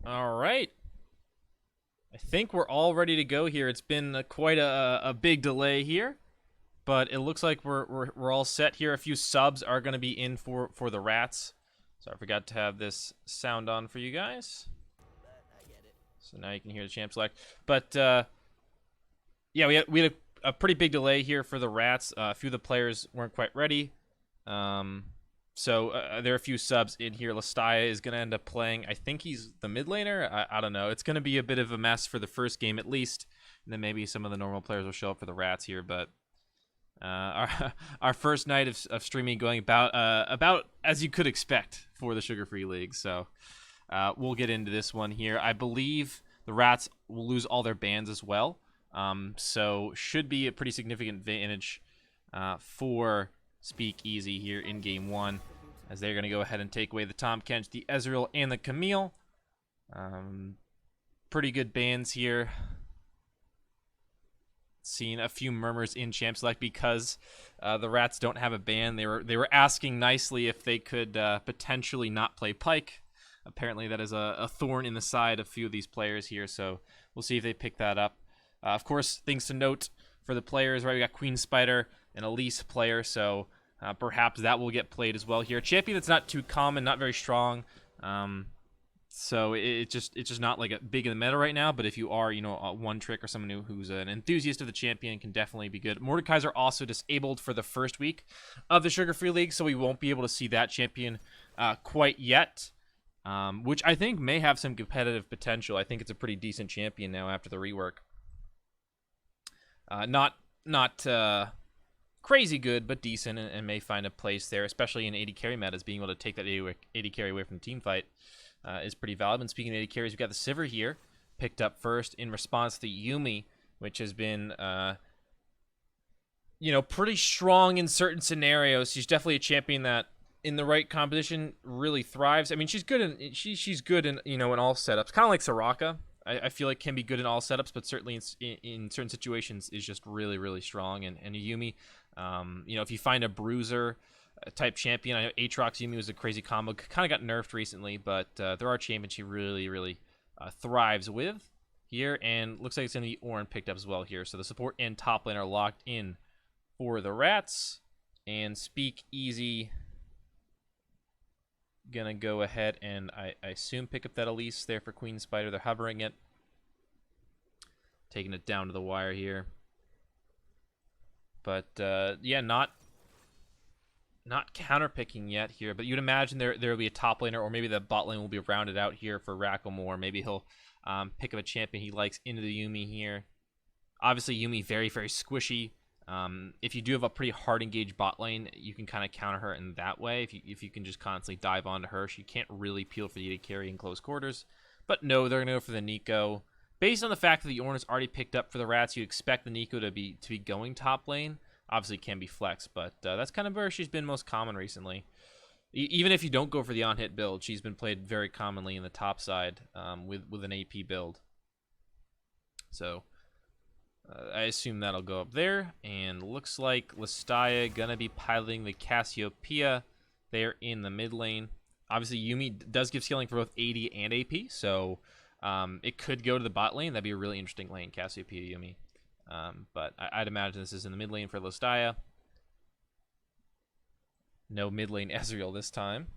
All right. I think we're all ready to go here. It's been quite a big delay here, but it looks like we're all set here. A few subs are going to be in for the rats. So I forgot to have this sound on for you guys. So now you can hear the champ select. But yeah, we had a pretty big delay here for the rats. A few of the players weren't quite ready. Um, so there are a few subs in here. Lastaya is going to end up playing. I think he's the mid laner. I don't know. It's going to be a bit of a mess for the first game at least. And then maybe some of the normal players will show up for the rats here. But our first night of streaming going about as you could expect for the Sugar Free League. So we'll get into this one here. I believe the rats will lose all their bans as well. So should be a pretty significant advantage for Speakeasy here in game one, as they're going to go ahead and take away the Tom Kench, the Ezreal, and the Camille. Pretty good bans here. Seen a few murmurs in Champ Select because the rats don't have a ban. They were asking nicely if they could potentially not play Pike. Apparently that is a thorn in the side of a few of these players here, so we'll see if they pick that up. Of course, things to note for the players, right? We got Queen Spider, an Elise player, so perhaps that will get played as well here. Champion that's not too common, not very strong, so it's just not like a big in the meta right now. But if you are, a one trick or someone who's an enthusiast of the champion, can definitely be good. Mordekaiser also disabled for the first week of the Sugar Free League, so we won't be able to see that champion quite yet. Which I think may have some competitive potential. I think it's a pretty decent champion now after the rework. Not crazy good, but decent, and may find a place there, especially in 80 carry metas. Being able to take that 80 carry away from the team fight is pretty valid. And speaking of 80 carries, we've got the Sivir here, picked up first in response to Yuumi, which has been pretty strong in certain scenarios. She's definitely a champion that, in the right composition, really thrives. I mean, she's good in in all setups, kind of like Soraka. I feel like can be good in all setups, but certainly in certain situations is just really, really strong. And Yumi, if you find a bruiser type champion, I know Aatrox Yumi was a crazy combo, kind of got nerfed recently, but there are champions she really, really thrives with here. And looks like it's going to be Ornn picked up as well here. So the support and top lane are locked in for the rats. And Speakeasy gonna go ahead and I assume pick up that Elise there for Queen Spider. They're hovering it, taking it down to the wire here. But yeah, not counter picking yet here. But you'd imagine there will be a top laner, or maybe the bot lane will be rounded out here for Racklemore. Maybe he'll pick up a champion he likes into the Yuumi here. Obviously, Yuumi very, very squishy. If you do have a pretty hard engaged bot lane, you can kind of counter her in that way. If you can just constantly dive onto her, she can't really peel for you to carry in close quarters. But no, they're gonna go for the Nico. Based on the fact that the Ornn is already picked up for the rats, you expect the Nico to be going top lane. Obviously, it can be flex, but that's kind of where she's been most common recently. Even if you don't go for the on-hit build, she's been played very commonly in the top side with an AP build. So I assume that'll go up there, and looks like Lastaya gonna be piloting the Cassiopeia there in the mid lane. Obviously, Yuumi does give scaling for both AD and AP, so it could go to the bot lane. That'd be a really interesting lane, Cassiopeia Yuumi. But I'd imagine this is in the mid lane for Lastaya. No mid lane Ezreal this time.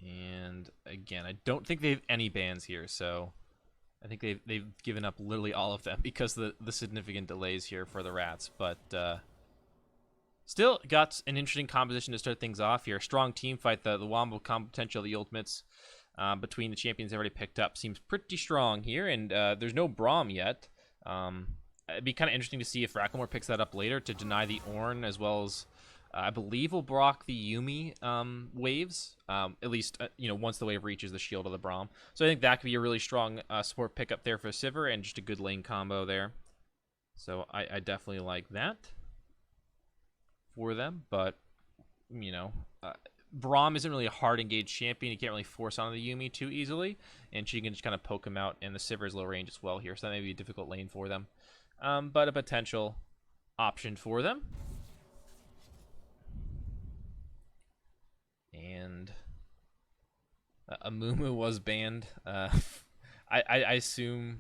And again, I don't think they have any bans here, so I think they've given up literally all of them because of the significant delays here for the rats. But still got an interesting composition to start things off here. Strong team fight. The Wombo combo potential, the ultimates between the champions they've already picked up seems pretty strong here. And there's no Braum yet. It'd be kind of interesting to see if Racklemore picks that up later to deny the Ornn, as well as I believe will block the Yuumi waves, at least once the wave reaches the shield of the Braum. So I think that could be a really strong support pickup there for Sivir, and just a good lane combo there. So I definitely like that for them. But Braum isn't really a hard engaged champion. You can't really force on the Yuumi too easily, and she can just kind of poke him out. And the Sivir is low range as well here, so that may be a difficult lane for them, but a potential option for them. And Amumu was banned. I assume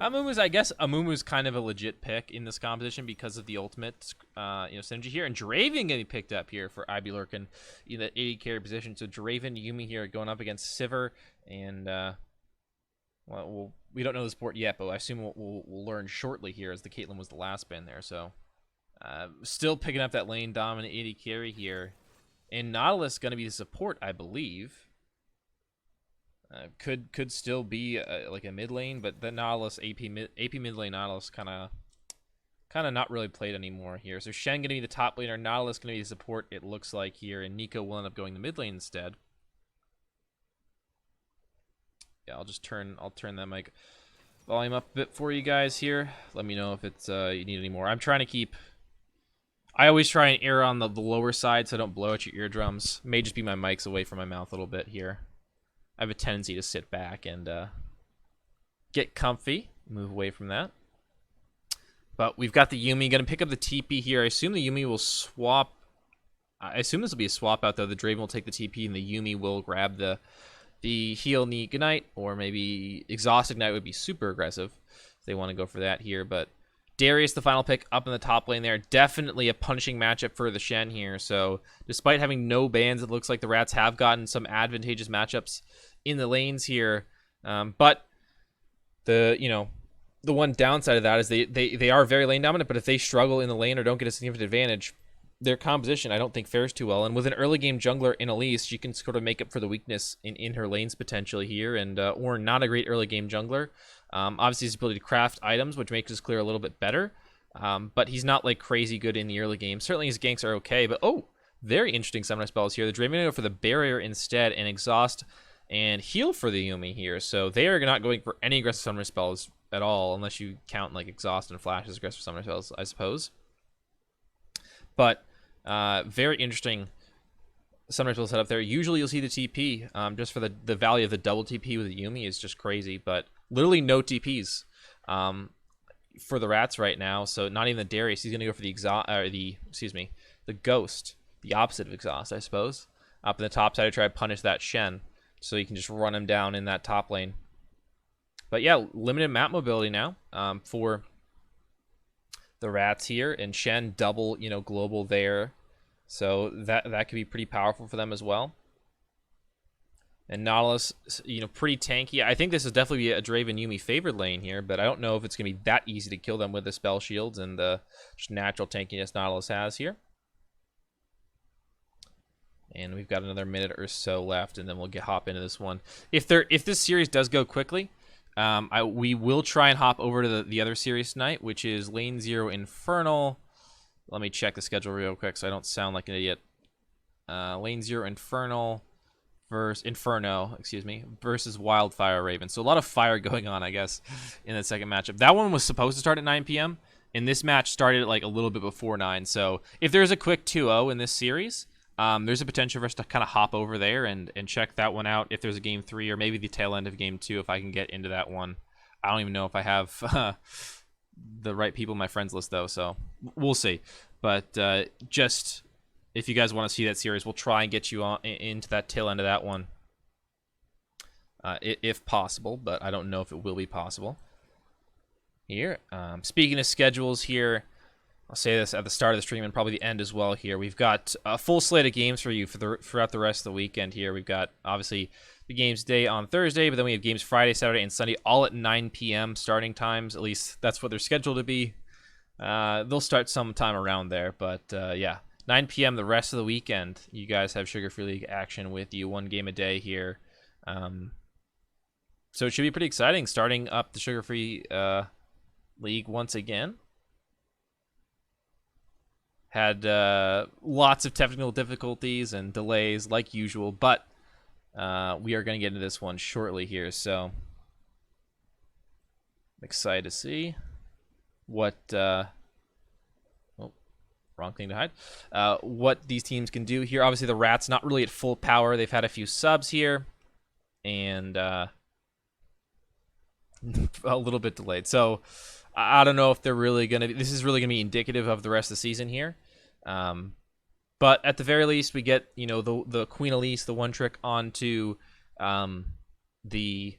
I guess Amumu's kind of a legit pick in this competition because of the ultimate, synergy here. And Draven getting picked up here for IB Lurkin in the 80 carry position. So Draven, Yuumi here going up against Sivir. And, we don't know the support yet, but I assume we'll learn shortly here as the Caitlyn was the last ban there. So still picking up that lane dominant 80 carry here. And Nautilus going to be the support, I believe. Could still be like a mid lane, but the Nautilus AP mid lane Nautilus kind of not really played anymore here. So Shen gonna be the top laner, Nautilus gonna be the support. It looks like here, and Nico will end up going the mid lane instead. Yeah, I'll turn that mic volume up a bit for you guys here. Let me know if it's you need any more. I'm trying to keep. I always try and err on the lower side so I don't blow out your eardrums. May just be my mic's away from my mouth a little bit here. I have a tendency to sit back and get comfy, move away from that. But we've got the Yuumi going to pick up the TP here. I assume the Yuumi will swap. I assume this will be a swap out, though. The Draven will take the TP, and the Yuumi will grab the heal, knee, ignite, or maybe exhaust ignite would be super aggressive if they want to go for that here. But Darius, the final pick, up in the top lane there. Definitely a punishing matchup for the Shen here. So despite having no bans, it looks like the Rats have gotten some advantageous matchups in the lanes here, but the one downside of that is they are very lane dominant. But if they struggle in the lane or don't get a significant advantage, their composition I don't think fares too well. And with an early game jungler in Elise, she can sort of make up for the weakness in her lanes potentially here. And or not a great early game jungler. Obviously his ability to craft items, which makes his clear a little bit better. But he's not like crazy good in the early game. Certainly his ganks are okay. But very interesting summoner spells here. The Draven go for the barrier instead and exhaust and heal for the Yuumi here. So they are not going for any aggressive summoner spells at all, unless you count like exhaust and flash as aggressive summoner spells, I suppose. But very interesting summoner spell set up there. Usually you'll see the TP, just for the value of the double TP with the Yuumi is just crazy, but literally no TPs for the Rats right now. So not even the Darius. He's going to go for the Ghost, the opposite of exhaust, I suppose, up in the top side to try to punish that Shen. So you can just run him down in that top lane. But yeah, limited map mobility now for the Rats here. And Shen double, global there. So that could be pretty powerful for them as well. And Nautilus, pretty tanky. I think this is definitely a Draven Yuumi favored lane here. But I don't know if it's going to be that easy to kill them with the spell shields and the just natural tankiness Nautilus has here. And we've got another minute or so left, and then we'll hop into this one. If this series does go quickly, we will try and hop over to the other series tonight, which is Lane 0 Infernal. Let me check the schedule real quick so I don't sound like an idiot. Lane 0 Infernal versus Wildfire Raven. So a lot of fire going on, I guess, in the second matchup. That one was supposed to start at 9 p.m., and this match started like a little bit before 9. So if there's a quick 2-0 in this series, there's a potential for us to kind of hop over there and check that one out if there's a game 3 or maybe the tail end of game 2 if I can get into that one. I don't even know if I have the right people in my friends list though, so we'll see. But just if you guys want to see that series, we'll try and get you into that tail end of that one if possible, but I don't know if it will be possible. Here, speaking of schedules here, I'll say this at the start of the stream and probably the end as well here. We've got a full slate of games for you throughout the rest of the weekend here. We've got, obviously, the games day on Thursday, but then we have games Friday, Saturday, and Sunday, all at 9 p.m. starting times. At least that's what they're scheduled to be. They'll start sometime around there, but yeah, 9 p.m. the rest of the weekend. You guys have Sugar Free League action with you, one game a day here. So it should be pretty exciting starting up the Sugar Free League once again. Had lots of technical difficulties and delays like usual, but we are going to get into this one shortly here, so I'm excited to see what wrong thing to hide, what these teams can do here. Obviously the Rats not really at full power. They've had a few subs here and a little bit delayed, so I don't know if they're really going to... This is really going to be indicative of the rest of the season here. But at the very least, we get, you know, the Queen Elise, the one trick onto the,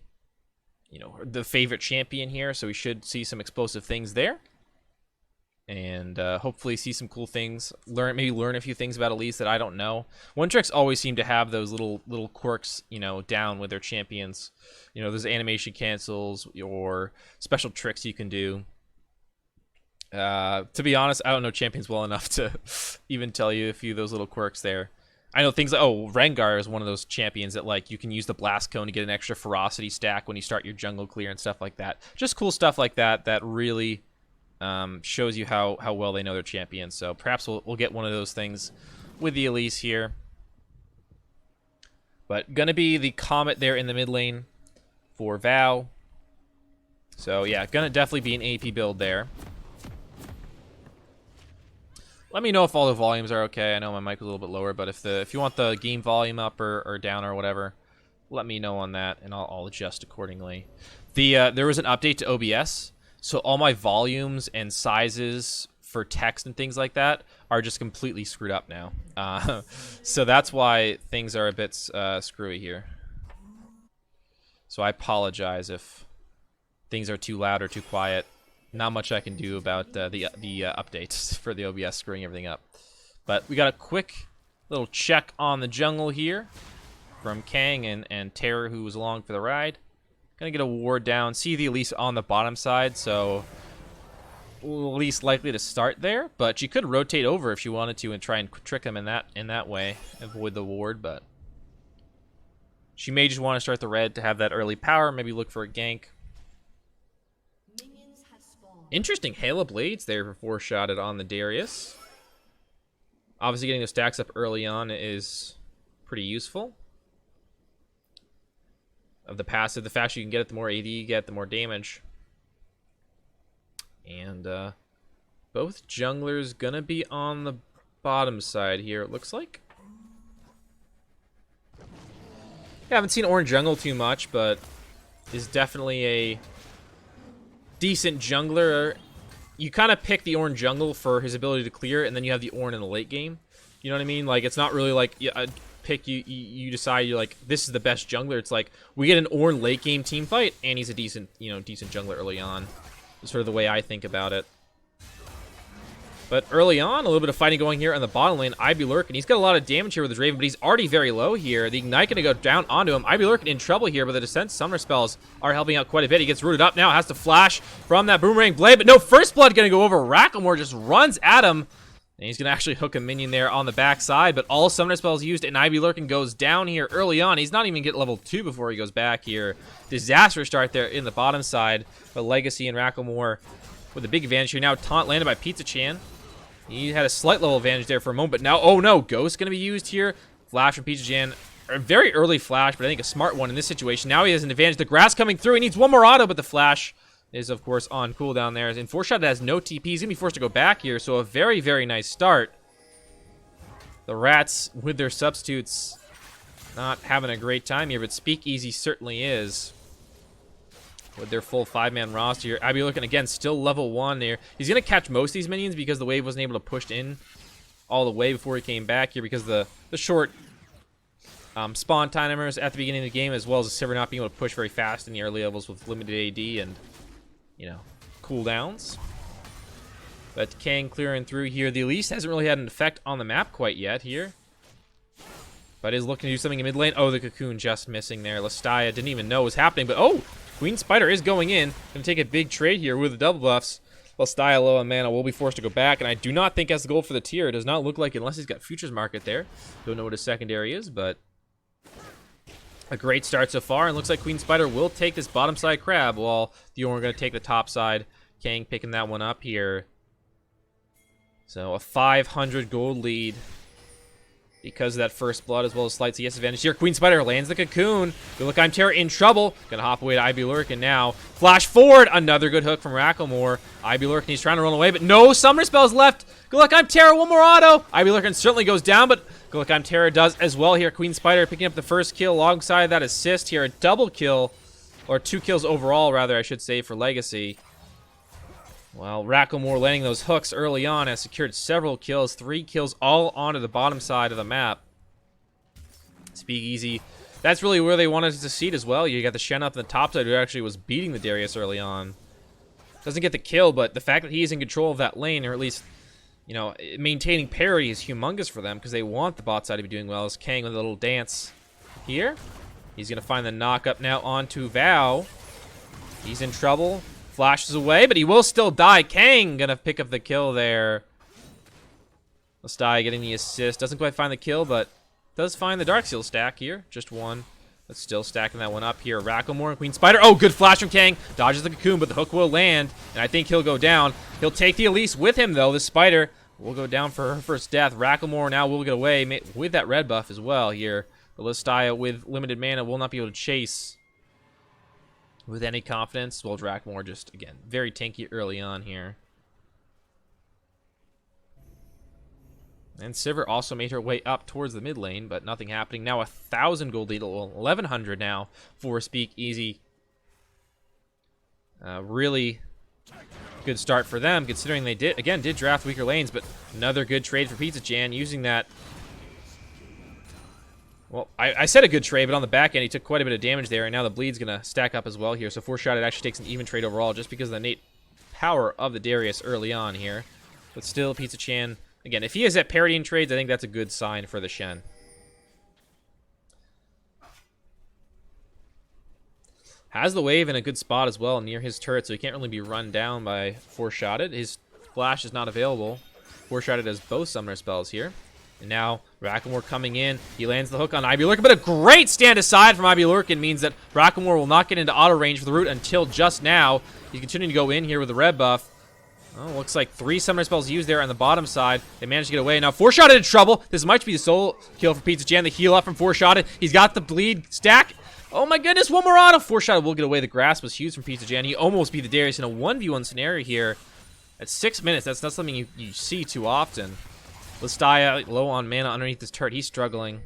you know, the favorite champion here. So we should see some explosive things there. And hopefully see some cool things. Maybe learn a few things about Elise that I don't know. One tricks always seem to have those little quirks, you know, down with their champions. You know, there's animation cancels or special tricks you can do. To be honest, I don't know champions well enough to even tell you a few of those little quirks there. I know things like, oh, Rengar is one of those champions that, like, you can use the Blast Cone to get an extra ferocity stack when you start your jungle clear and stuff like that. Just cool stuff like that that really shows you how well they know their champions. So perhaps we'll get one of those things with the Elise here. But gonna be the Comet there in the mid lane for Val. So yeah, gonna definitely be an AP build there. Let me know if all the volumes are okay. I know my mic was a little bit lower, but if you want the game volume up or down or whatever, let me know on that, and I'll adjust accordingly. There was an update to OBS, so all my volumes and sizes for text and things like that are just completely screwed up now. So that's why things are a bit screwy here. So I apologize if things are too loud or too quiet. Not much I can do about the updates for the OBS screwing everything up. But we got a quick little check on the jungle here from Kang and Terror, who was along for the ride. Gonna get a ward down. See the Elise on the bottom side, so least likely to start there. But she could rotate over if she wanted to and try and trick him in that way, avoid the ward. But she may just want to start the red to have that early power. Maybe look for a gank. Interesting Halo Blades there for 4-shotted on the Darius. Obviously getting those stacks up early on is pretty useful. Of the passive, the faster you can get it, the more AD you get, the more damage. And both junglers gonna be on the bottom side here, it looks like. Yeah, I haven't seen Orange Jungle too much, but is definitely a decent jungler. You kind of pick the Ornn jungle for his ability to clear, and then you have the Ornn in the late game. You know what I mean? Like, it's not really like a pick you decide you're like, this is the best jungler. It's like, we get an Ornn late game team fight, and he's a decent jungler early on. That's sort of the way I think about it. But early on, a little bit of fighting going here on the bottom lane. Ivy Lurkin, he's got a lot of damage here with his Raven, but he's already very low here. The Ignite going to go down onto him. Ivy Lurkin in trouble here, but the Descent Summoner spells are helping out quite a bit. He gets rooted up now, has to flash from that Boomerang Blade, but no, First Blood going to go over. Racklemore just runs at him, and he's going to actually hook a minion there on the backside, but all Summoner spells used, and Ivy Lurkin goes down here early on. He's not even get level 2 before he goes back here. Disaster start there in the bottom side, but Legacy and Racklemore with a big advantage here. Now taunt landed by Pizza Chan. He had a slight level advantage there for a moment, but now, oh no, Ghost going to be used here. Flash from Pizza Chan. A very early flash, but I think a smart one in this situation. Now he has an advantage. The grass coming through. He needs one more auto, but the flash is, of course, on cooldown there. And 4-shot has no TP. He's going to be forced to go back here, so a very, very nice start. The Rats, with their substitutes, not having a great time here, but Speakeasy certainly is. With their full 5-man roster here. Ivy Lurkin, again, still level 1 here. He's going to catch most of these minions because the wave wasn't able to push in all the way before he came back here because the short spawn timers at the beginning of the game, as well as the Sivir not being able to push very fast in the early levels with limited AD and, cooldowns. But Kang clearing through here. The Elise hasn't really had an effect on the map quite yet here. But is looking to do something in mid lane. Oh, the Cocoon just missing there. Lestia didn't even know what was happening, but oh! Queen Spider is going in. Going to take a big trade here with the double buffs. Lestia low on mana will be forced to go back, and I do not think has the gold for the tier. It does not look like, unless he's got Futures Market there. Don't know what his secondary is, but a great start so far, and looks like Queen Spider will take this bottom side crab, while the Ornn going to take the top side. Kang picking that one up here. So a 500 gold lead because of that first blood, as well as slight CS advantage here. Queen Spider lands the Cocoon. Good luck, I'm Terra in trouble. Gonna hop away to Ivy Lurkin now. Flash forward. Another good hook from Racklemore. Ivy Lurkin, he's trying to run away, but no Summoner spells left. Good luck, I'm Terra. One more auto. Ivy Lurkin certainly goes down, but good luck, I'm Terra does as well here. Queen Spider picking up the first kill alongside that assist here. A double kill, or 2 kills overall, rather, I should say, for Legacy. Well, Racklemore landing those hooks early on has secured several kills. 3 kills all onto the bottom side of the map. Speakeasy. That's really where they wanted to succeed as well. You got the Shen up in the top side who actually was beating the Darius early on. Doesn't get the kill, but the fact that he's in control of that lane, or at least, you know, maintaining parity is humongous for them because they want the bot side to be doing well. As Kang with a little dance here. He's going to find the knock up now onto Vow. He's in trouble. Flashes away, but he will still die. Kang going to pick up the kill there. Lestai getting the assist. Doesn't quite find the kill, but does find the Darkseal stack here. Just one. But still stacking that one up here. Racklemore and Queen Spider. Oh, good flash from Kang. Dodges the cocoon, but the hook will land. And I think he'll go down. He'll take the Elise with him, though. The Spider will go down for her first death. Racklemore now will get away with that red buff as well here. But Lestai with limited mana will not be able to chase with any confidence. Well, Racklemore just, again, very tanky early on here. And Sivir also made her way up towards the mid lane, but nothing happening. Now 1,000 gold lead, 1,100 now for Speakeasy. Really good start for them, considering they did draft weaker lanes, but another good trade for Pizza Jan using that. Well, I said a good trade, but on the back end, he took quite a bit of damage there, and now the bleed's going to stack up as well here. So 4-shot, it actually takes an even trade overall just because of the innate power of the Darius early on here. But still, Pizza Chan, again, if he is at parity in trades, I think that's a good sign for the Shen. Has the wave in a good spot as well near his turret, so he can't really be run down by 4-shotted. His flash is not available. 4-shotted has both summoner spells here. And now Racklemore coming in. He lands the hook on Ivy Lurkin, but a great stand aside from Ivy Lurkin means that Racklemore will not get into auto range for the root until just now. He's continuing to go in here with the red buff. Oh, looks like 3 summoner spells used there on the bottom side. They managed to get away. Now 4-shotted in trouble. This might be the solo kill for Pizza Jan. The heal up from 4-shotted. He's got the bleed stack. Oh my goodness, one more auto. 4-shotted will get away. The grasp was huge from Pizza Jan. He almost beat the Darius in a 1v1 scenario here. At 6 minutes, that's not something you see too often. Lestai low on mana underneath this turret. He's struggling.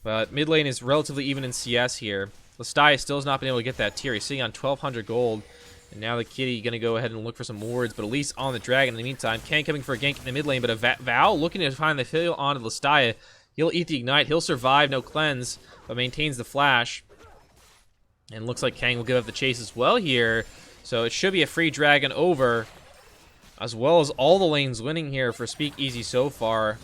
But mid lane is relatively even in CS here. Lestai still has not been able to get that tier. He's sitting on 1,200 gold. And now the Kitty going to go ahead and look for some wards. But at least on the Dragon in the meantime. Kang coming for a gank in the mid lane. But a Val looking to find the fill onto Lestai. He'll eat the Ignite. He'll survive. No cleanse. But maintains the flash. And looks like Kang will give up the chase as well here. So it should be a free Dragon over. As well as all the lanes winning here for Speakeasy so far.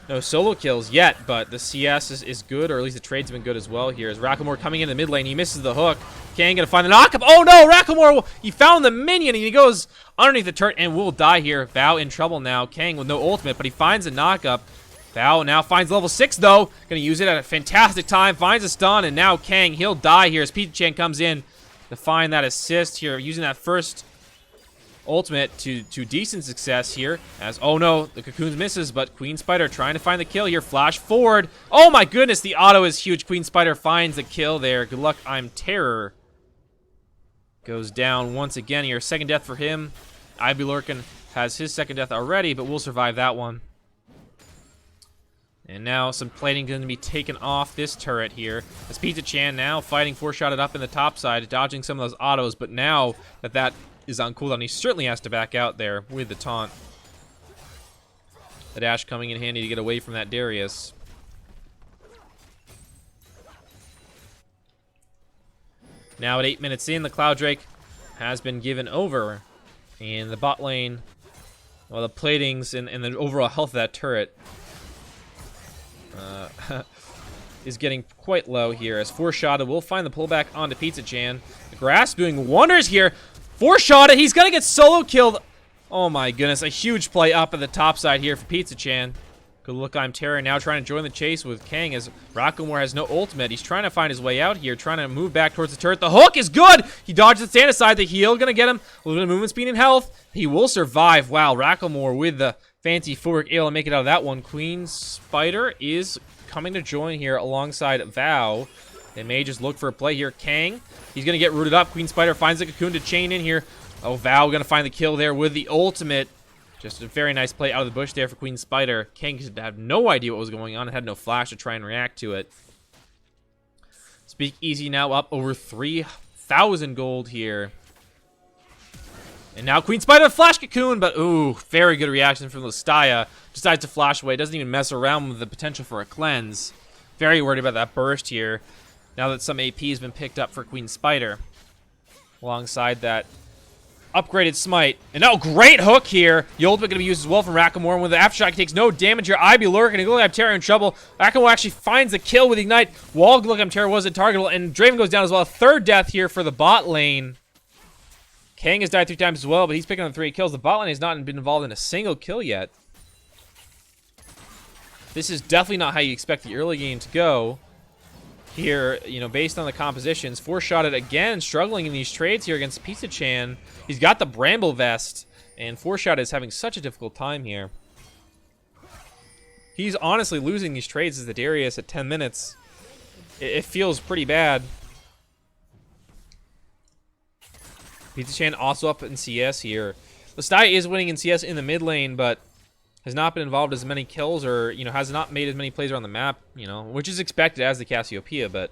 No solo kills yet, but the CS is good, or at least the trade's been good as well here. As Racklemore coming in the mid lane, he misses the hook. Kang gonna find the knock-up. Oh no, Racklemore, he found the minion, and he goes underneath the turret and will die here. Vow in trouble now. Kang with no ultimate, but he finds a knock-up. Vow now finds level 6 though. Gonna use it at a fantastic time, finds a stun, and now Kang, he'll die here as Pizza Chan comes in to find that assist here, using that first ultimate to decent success here. As, oh no, the Cocoons misses, but Queen Spider trying to find the kill here. Flash forward. Oh my goodness, the auto is huge. Queen Spider finds the kill there. Good luck, I'm Terror. Goes down once again here. Second death for him. Ivy Lurkin has his second death already, but will survive that one. And now some plating going to be taken off this turret here. As Pizza Chan now fighting 4-shotted up in the top side, dodging some of those autos, but now that is on cooldown, he certainly has to back out there with the taunt. The dash coming in handy to get away from that Darius. Now at 8 minutes in, the Cloud Drake has been given over. And the bot lane, well, the platings and the overall health of that turret is getting quite low here. As 4-shotted will find the pullback onto Pizza Chan. The Grasp doing wonders here. 4-shotted, he's gonna get solo killed. Oh my goodness, a huge play up at the top side here for Pizza Chan. Good look, I'm Terror now trying to join the chase with Kang as Racklemore has no ultimate. He's trying to find his way out here, trying to move back towards the turret. The hook is good! He dodges the stand aside, the heal gonna get him a little bit of movement speed and health. He will survive. Wow, Racklemore with the fancy footwork able to make it out of that one. Queen Spider is coming to join here alongside Vow. They may just look for a play here. Kang, he's going to get rooted up. Queen Spider finds the cocoon to chain in here. Oh, Vow going to find the kill there with the ultimate. Just a very nice play out of the bush there for Queen Spider. Kang had no idea what was going on and had no flash to try and react to it. Speakeasy now up over 3,000 gold here. And now Queen Spider Flash Cocoon, but ooh, very good reaction from Listaya. Decides to flash away, doesn't even mess around with the potential for a cleanse. Very worried about that burst here, now that some AP has been picked up for Queen Spider. Alongside that upgraded smite. And now great hook here. The ultimate going to be used as well from Rakamore. When the aftershock takes no damage here, IB lurking and Glulam Terror in trouble. Rakamore actually finds the kill with Ignite while Glulam Terror wasn't targetable. And Draven goes down as well. Third death here for the bot lane. Kang has died 3 times as well, but he's picking up 3 kills. The bot lane has not been involved in a single kill yet. This is definitely not how you expect the early game to go. Here, you know, based on the compositions. 4-shotted again, struggling in these trades here against Pizza Chan. He's got the Bramble Vest, and 4-shot is having such a difficult time here. He's honestly losing these trades as the Darius at 10 minutes. It feels pretty bad. Pizza Chan also up in CS here. Listaya is winning in CS in the mid lane, but has not been involved as many kills, or, you know, has not made as many plays around the map, you know, which is expected as the Cassiopeia, but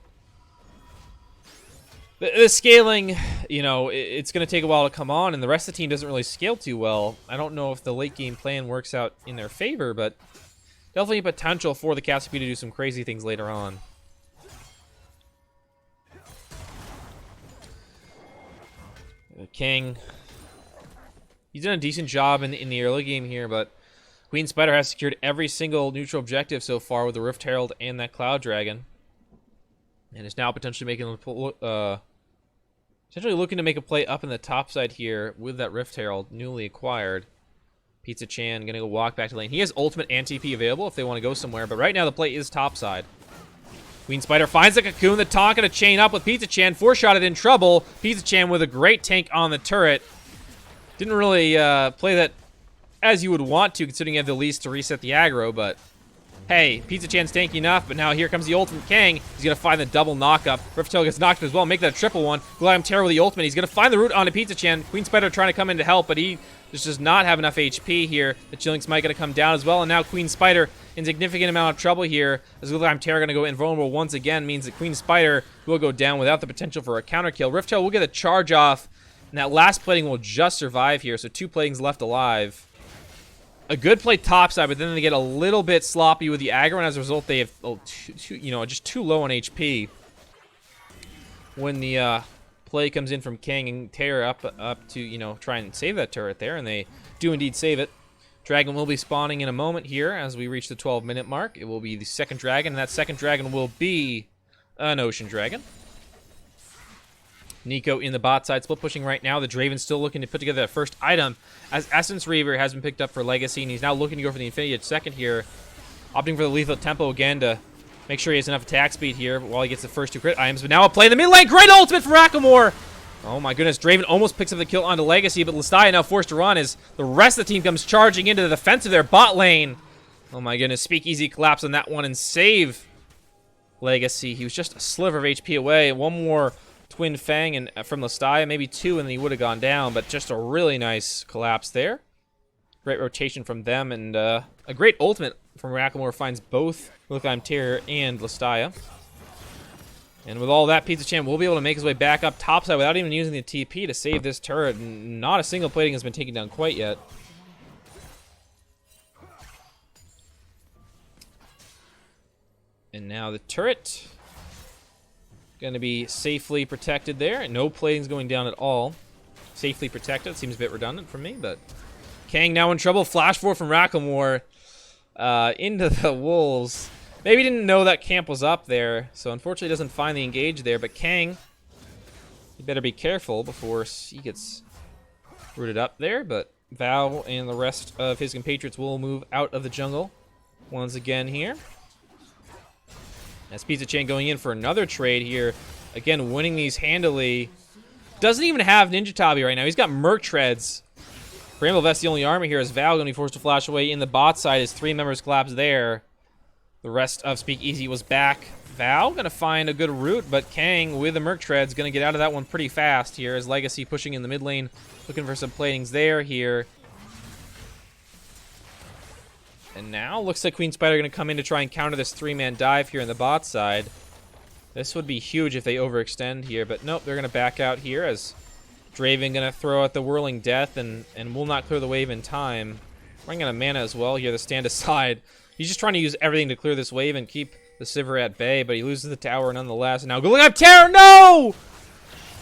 the scaling, you know, it's going to take a while to come on, and the rest of the team doesn't really scale too well. I don't know if the late game plan works out in their favor, but definitely potential for the Cassiopeia to do some crazy things later on. King, he's done a decent job in the early game here, but Queen Spider has secured every single neutral objective so far with the Rift Herald and that Cloud Dragon, and is now potentially making potentially looking to make a play up in the top side here with that Rift Herald newly acquired. Pizza Chan gonna go walk back to lane. He has ultimate and TP available if they want to go somewhere, but right now the play is top side. Queen Spider finds the Cocoon, the taunt gonna chain up with Pizza Chan, 4-shotted in trouble. Pizza Chan with a great tank on the turret. Didn't really play that as you would want to, considering you have the least to reset the aggro, but hey, Pizza Chan's tanky enough, but now here comes the ultimate Kang. He's gonna find the double knockup. Riftail gets knocked as well, make that a triple one. Glam Terror with the ultimate. He's gonna find the route onto Pizza Chan. Queen Spider trying to come in to help, but he just does not have enough HP here. The Chilling Smite gonna come down as well, and now Queen Spider in significant amount of trouble here. As Glam Terror gonna go invulnerable once again, means that Queen Spider will go down without the potential for a counter kill. Riftail will get a charge off, and that last plating will just survive here, so 2 platings left alive. A good play topside, but then they get a little bit sloppy with the aggro, and as a result, they have just too low on HP. When the play comes in from Kang and Terror up to, you know, try and save that turret there, and they do indeed save it. Dragon will be spawning in a moment here as we reach the 12-minute mark. It will be the second dragon, and that second dragon will be an Ocean Dragon. Nico in the bot side, split pushing right now. The Draven's still looking to put together that first item, as Essence Reaver has been picked up for Legacy, and he's now looking to go for the Infinity at second here, opting for the Lethal Tempo again to make sure he has enough attack speed here while he gets the first 2 crit items. But now a play in the mid lane, great ultimate from Rakamore! Oh my goodness, Draven almost picks up the kill onto Legacy, but Listaya now forced to run as the rest of the team comes charging into the defense of their bot lane. Oh my goodness, Speakeasy collapse on that one and save Legacy. He was just a sliver of HP away. One more Twin Fang and from Listaya, maybe 2, and then he would have gone down, but just a really nice collapse there. Great rotation from them, and a great ultimate from Rakamore finds both Glulam Terror and Listaya. And with all that, Pizza Chan will be able to make his way back up topside without even using the TP to save this turret. Not a single plating has been taken down quite yet. And now the turret going to be safely protected there. No plating's going down at all. Safely protected. Seems a bit redundant for me, but Kang now in trouble. Flash forward from Rakamore into the Wolves. Maybe didn't know that camp was up there, so unfortunately doesn't find the engage there. But Kang, you better be careful before he gets rooted up there. But Val and the rest of his compatriots will move out of the jungle once again here. As Pizza Chan going in for another trade here. Again, winning these handily. Doesn't even have Ninja Tabi right now. He's got Merc Treads. Bramble Vest the only armor here, as Val going to be forced to flash away in the bot side as 3 members collapse there. The rest of Speakeasy was back. Val going to find a good route, but Kang with the Merc Treads going to get out of that one pretty fast here as Legacy pushing in the mid lane, looking for some platings there here. And now looks like Queen Spider going to come in to try and counter this 3-man dive here in the bot side. This would be huge if they overextend here, but nope, they're going to back out here as Draven gonna throw out the Whirling Death and will not clear the wave in time. Running out of mana as well here to stand aside. He's just trying to use everything to clear this wave and keep the Sivir at bay, but he loses the tower nonetheless. And now go look up Terror! No!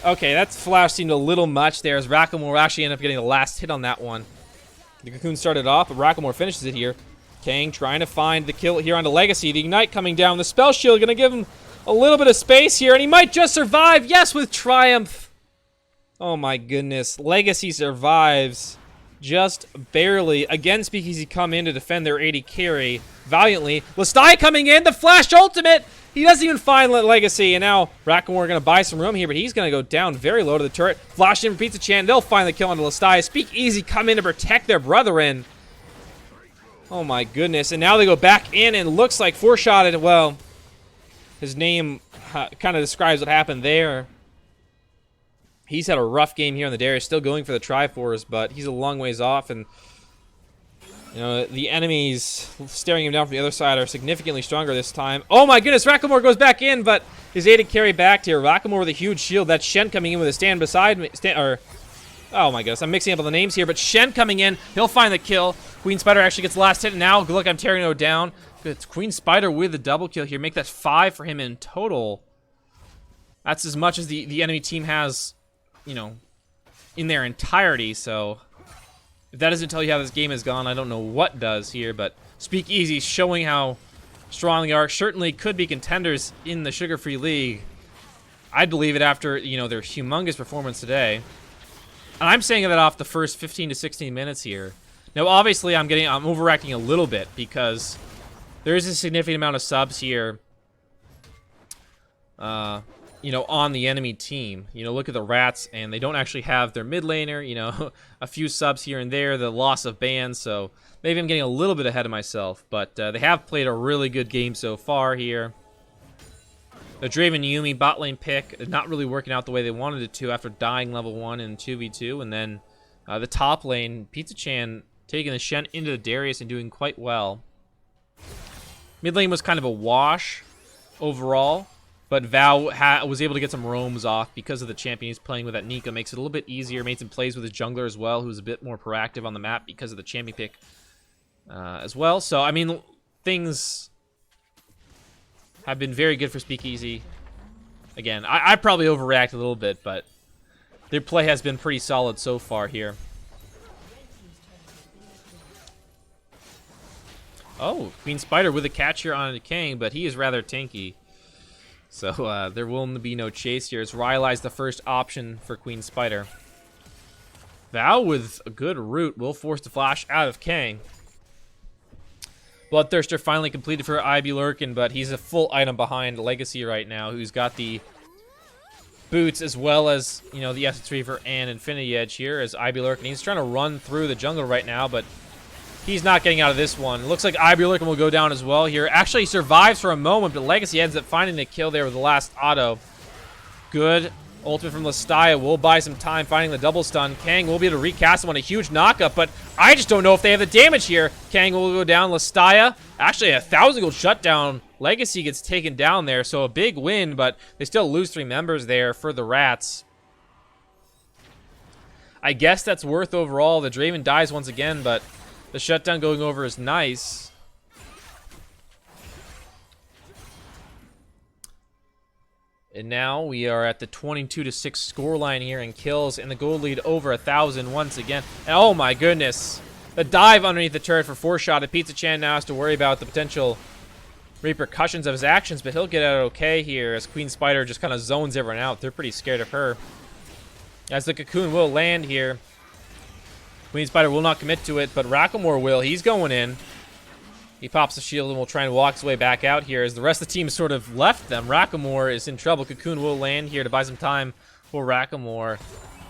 Okay, that flash seemed a little much there as Racklemore will actually end up getting the last hit on that one. The Cocoon started off, but Racklemore finishes it here. Kang trying to find the kill here on the Legacy. The Ignite coming down. The Spell Shield gonna give him a little bit of space here, and he might just survive. Yes, with Triumph. Oh my goodness. Legacy survives just barely. Again, Speakeasy come in to defend their 80 carry valiantly. Lestai coming in, the Flash Ultimate! He doesn't even find Legacy, and now Racklemore gonna buy some room here, but he's gonna go down very low to the turret. Flash in for Pizza Chan, they'll find the kill onto Lestai. Speakeasy come in to protect their brethren. Oh my goodness, and now they go back in and looks like foreshotted. Well, his name kind of describes what happened there. He's had a rough game here on the Darius, still going for the Triforce, but he's a long ways off, and you know, the enemies staring him down from the other side are significantly stronger this time. Oh my goodness, Racklemore goes back in, but his aided carry back here. Racklemore with a huge shield. That's Shen coming in with a stand beside me. Oh my goodness, I'm mixing up all the names here, but Shen coming in, he'll find the kill. Queen Spider actually gets the last hit, and now, look, I'm tearing it down. It's Queen Spider with the double kill here. Make that 5 for him in total. That's as much as the enemy team has, you know, in their entirety, so if that doesn't tell you how this game has gone, I don't know what does here, but Speakeasy showing how strong they are. Certainly could be contenders in the Sugar Free League. I'd believe it after, you know, their humongous performance today. And I'm saying that off the first 15 to 16 minutes here. Now, obviously, I'm overacting a little bit because there is a significant amount of subs here, you know, on the enemy team. You know, look at the Rats, and they don't actually have their mid laner, you know, a few subs here and there, the loss of bans, so maybe I'm getting a little bit ahead of myself, but they have played a really good game so far here. The Draven Yuumi bot lane pick is not really working out the way they wanted it to after dying level 1 in 2v2, and then the top lane, Pizza Chan taking the Shen into the Darius and doing quite well. Mid lane was kind of a wash overall, but Val was able to get some roams off because of the champion he's playing with. That Nika makes it a little bit easier. Made some plays with his jungler as well, who's a bit more proactive on the map because of the champion pick as well. So, I mean, things have been very good for Speakeasy. Again, I probably overreact a little bit, but their play has been pretty solid so far here. Oh, Queen Spider with a catch here on Kang, but he is rather tanky. So there will be no chase here. As Rylai's the first option for Queen Spider. Val with a good root will force the flash out of Kang. Bloodthirster finally completed for IB Lurkin, but he's a full item behind Legacy right now, who's got the boots as well as, you know, the Essence Reaver and Infinity Edge here as IB Lurkin. He's trying to run through the jungle right now, but he's not getting out of this one. Looks like IB Lurkin will go down as well here. Actually, he survives for a moment, but Legacy ends up finding the kill there with the last auto. Good ultimate from Lestia will buy some time finding the double stun. Kang will be able to recast him on a huge knockup, but I just don't know if they have the damage here. Kang will go down. Lestia, actually a 1,000 gold shutdown. Legacy gets taken down there, so a big win, but they still lose 3 members there for the Rats. I guess that's worth overall. The Draven dies once again, but the shutdown going over is nice. And now we are at the 22-6 scoreline here in kills, and the gold lead over 1,000 once again. And oh my goodness, the dive underneath the turret for 4-shot. Pizza Chan now has to worry about the potential repercussions of his actions, but he'll get out okay here as Queen Spider just kind of zones everyone out. They're pretty scared of her. As the cocoon will land here. Queen Spider will not commit to it, but Racklemore will. He's going in. He pops the shield and will try and walk his way back out here as the rest of the team sort of left them. Racklemore is in trouble. Cocoon will land here to buy some time for Racklemore.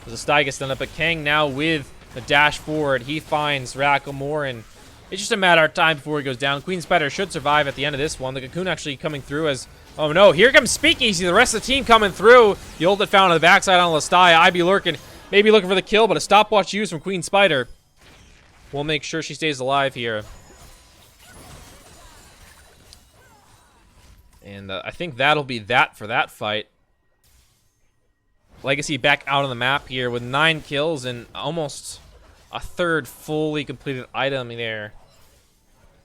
There's a Sty gets done up, but Kang now with the dash forward. He finds Racklemore, and it's just a matter of time before he goes down. Queen Spider should survive at the end of this one. The Cocoon actually coming through as, oh no, here comes Speakeasy. The rest of the team coming through. The ult that found on the backside on Lestia. IB Lurkin maybe looking for the kill, but a stopwatch used from Queen Spider. We'll make sure she stays alive here. And I think that'll be that for that fight. Legacy back out on the map here with 9 kills and almost a third fully completed item there.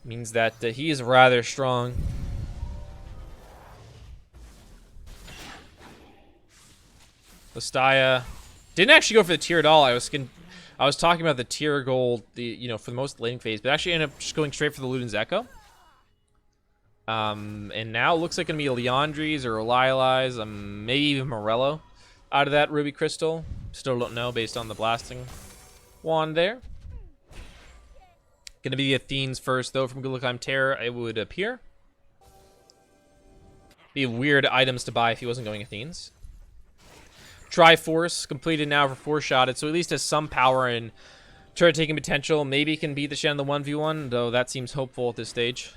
Means that he is rather strong. Lestaya didn't actually go for the tier at all. I was talking about the tier gold, for the most laning phase, but actually ended up just going straight for the Luden's Echo. And now it looks like gonna be a Leandri's or a Lily's, maybe even Morello out of that Ruby Crystal. Still don't know based on the blasting wand there. Gonna be the Athene's first though from Gulakheim Terror, it would appear. Be weird items to buy if he wasn't going Athene's. Triforce completed now for 4-shotted, so at least has some power and turret taking potential. Maybe can beat the Shen in the 1v1, though that seems hopeful at this stage.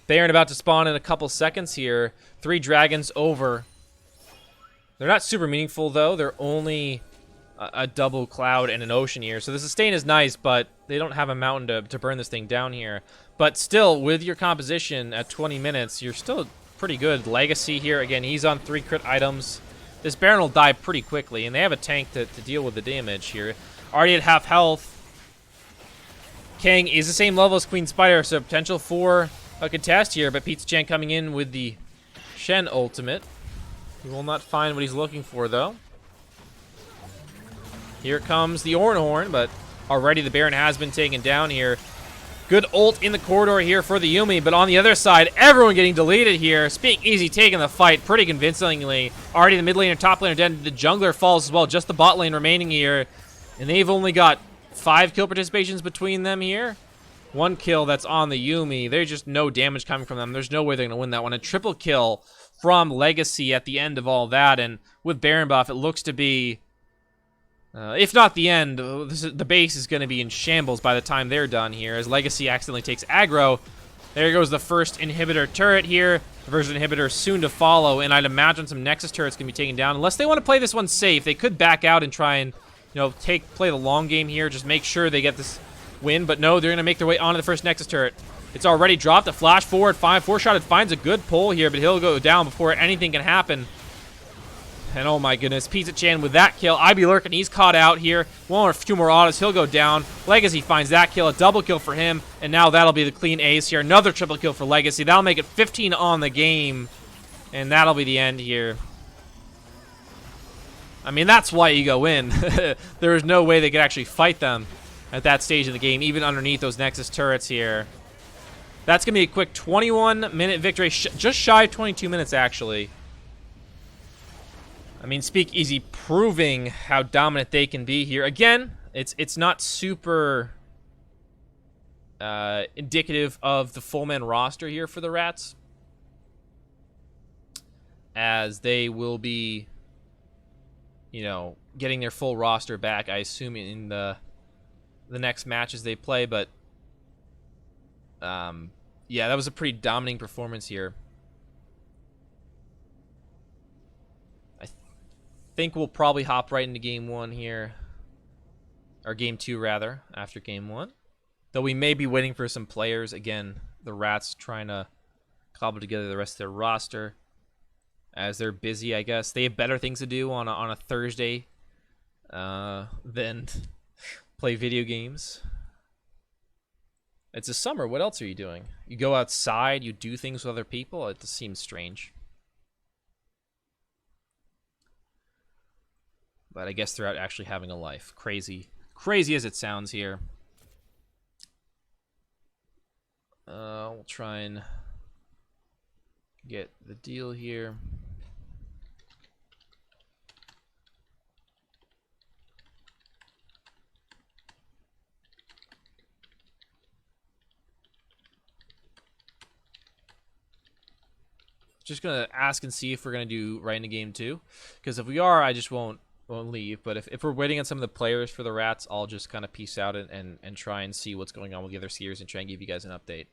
Baron about to spawn in a couple seconds here. 3 dragons over. They're not super meaningful though. They're only a double cloud and an ocean here. So the sustain is nice, but they don't have a mountain to burn this thing down here. But still, with your composition at 20 minutes, you're still pretty good. Legacy here, again, he's on 3 crit items. This Baron will die pretty quickly, and they have a tank to deal with the damage here. Already at half health. Kang is the same level as Queen Spider, so potential for a contest here, but Pizza Chan coming in with the Shen ultimate. He will not find what he's looking for, though. Here comes the Ornhorn, but already the Baron has been taken down here. Good ult in the corridor here for the Yuumi, but on the other side, everyone getting deleted here. Speakeasy taking the fight pretty convincingly. Already the mid lane and top lane are dead. The jungler falls as well, just the bot lane remaining here. And they've only got 5 kill participations between them here. 1 kill that's on the Yuumi. There's just no damage coming from them. There's no way they're going to win that one. A triple kill from Legacy at the end of all that. And with Baron buff, it looks to be... if not the end, the base is going to be in shambles by the time they're done here, as Legacy accidentally takes aggro. There goes the first inhibitor turret here. The version inhibitor soon to follow, and I'd imagine some Nexus turrets can be taken down. Unless they want to play this one safe, they could back out and try and, play the long game here, just make sure they get this win. But no, they're going to make their way onto the first Nexus turret. It's already dropped. A flash forward, 4-shotted, finds a good pull here, but he'll go down before anything can happen. And oh my goodness, Pizza Chan with that kill. IB lurking, he's caught out here. 1 or 2 more autos, he'll go down. Legacy finds that kill, a double kill for him. And now that'll be the clean ace here. Another triple kill for Legacy. That'll make it 15 on the game. And that'll be the end here. I mean, that's why you go in. There is no way they could actually fight them at that stage of the game, even underneath those Nexus turrets here. That's going to be a quick 21-minute victory. Just shy of 22 minutes, actually. I mean, Speakeasy proving how dominant they can be here. Again, it's not super indicative of the full man roster here for the Rats, as they will be, getting their full roster back, I assume, in the next matches they play. But yeah, that was a pretty dominating performance here. Think we'll probably hop right into game 1 here, or game 2 rather, after game 1. Though we may be waiting for some players. Again, the Rats trying to cobble together the rest of their roster, as they're busy, I guess. They have better things to do on a Thursday than play video games. It's a summer. What else are you doing? You go outside, you do things with other people? It just seems strange. But I guess they're out actually having a life. Crazy as it sounds here. We'll try and get the deal here. Just gonna ask and see if we're gonna do right into game 2, because if we are, I just won't leave. But if we're waiting on some of the players for the Rats, I'll just kind of peace out and try and see what's going on with the other skiers and try and give you guys an update.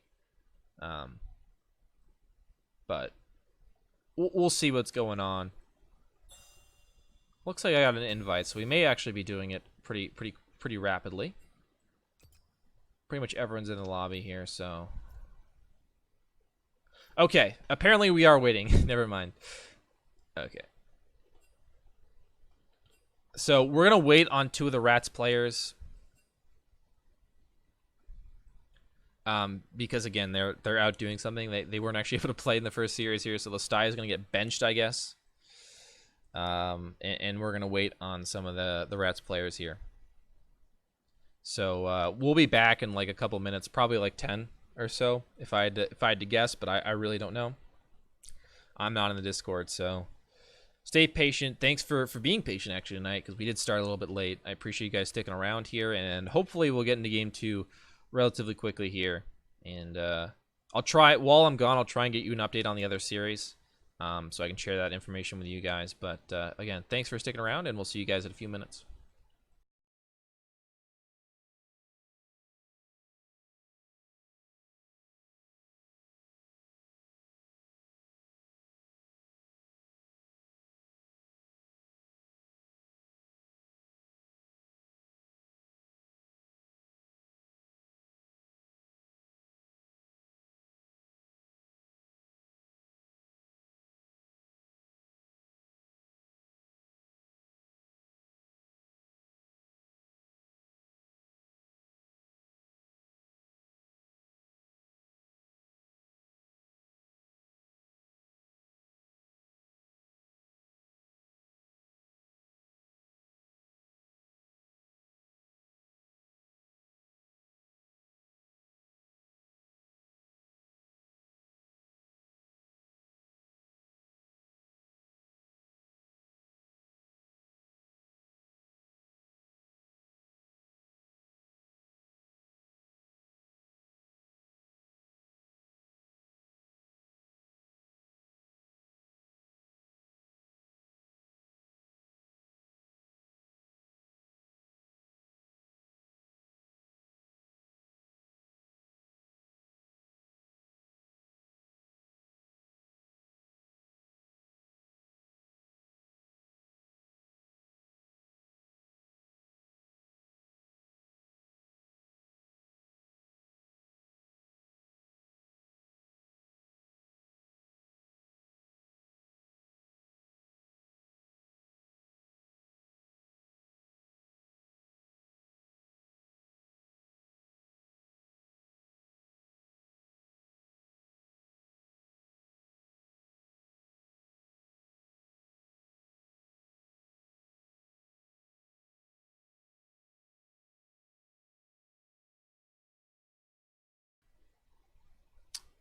But we'll see what's going on. Looks like I got an invite, so we may actually be doing it pretty rapidly. Pretty much everyone's in the lobby here, so... Okay, apparently we are waiting. Never mind. Okay. So we're gonna wait on 2 of the Rats players, because again they're out doing something. They weren't actually able to play in the first series here, so Lestai is gonna get benched, I guess. And we're gonna wait on some of the Rats players here. So we'll be back in like a couple minutes, probably like 10 or so, if I had to guess, but I really don't know. I'm not in the Discord, so stay patient. Thanks for being patient actually tonight, because we did start a little bit late. I appreciate you guys sticking around here, and hopefully we'll get into game 2 relatively quickly here. And I'll try, while I'm gone, I'll try and get you an update on the other series, so I can share that information with you guys. But again, thanks for sticking around, and we'll see you guys in a few minutes.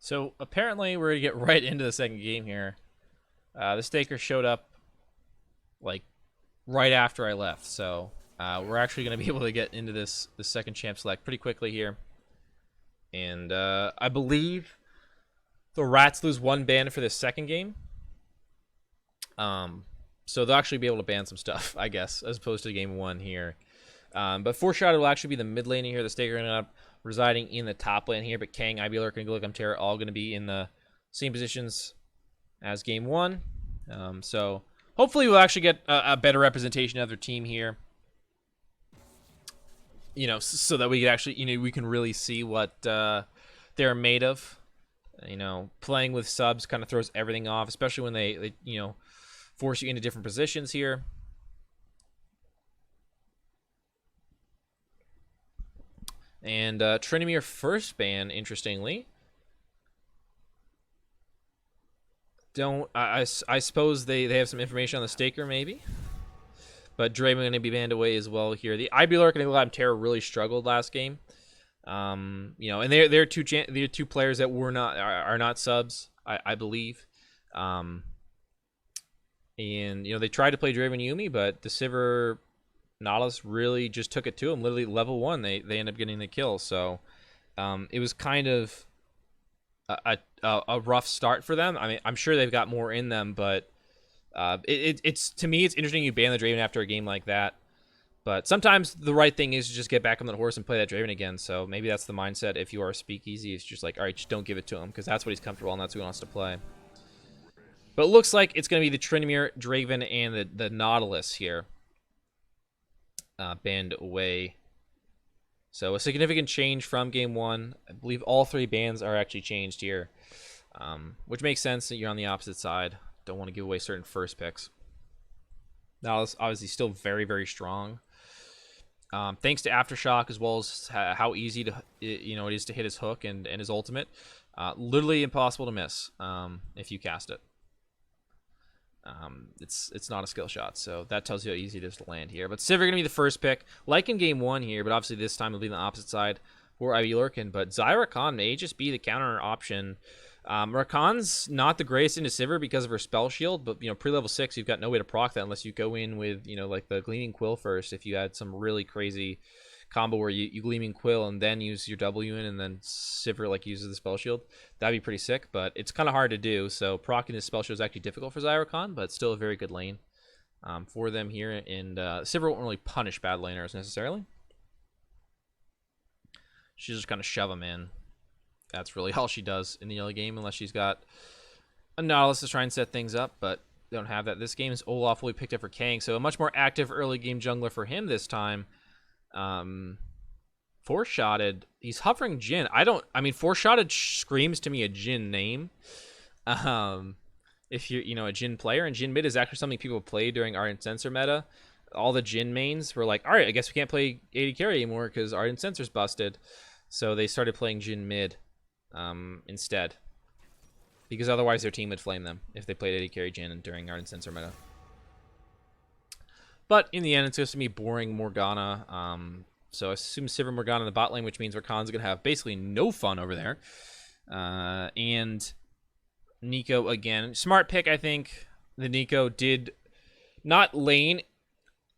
So apparently we're gonna get right into the second game here. The Staker showed up like right after I left, so we're actually gonna be able to get into this second champ select pretty quickly here. And I believe the Rats lose 1 ban for this second game. So they'll actually be able to ban some stuff, I guess, as opposed to game 1 here. But Foreshadow will actually be the mid lane here. The Staker ended up residing in the top lane here, but Kang, Ibulurk, and Gilligan Terror all going to be in the same positions as game 1. So hopefully we'll actually get a better representation of their team here. You know, so that we can actually, you know, we can really see what they're made of. You know, playing with subs kind of throws everything off, especially when they you know, force you into different positions here. And Trinimir first ban, interestingly. I suppose they have some information on the Staker, maybe. But Draven going to be banned away as well here. The Ibulurk and Gilligan Terror really struggled last game. You know, and they're two players that are not subs, I believe. And you know, they tried to play Draven Yuumi, but the Sivir Nautilus really just took it to him. Literally level 1, they end up getting the kill. So it was kind of a rough start for them. I mean, I'm sure they've got more in them, but it's to me, it's interesting you ban the Draven after a game like that. But sometimes the right thing is to just get back on the horse and play that Draven again. So maybe that's the mindset if you are a Speakeasy. It's just like, all right, just don't give it to him, because that's what he's comfortable and that's who he wants to play. But it looks like it's going to be the Trinimir, Draven, and the Nautilus here. Banned away. So a significant change from game 1. I believe all 3 bans are actually changed here. Which makes sense that you're on the opposite side. Don't want to give away certain first picks. Now, it's obviously still very, very strong. Thanks to Aftershock, as well as how easy to it is to hit his hook and his ultimate. Literally impossible to miss if you cast it. It's not a skill shot, so that tells you how easy it is to land here. But Sivir going to be the first pick, like in game 1 here, but obviously this time it'll be on the opposite side for Ivy Lurkin. But Zyra Khan may just be the counter option. Rakan's not the greatest into Sivir because of her spell shield, but pre-level 6 you've got no way to proc that unless you go in with like the Gleaming Quill first. If you had some really crazy combo where you Gleaming Quill and then use your W in and then Sivir like uses the spell shield, that'd be pretty sick, but it's kind of hard to do. So proccing this spell shield is actually difficult for Zyra Khan, but it's still a very good lane for them here, and Sivir won't really punish bad laners necessarily. She's just kind of shove them in. That's really all she does in the early game, unless she's got a Nautilus to try and set things up, but they don't have that. This game is Olaf will be picked up for Kang, so a much more active early game jungler for him this time. Four-shotted. He's hovering Jhin. Four-shotted screams to me a Jhin name. If you're, a Jhin player, and Jhin mid is actually something people play during Ardent Sensor meta. All the Jhin mains were like, all right, I guess we can't play AD carry anymore because Ardent Sensor's busted. So they started playing Jhin mid instead, because otherwise their team would flame them if they played AD carry Jhin during Ardent Sensor meta. But in the end, it's just going to be boring Morgana. So I assume Sivir Morgana in the bot lane, which means Rakan's going to have basically no fun over there. And Nico again. Smart pick, I think. The Nico did not lane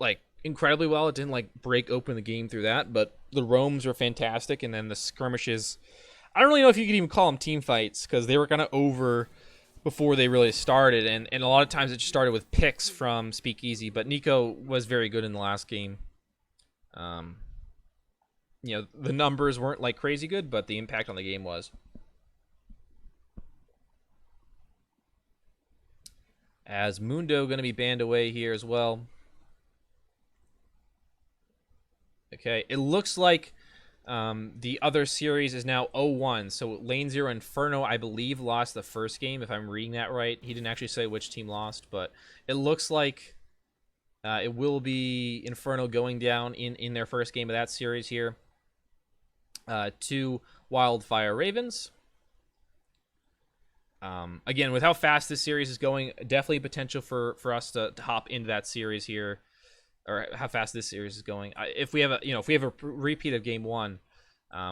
like incredibly well. It didn't like break open the game through that, but the roams were fantastic, and then the skirmishes, I don't really know if you could even call them team fights, because they were kind of over before they really started, and a lot of times it just started with picks from Speakeasy, but Nico was very good in the last game. The numbers weren't like crazy good, but the impact on the game was. As Mundo going to be banned away here as well. Okay, it looks like the other series is now 0-1. So Lane 0 Inferno, I believe, lost the first game, if I'm reading that right. He didn't actually say which team lost, but it looks like it will be Inferno going down in their first game of that series here to Wildfire Ravens. Again, with how fast this series is going, definitely potential for us to hop into that series here, or how fast this series is going. If we have a repeat of game 1,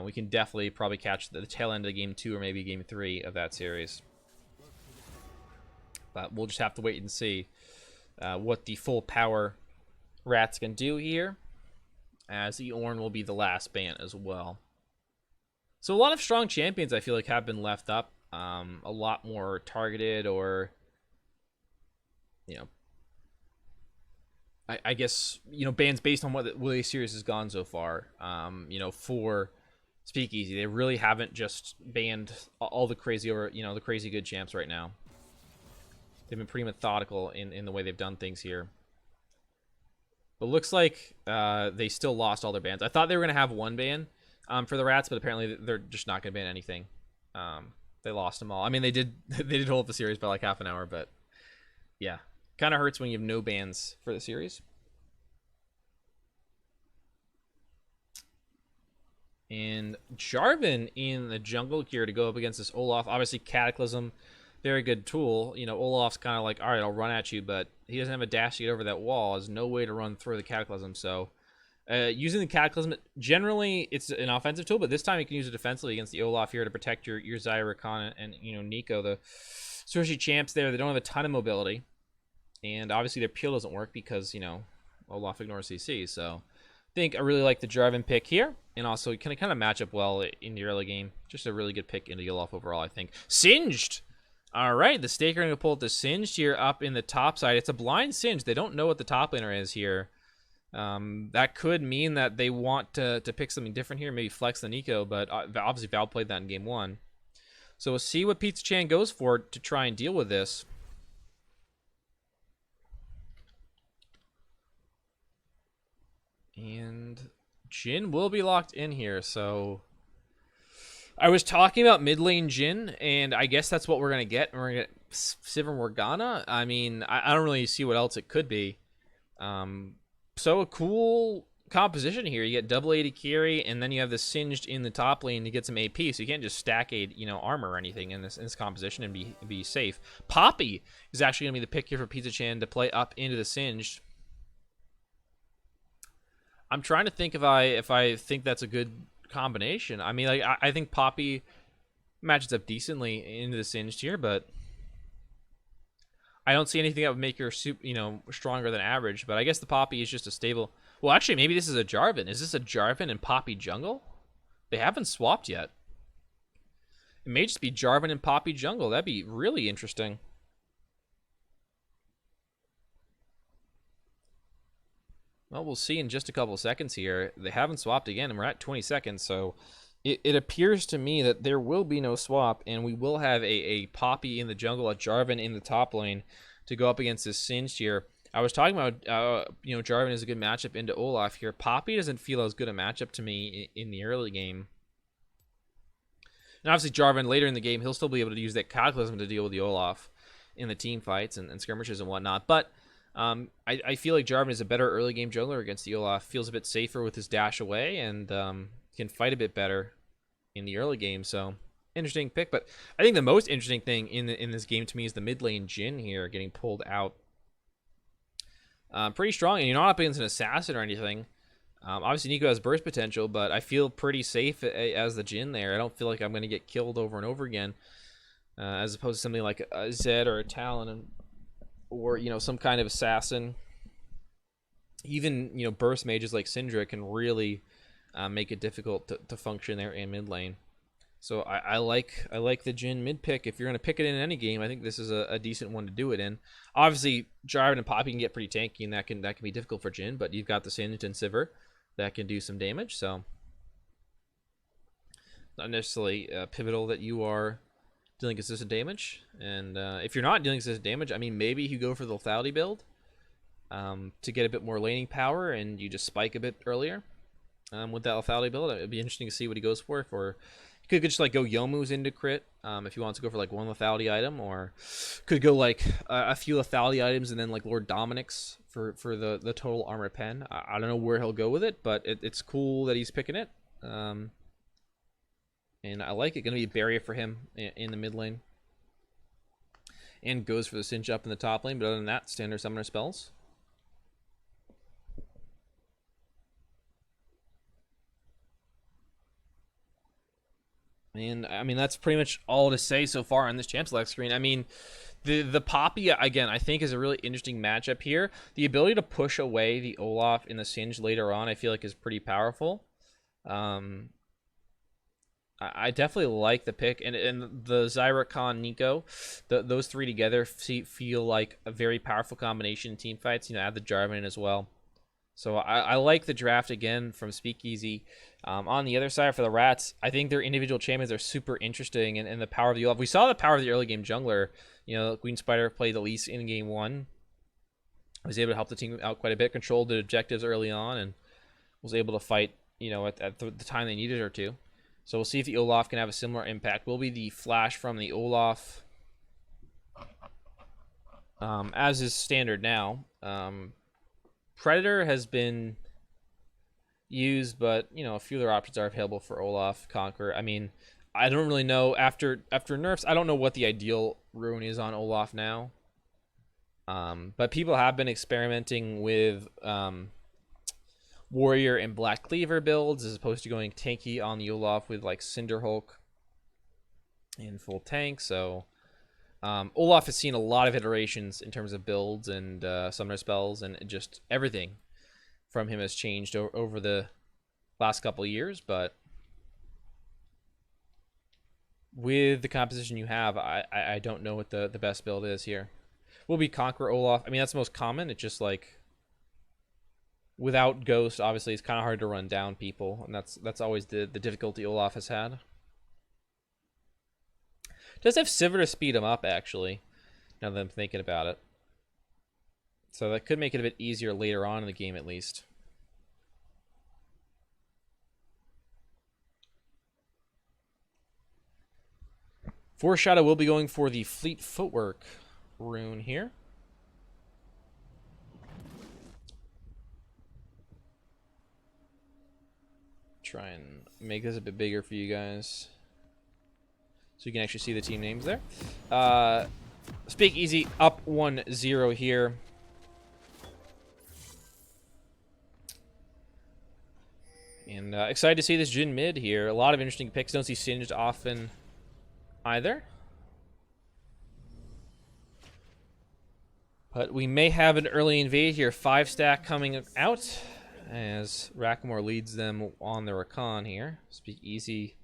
we can definitely probably catch the tail end of game 2 or maybe game 3 of that series. But we'll just have to wait and see what the full power rats can do here, as Eorn will be the last ban as well. So a lot of strong champions I feel like have been left up. A lot more targeted, or I guess bans based on what the series has gone so far. For Speakeasy, they really haven't just banned all the crazy the crazy good champs right now. They've been pretty methodical in the way they've done things here. But looks like they still lost all their bans. I thought they were gonna have one ban for the rats, but apparently they're just not gonna ban anything. They lost them all. I mean, they did hold up the series by like half an hour, but yeah, kind of hurts when you have no bans for the series. And Jarvan in the jungle here to go up against this Olaf. Obviously, Cataclysm, very good tool. Olaf's kind of like, all right, I'll run at you, but he doesn't have a dash to get over that wall. There's no way to run through the Cataclysm, so using the Cataclysm, generally it's an offensive tool, but this time you can use it defensively against the Olaf here to protect your Zyra Khan and Nico, the Surgy champs there. They don't have a ton of mobility, and obviously their peel doesn't work because Olaf ignores CC. So I think I really like the Jarvan pick here, and also can kind of match up well in the early game. Just a really good pick into Olaf overall, I think. Singed. All right, the Staker going to pull the Singed here up in the top side. It's a blind Singed. They don't know what the top laner is here. That could mean that they want to pick something different here, maybe flex the Nico, but obviously Val played that in game 1. So we'll see what Pizza Chan goes for to try and deal with this. And Jhin will be locked in here, so I was talking about mid lane Jhin, and I guess that's what we're going to get. We're going to get Sivir Morgana. I mean, I don't really see what else it could be. So a cool composition here. You get double 80 carry, and then you have the Singed in the top lane to get some AP. So you can't just stack a armor or anything in this composition and be safe. Poppy is actually gonna be the pick here for Pizza Chan to play up into the Singed. I'm trying to think if I think that's a good combination. I mean, like I think Poppy matches up decently into the Singed here, but I don't see anything that would make her stronger than average. But I guess the Poppy is just a stable. Well, actually, maybe this is a Jarvan. Is this a Jarvan and Poppy jungle? They haven't swapped yet. It may just be Jarvan and Poppy jungle. That'd be really interesting. Well, we'll see in just a couple of seconds here. They haven't swapped again, and we're at 20 seconds, so it appears to me that there will be no swap, and we will have a Poppy in the jungle, a Jarvan in the top lane to go up against this Singed here. I was talking about, Jarvan is a good matchup into Olaf here. Poppy doesn't feel as good a matchup to me in the early game. And obviously Jarvan later in the game, he'll still be able to use that Cataclysm to deal with the Olaf in the team fights and skirmishes and whatnot. But I feel like Jarvan is a better early game jungler against the Olaf. Feels a bit safer with his dash away and can fight a bit better in the early game. So interesting pick. But I think the most interesting thing in this game to me is the mid lane Jhin here getting pulled out. Pretty strong, and you're not up against an assassin or anything. Obviously, Nico has burst potential, but I feel pretty safe as the Jhin there. I don't feel like I'm going to get killed over and over again, as opposed to something like a Zed or a Talon, or some kind of assassin. Even burst mages like Syndra can really make it difficult to function there in mid lane. So I like the Jhin mid pick. If you're going to pick it in any game, I think this is a decent one to do it in. Obviously, Jarvan and Poppy can get pretty tanky, and that can be difficult for Jhin. But you've got the Singed and Sivir that can do some damage. So not necessarily pivotal that you are dealing consistent damage. And if you're not dealing consistent damage, I mean, maybe you go for the lethality build to get a bit more laning power, and you just spike a bit earlier with that lethality build. It'd be interesting to see what he goes for. Could just like go Yomu's into crit if you want to go for like one lethality item, or could go like a few lethality items and then like Lord Dominic's for the total armor pen. I don't know where he'll go with it, but it's cool that he's picking it. And I like it. Going to be a barrier for him in the mid lane. And goes for the Cinch up in the top lane, but other than that, standard summoner spells. And I mean, that's pretty much all to say so far on this champ select screen. I mean, the Poppy, again, I think is a really interesting matchup here. The ability to push away the Olaf in the Singed later on, I feel like is pretty powerful. I definitely like the pick. And the Zyra, Khan, Nico, those three together feel like a very powerful combination in team fights. Add the Jarvan in as well. So I like the draft again from Speakeasy. On the other side for the Rats, I think their individual champions are super interesting, and the power of the Olaf. We saw the power of the early game jungler. Queen Spider played the least in game 1. Was able to help the team out quite a bit, controlled the objectives early on, and was able to fight, at the time they needed her to. So we'll see if the Olaf can have a similar impact. Will be the flash from the Olaf, as is standard now. Predator has been used, but a few other options are available for Olaf, Conqueror. I mean, I don't really know after nerfs. I don't know what the ideal rune is on Olaf now. But people have been experimenting with Warrior and Black Cleaver builds as opposed to going tanky on the Olaf with like Cinderhulk and full tank. So Olaf has seen a lot of iterations in terms of builds and summoner spells, and just everything from him has changed over the last couple of years. But with the composition you have, I don't know what the best build is here. Will be Conqueror Olaf. I mean, that's the most common. It's just like without Ghost, obviously, it's kind of hard to run down people, and that's always the difficulty Olaf has had. Does have Sivir to speed him up, actually, now that I'm thinking about it. So that could make it a bit easier later on in the game, at least. Foreshadow will be going for the Fleet Footwork rune here. try and make this a bit bigger for you guys, so you can actually see the team names there. Speakeasy up 1-0 here. And excited to see this Jhin mid here. A lot of interesting picks. Don't see Singed often either. But we may have an early invade here. 5-stack coming out as Rakamore leads them on the Rakan here. Speakeasy.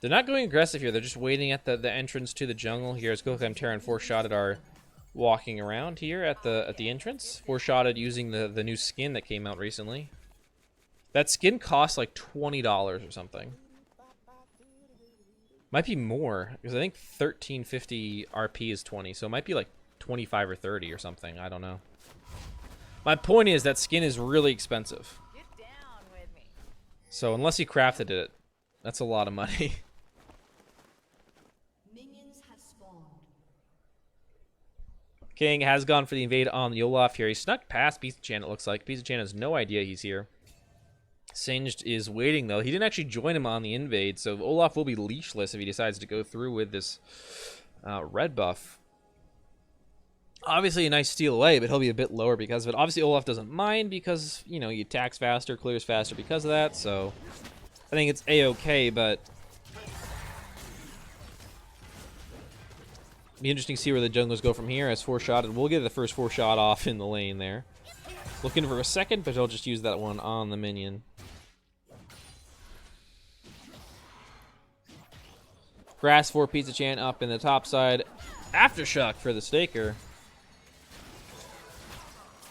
They're not going aggressive here. They're just waiting at the entrance to the jungle here as Gokam, Terra, and 4-Shotted are walking around here at the entrance. 4-Shotted using the new skin that came out recently. That skin costs like $20 or something. Might be more, because I think 1350 RP is 20, so it might be like 25 or 30 or something. I don't know. My point is that skin is really expensive. Get down with me. So unless he crafted it, that's a lot of money. Minions have spawned. King has gone for the invade on the Olaf here. He snuck past Pizza Chan, it looks like. Pizza Chan has no idea he's here. Singed is waiting, though. He didn't actually join him on the invade, so Olaf will be leashless if he decides to go through with this red buff. Obviously, a nice steal away, but he'll be a bit lower because of it. Obviously, Olaf doesn't mind because, you know, he attacks faster, clears faster because of that, so I think it's A-okay, but be interesting to see where the junglers go from here as 4-Shotted. We'll get the first 4-Shot off in the lane there. Looking for a second, but he'll just use that one on the minion. Grass for Pizza Chan up in the top side. Aftershock for the Staker.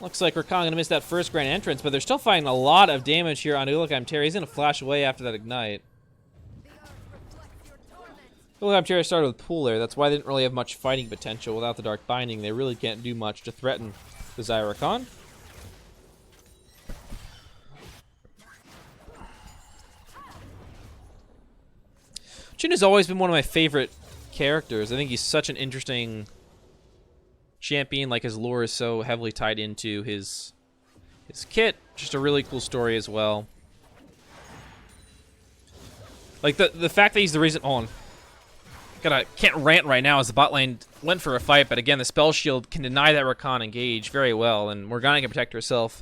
Looks like Rakan going to miss that first grand entrance, but they're still fighting a lot of damage here on Ulukam Terry. He's going to flash away after that ignite. Ulukam Terry started with Pool there. That's why they didn't really have much fighting potential. Without the Dark Binding, they really can't do much to threaten the Zyrakan. Jhin has always been one of my favorite characters. I think he's such an interesting champion. Like, his lore is so heavily tied into his kit. Just a really cool story as well. Like, the fact that he's the reason... Hold on. Can't rant right now as the bot lane went for a fight, but again, the spell shield can deny that Rakan engage very well, and Morgana can protect herself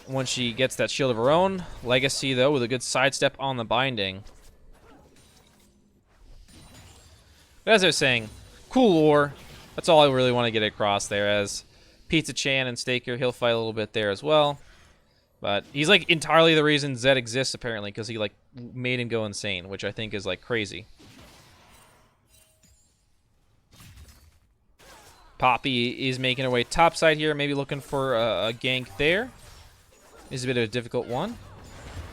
once she gets that shield of her own. Legacy, though, with a good sidestep on the binding. But as I was saying, cool lore. That's all I really want to get across there. As Pizza Chan and Staker, he'll fight a little bit there as well. But he's like entirely the reason Zed exists, apparently, because he like made him go insane, which I think is like crazy. Poppy is making her way topside here, maybe looking for a gank there. Is a bit of a difficult one.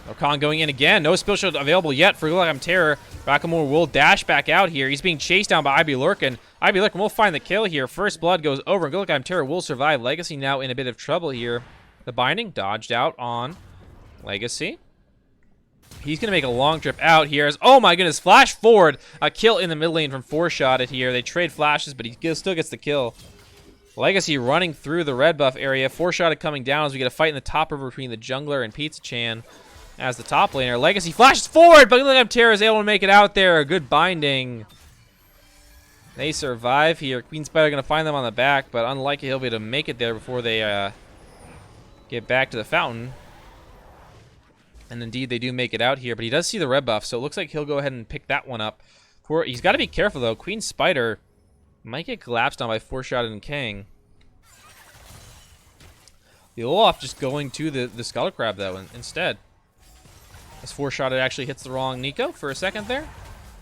Rakan going in again. No spell shield available yet for Ulukam Terror. Rakamore will dash back out here. He's being chased down by IB Lurkin. IB Lurkin will find the kill here. First blood goes over. Ulukam Terror will survive. Legacy now in a bit of trouble here. The binding dodged out on Legacy. He's going to make a long trip out here. As, oh my goodness, flash forward. A kill in the mid lane from 4-Shotted here. They trade flashes, but he still gets the kill. Legacy running through the red buff area. 4-Shotted coming down as we get a fight in the top river between the jungler and Pizza Chan as the top laner. Legacy flashes forward, but Ulukam Terror is able to make it out there. A good binding. They survive here. Queen Spider going to find them on the back, but unlikely he'll be able to make it there before they get back to the fountain. And indeed, they do make it out here, but he does see the red buff, so it looks like he'll go ahead and pick that one up. He's got to be careful, though. Queen Spider might get collapsed on by 4-Shotted and Kang. The Olaf just going to the Skull Crab, though, instead. As 4-Shotted actually hits the wrong Nico for a second there.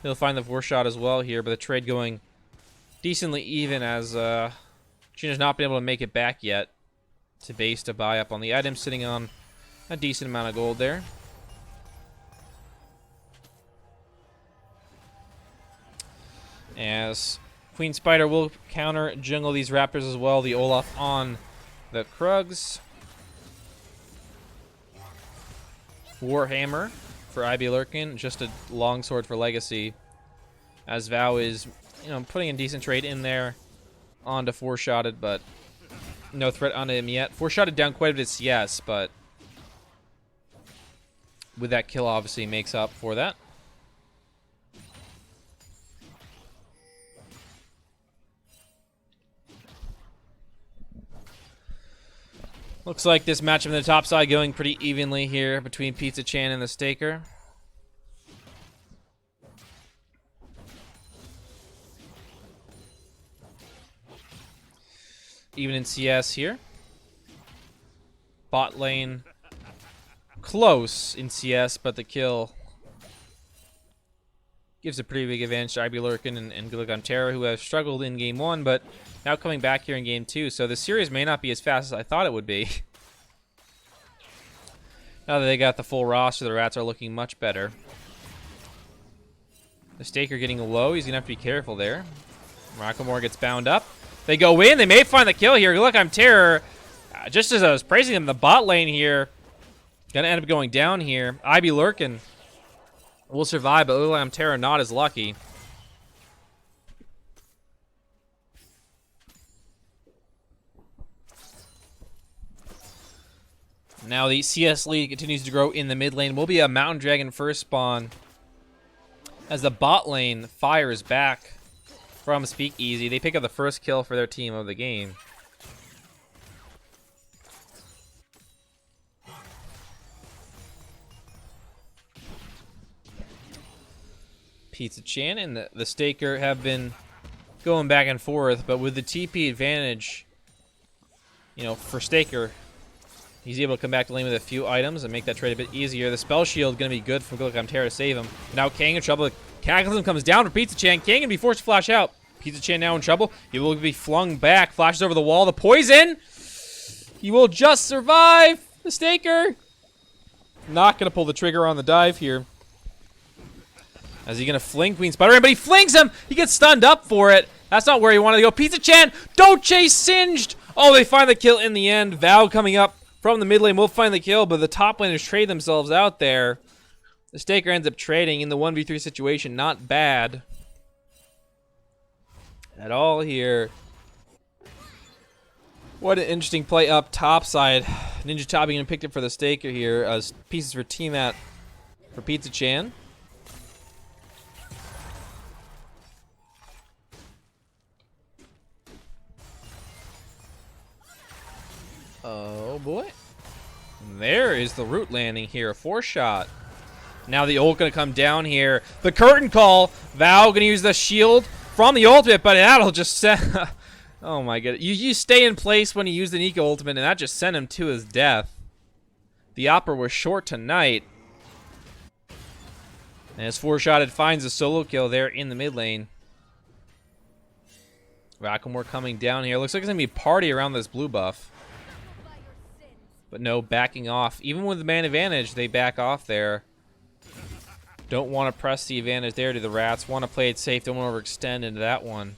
He'll find the 4-Shot as well here, but the trade going decently even as Gina's not been able to make it back yet to base to buy up on the item, sitting on a decent amount of gold there. As Queen Spider will counter jungle these raptors as well. The Olaf on the Krugs. Warhammer for IB Lurkin. Just a longsword for Legacy. As Vow is, putting a decent trade in there onto 4-Shotted, but no threat onto him yet. 4-Shotted down quite a bit of CS, but with that kill, obviously makes up for that. Looks like this matchup on the top side going pretty evenly here between Pizza Chan and the Staker. Even in CS here. Bot lane close in CS, but the kill gives a pretty big advantage to IB Lurkin and good luck on Terra, who have struggled in game 1, but now coming back here in game 2. So the series may not be as fast as I thought it would be. Now that they got the full roster, the Rats are looking much better. The Staker getting low. He's going to have to be careful there. Rockamore gets bound up. They go in. They may find the kill here. Good luck on Terror. Just as I was praising him, the bot lane here going to end up going down here. IB Lurkin will survive, but Good luck on Terror not as lucky. Now the CS lead continues to grow in the mid lane. Will be a Mountain Dragon first spawn as the bot lane fires back from Speakeasy. They pick up the first kill for their team of the game. Pizza Chan and the Staker have been going back and forth, but with the TP advantage, you know, for Staker, he's able to come back to lane with a few items and make that trade a bit easier. The spell shield going to be good for Good Luck on Terra to save him. Now Kang in trouble. Cataclysm comes down for Pizza Chan. Kang going to be forced to flash out. Pizza Chan now in trouble. He will be flung back. Flashes over the wall. The poison. He will just survive. The Staker. Not going to pull the trigger on the dive here. As he going to fling Queen Spider in, but he flings him. He gets stunned up for it. That's not where he wanted to go. Pizza Chan, don't chase Singed. Oh, they find the kill in the end. Val coming up from the mid lane will find the kill, but the top laners trade themselves out there. The Staker ends up trading in the 1v3 situation. Not bad at all here. What an interesting play up top side. Ninja Topping and picked it for the Staker here as pieces for team at for Pizza Chan. Oh boy. There is the root landing here. A 4-shot. Now the ult gonna come down here. The curtain call. Val gonna use the shield from the ultimate, but that'll just send. Oh my god. You stay in place when you use the Nico ultimate, and that just sent him to his death. The Opera was short tonight. And his 4-shot finds a solo kill there in the mid lane. Rackamore coming down here. Looks like it's gonna be a party around this blue buff. But no, backing off. Even with the man advantage, they back off there. Don't want to press the advantage there to the Rats. Want to play it safe. Don't want to overextend into that one.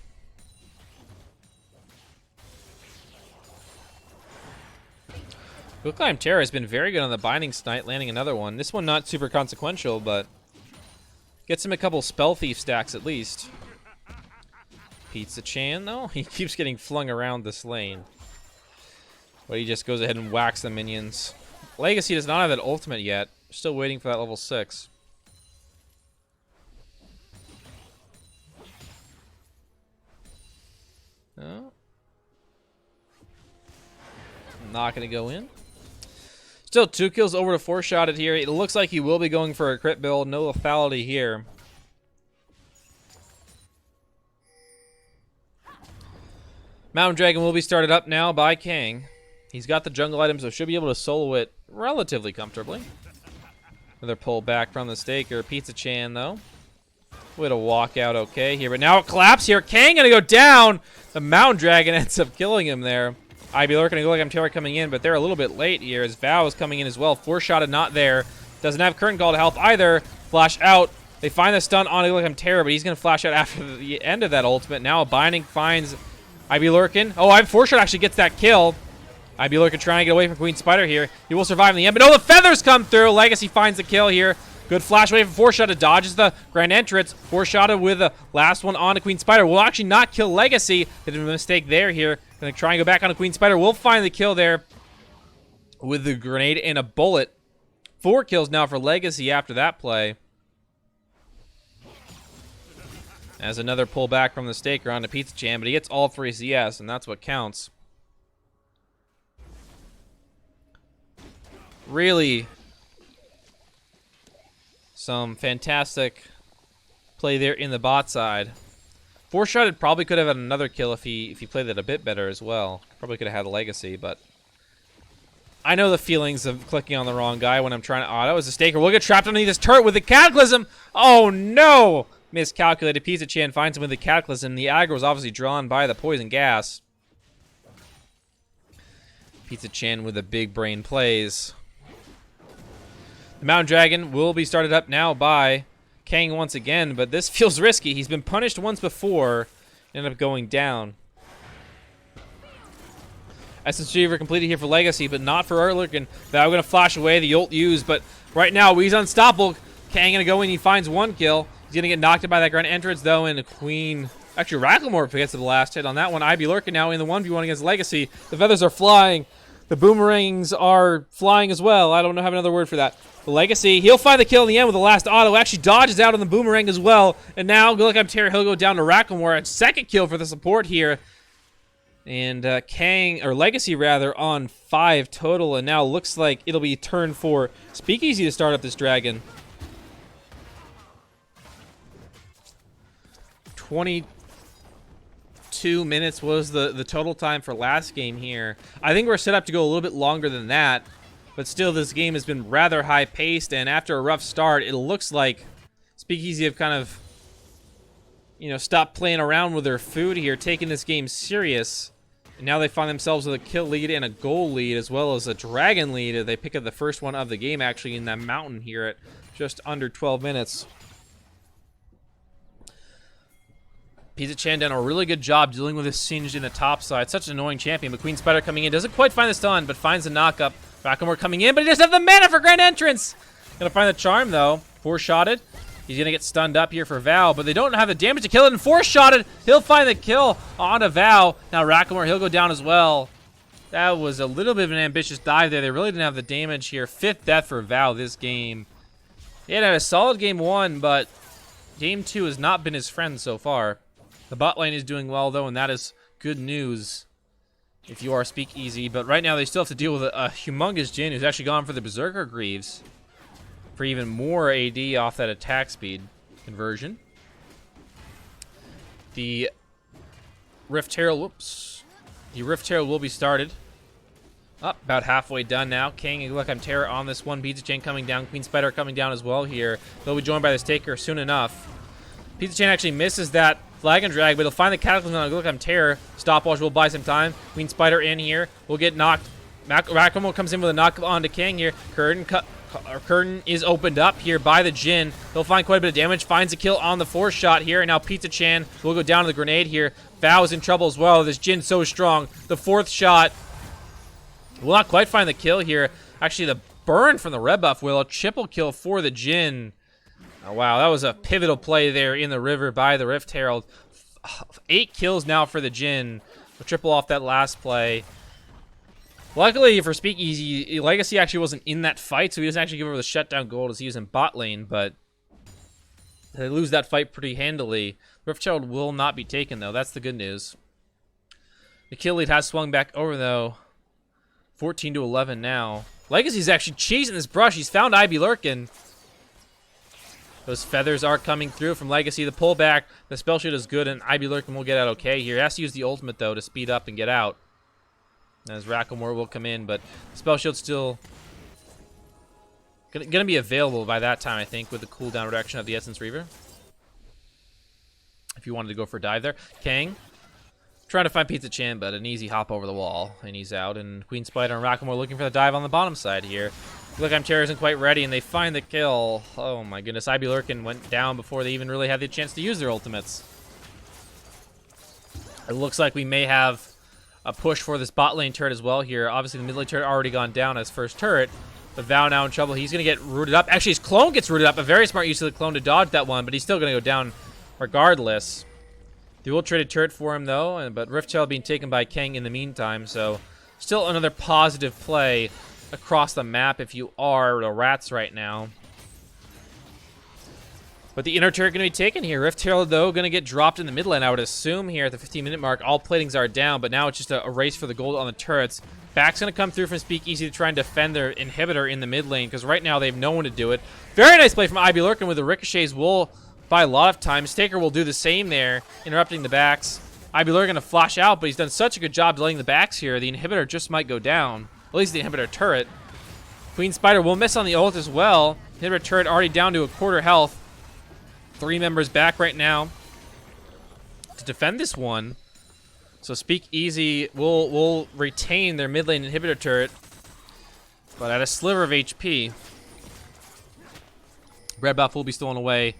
Bookclimb Terror has been very good on the Binding Smite, landing another one. This one not super consequential, but gets him a couple Spell Thief stacks at least. Pizza Chan, though? He keeps getting flung around this lane. But he just goes ahead and whacks the minions. Legacy does not have that ultimate yet. Still waiting for that level 6. No. Not going to go in. Still 2 kills over to 4-shotted here. It looks like he will be going for a crit build. No lethality here. Mountain Dragon will be started up now by Kang. He's got the jungle items, so should be able to solo it relatively comfortably. Another pull back from the Staker. Pizza Chan, though. Way to walk out okay here, but now it collapses here. Kang gonna go down. The Mountain Dragon ends up killing him there. IB Lurkin and Good Luck on Terra coming in, but they're a little bit late here as Vow is coming in as well. 4-shotted, not there. Doesn't have Curtain Call to help either. Flash out. They find the stun on Good Luck on Terra, but he's gonna flash out after the end of that ultimate. Now a Binding finds IB Lurkin. Oh, IB 4-shot actually gets that kill. IB Lurkin trying to get away from Queen Spider here. He will survive in the end, but no, the feathers come through. Legacy finds the kill here. Good flash away from 4-shot. Dodges the Grand Entrance. 4-shotted with the last one on to Queen Spider. Will actually not kill Legacy. Did a mistake there here. Gonna try and go back on to Queen Spider. Will find the kill there with the grenade and a bullet 4 kills now for Legacy after that play. As another pullback from the Staker onto Pizza Chan, but he gets all 3 CS, and that's what counts. Really some fantastic play there in the bot side. 4-shotted probably could have had another kill if he played that a bit better as well. Probably could have had a Legacy, but I know the feelings of clicking on the wrong guy when I'm trying to auto. As a Staker will get trapped underneath this turret with the Cataclysm. Oh no! Miscalculated. Pizza Chan finds him with the Cataclysm. The aggro was obviously drawn by the poison gas. Pizza Chan with the big brain plays. The Mountain Dragon will be started up now by Kang once again, but this feels risky. He's been punished once before, ended up going down. Essence Reaver completed here for Legacy, but not for Erlikin. Val going to flash away, the ult used, but right now he's unstoppable. Kang going to go in, he finds 1 kill. He's going to get knocked out by that Grand Entrance, though, and the Queen... Actually, Racklemore gets to the last hit on that one. IB Lurkin now in the 1v1 against Legacy. The feathers are flying. The boomerangs are flying as well. I don't have another word for that. The Legacy, he'll find the kill in the end with the last auto. Actually dodges out on the boomerang as well. And now, look, I'm Terry. He'll go down to Racklemore. A second kill for the support here. And Kang, or Legacy rather, on 5 total. And now looks like it'll be turn for Speakeasy to start up this dragon. 22 minutes was the total time for last game here. I think we're set up to go a little bit longer than that. But still, this game has been rather high-paced, and after a rough start, it looks like Speakeasy have kind of, stopped playing around with their food here, taking this game serious. And now they find themselves with a kill lead and a goal lead, as well as a dragon lead. They pick up the first one of the game, actually, in that mountain here at just under 12 minutes. Pizza Chan done a really good job dealing with this Singed in the top side. Such an annoying champion. But Queen Spider coming in. Doesn't quite find the stun, but finds the knock-up. Racklemore coming in, but he doesn't have the mana for Grand Entrance. Gonna find the charm, though. 4-shotted. He's gonna get stunned up here for Val, but they don't have the damage to kill it. And 4-shotted. He'll find the kill on a Val. Now Racklemore, he'll go down as well. That was a little bit of an ambitious dive there. They really didn't have the damage here. 5th death for Val this game. He had a solid game 1, but game 2 has not been his friend so far. The bot lane is doing well, though, and that is good news if you are Speakeasy. But right now they still have to deal with a humongous Jhin who's actually gone for the Berserker Greaves for even more AD off that attack speed conversion. The Rift Herald, The Rift Herald will be started. About halfway done now. King, look, I'm Terra on this one. Pizza Chain coming down. Queen Spider coming down as well here. They'll be joined by the Staker soon enough. Pizza Chain actually misses that flag and drag, but he'll find the Cataclysm on. Look, I'm Terror. Stopwatch will buy some time. Queen Spider in here. Will get knocked. Racklemore comes in with a knock onto King here. Curtain is opened up here by the Jhin. He'll find quite a bit of damage. Finds a kill on the 4-shot here. And now Pizza Chan will go down to the grenade here. Val is in trouble as well. This Jhin so strong. The 4th shot will not quite find the kill here. Actually, the burn from the red buff will. A triple kill for the Jhin. Oh, wow, that was a pivotal play there in the river by the Rift Herald. 8 kills now for the Jhin. A triple off that last play. Luckily for Speakeasy, Legacy actually wasn't in that fight, so he doesn't actually give over the shutdown gold as he was in bot lane, but they lose that fight pretty handily. Rift Herald will not be taken, though. That's the good news. The kill lead has swung back over, though. 14-11 now. Legacy's actually cheesing this brush. He's found IB Lurkin. Those feathers are coming through from Legacy. The pullback, the spell shield is good, and IB Lurkin will get out okay here. He has to use the ultimate, though, to speed up and get out. As Racklemore will come in, but the spell shield's still gonna be available by that time, I think, with the cooldown reduction of the Essence Reaver. If you wanted to go for a dive there. Kang trying to find Pizza Chan, but an easy hop over the wall, and he's out. And Queen Spider and Racklemore looking for the dive on the bottom side here. Look, I'm Terror isn't quite ready, and they find the kill. Oh my goodness, IB Lurkin went down before they even really had the chance to use their ultimates. It looks like we may have a push for this bot lane turret as well here. Obviously, the mid lane turret already gone down as first turret. But Val now in trouble. He's going to get rooted up. Actually, his clone gets rooted up. A very smart use of the clone to dodge that one, but he's still going to go down regardless. They will trade a turret for him, though, but Rift Herald being taken by Kang in the meantime, so still another positive play across the map if you are the Rats right now. But the inner turret going to be taken here. Rift Herald, though, going to get dropped in the mid lane, I would assume, here at the 15-minute mark. All platings are down, but now it's just a race for the gold on the turrets. Back's going to come through from Speakeasy to try and defend their inhibitor in the mid lane, because right now they have no one to do it. Very nice play from IB Lurkin with the ricochets will buy a lot of time. Staker will do the same there, interrupting the backs. IB Lurkin going to flash out, but he's done such a good job delaying the backs here. The inhibitor just might go down. At least the inhibitor turret. Queen Spider will miss on the ult as well. Inhibitor turret already down to a quarter health. 3 members back right now to defend this one. So Speakeasy will retain their mid lane inhibitor turret, but at a sliver of HP. Red buff will be stolen away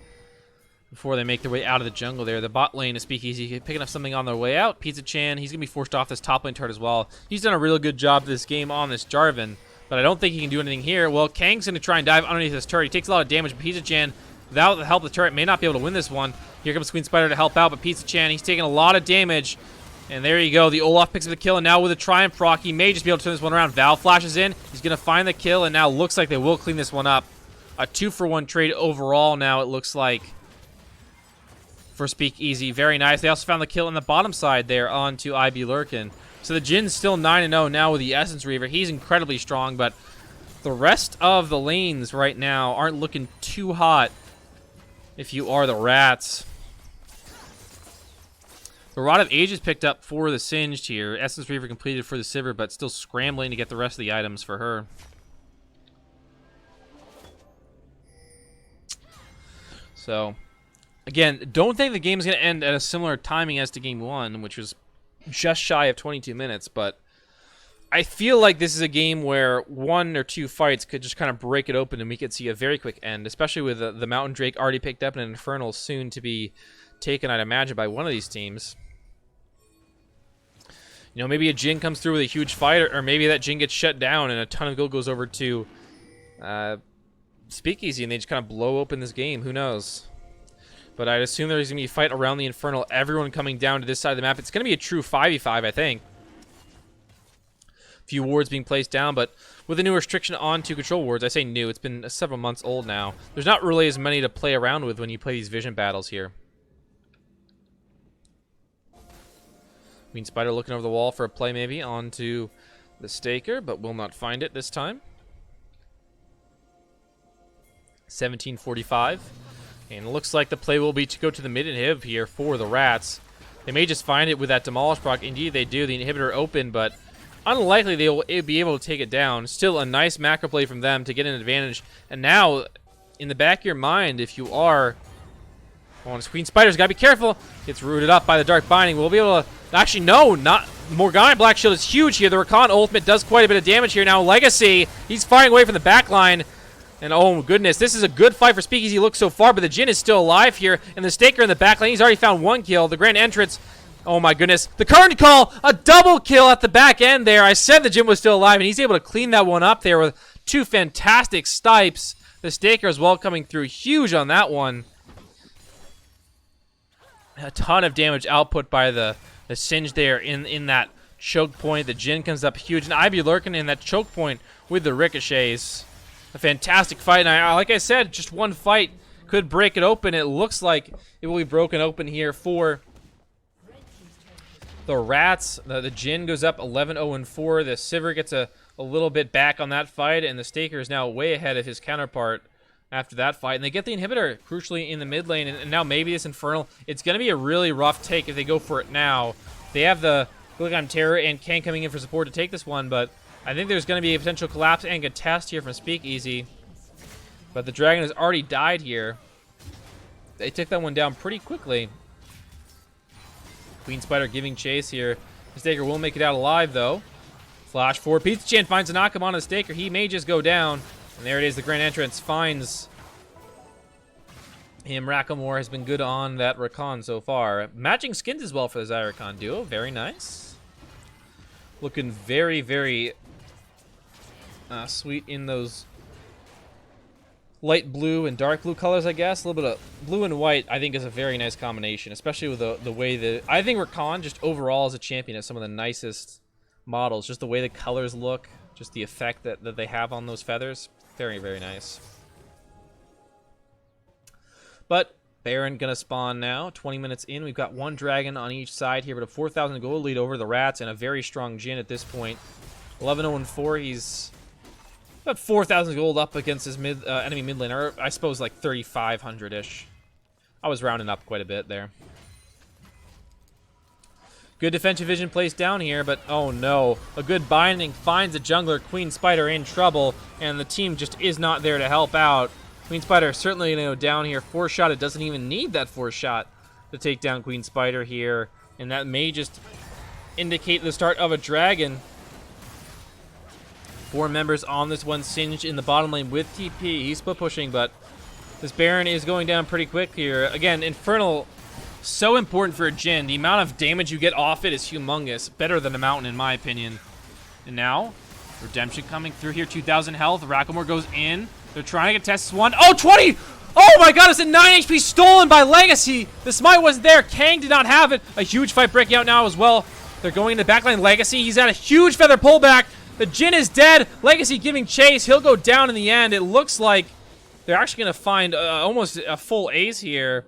before they make their way out of the jungle there. The bot lane is Speakeasy picking up something on their way out. Pizza Chan, he's going to be forced off this top lane turret as well. He's done a really good job this game on this Jarvan, but I don't think he can do anything here. Well, Kang's going to try and dive underneath this turret. He takes a lot of damage, but Pizza Chan, without the help of the turret, may not be able to win this one. Here comes Queen Spider to help out, but Pizza Chan, he's taking a lot of damage. And there you go. The Olaf picks up the kill, and now with a Triumph proc, he may just be able to turn this one around. Val flashes in. He's going to find the kill, and now looks like they will clean this one up. A 2-for-1 trade overall now, it looks like, for Speakeasy. Very nice. They also found the kill on the bottom side there onto IB Lurkin. So the Jin's still 9-0 now with the Essence Reaver. He's incredibly strong, but the rest of the lanes right now aren't looking too hot if you are the Rats. The Rod of Ages picked up for the Singed here. Essence Reaver completed for the Sivir, but still scrambling to get the rest of the items for her. So, again, don't think the game is going to end at a similar timing as to Game 1, which was just shy of 22 minutes, but I feel like this is a game where 1 or 2 fights could just kind of break it open and we could see a very quick end, especially with the Mountain Drake already picked up and an Infernal soon to be taken, I'd imagine, by one of these teams. You know, maybe a Jhin comes through with a huge fight, or maybe that Jhin gets shut down and a ton of gold goes over to Speakeasy and they just kind of blow open this game. Who knows? But I'd assume there's going to be a fight around the Infernal, everyone coming down to this side of the map. It's going to be a true 5v5, I think. A few wards being placed down, but with a new restriction on to control wards, I say new, it's been several months old now. There's not really as many to play around with when you play these vision battles here. Queen Spider looking over the wall for a play maybe onto the Staker, but will not find it this time. 1745. And it looks like the play will be to go to the mid inhib here for the Rats. They may just find it with that Demolish proc. Indeed they do. The inhibitor open, but unlikely they will be able to take it down. Still a nice macro play from them to get an advantage. And now, in the back of your mind, if you are... Oh, and Queen Spider's got to be careful. Gets rooted up by the Dark Binding. We'll be able to... Actually, no, not... Morgana Black Shield is huge here. The Rakan ultimate does quite a bit of damage here. Now, Legacy, he's firing away from the back line. And oh, goodness, this is a good fight for Speakeasy. He looks so far, but the Jhin is still alive here. And the Staker in the back lane, he's already found 1 kill. The Grand Entrance... Oh my goodness. The current call, a double kill at the back end there. I said the Jhin was still alive, and he's able to clean that one up there with 2 fantastic snipes. The Staker as well coming through huge on that one. A ton of damage output by the Singe there in that choke point. The Jhin comes up huge, and IB Lurkin in that choke point with the ricochets. A fantastic fight, and like I said, just one fight could break it open. It looks like it will be broken open here for the Rats. The Jhin goes up 11-0-4. The Sivir gets a little bit back on that fight, and the Staker is now way ahead of his counterpart after that fight. And they get the inhibitor, crucially, in the mid lane, and now maybe this Infernal. It's going to be a really rough take if they go for it now. They have the Gilligan Terror and Kang coming in for support to take this one, but I think there's going to be a potential collapse and contest here from Speakeasy. But the Dragon has already died here. They took that one down pretty quickly. Queen Spider giving chase here. The Staker will make it out alive, though. Flash forward. Pizza Chan finds a knock him on the Staker. He may just go down. And there it is. The Grand Entrance finds him. Rakamore has been good on that Rakan so far. Matching skins as well for the Zyrakan duo. Very nice. Looking very, very sweet in those light blue and dark blue colors, I guess. A little bit of blue and white, I think, is a very nice combination, especially with the way that... I think Rakan, just overall as a champion, has some of the nicest models. Just the way the colors look, just the effect that they have on those feathers. Very, very nice. But Baron gonna spawn now. 20 minutes in. We've got one dragon on each side here, but a 4,000 gold lead over the Rats and a very strong Jhin at this point. 11-0-4. He's about 4,000 gold up against his enemy mid laner. I suppose like 3,500-ish. I was rounding up quite a bit there. Good defensive vision placed down here, but oh no. A good binding finds the jungler, Queen Spider, in trouble, and the team just is not there to help out. Queen Spider certainly going to go down here. Force shot. It doesn't even need that force shot to take down Queen Spider here, and that may just indicate the start of a dragon. 4 members on this one. Singed in the bottom lane with TP. He's split pushing, but this Baron is going down pretty quick here. Again, Infernal, so important for a Jhin. The amount of damage you get off it is humongous. Better than a Mountain, in my opinion. And now, Redemption coming through here. 2,000 health. Rakamore goes in. They're trying to get test one. Oh, 20! Oh my god, it's a 9 HP stolen by Legacy. The smite wasn't there. Kang did not have it. A huge fight breaking out now as well. They're going into backline Legacy. He's at a huge feather pullback. The Jhin is dead. Legacy giving chase. He'll go down in the end. It looks like they're actually going to find almost a full ace here.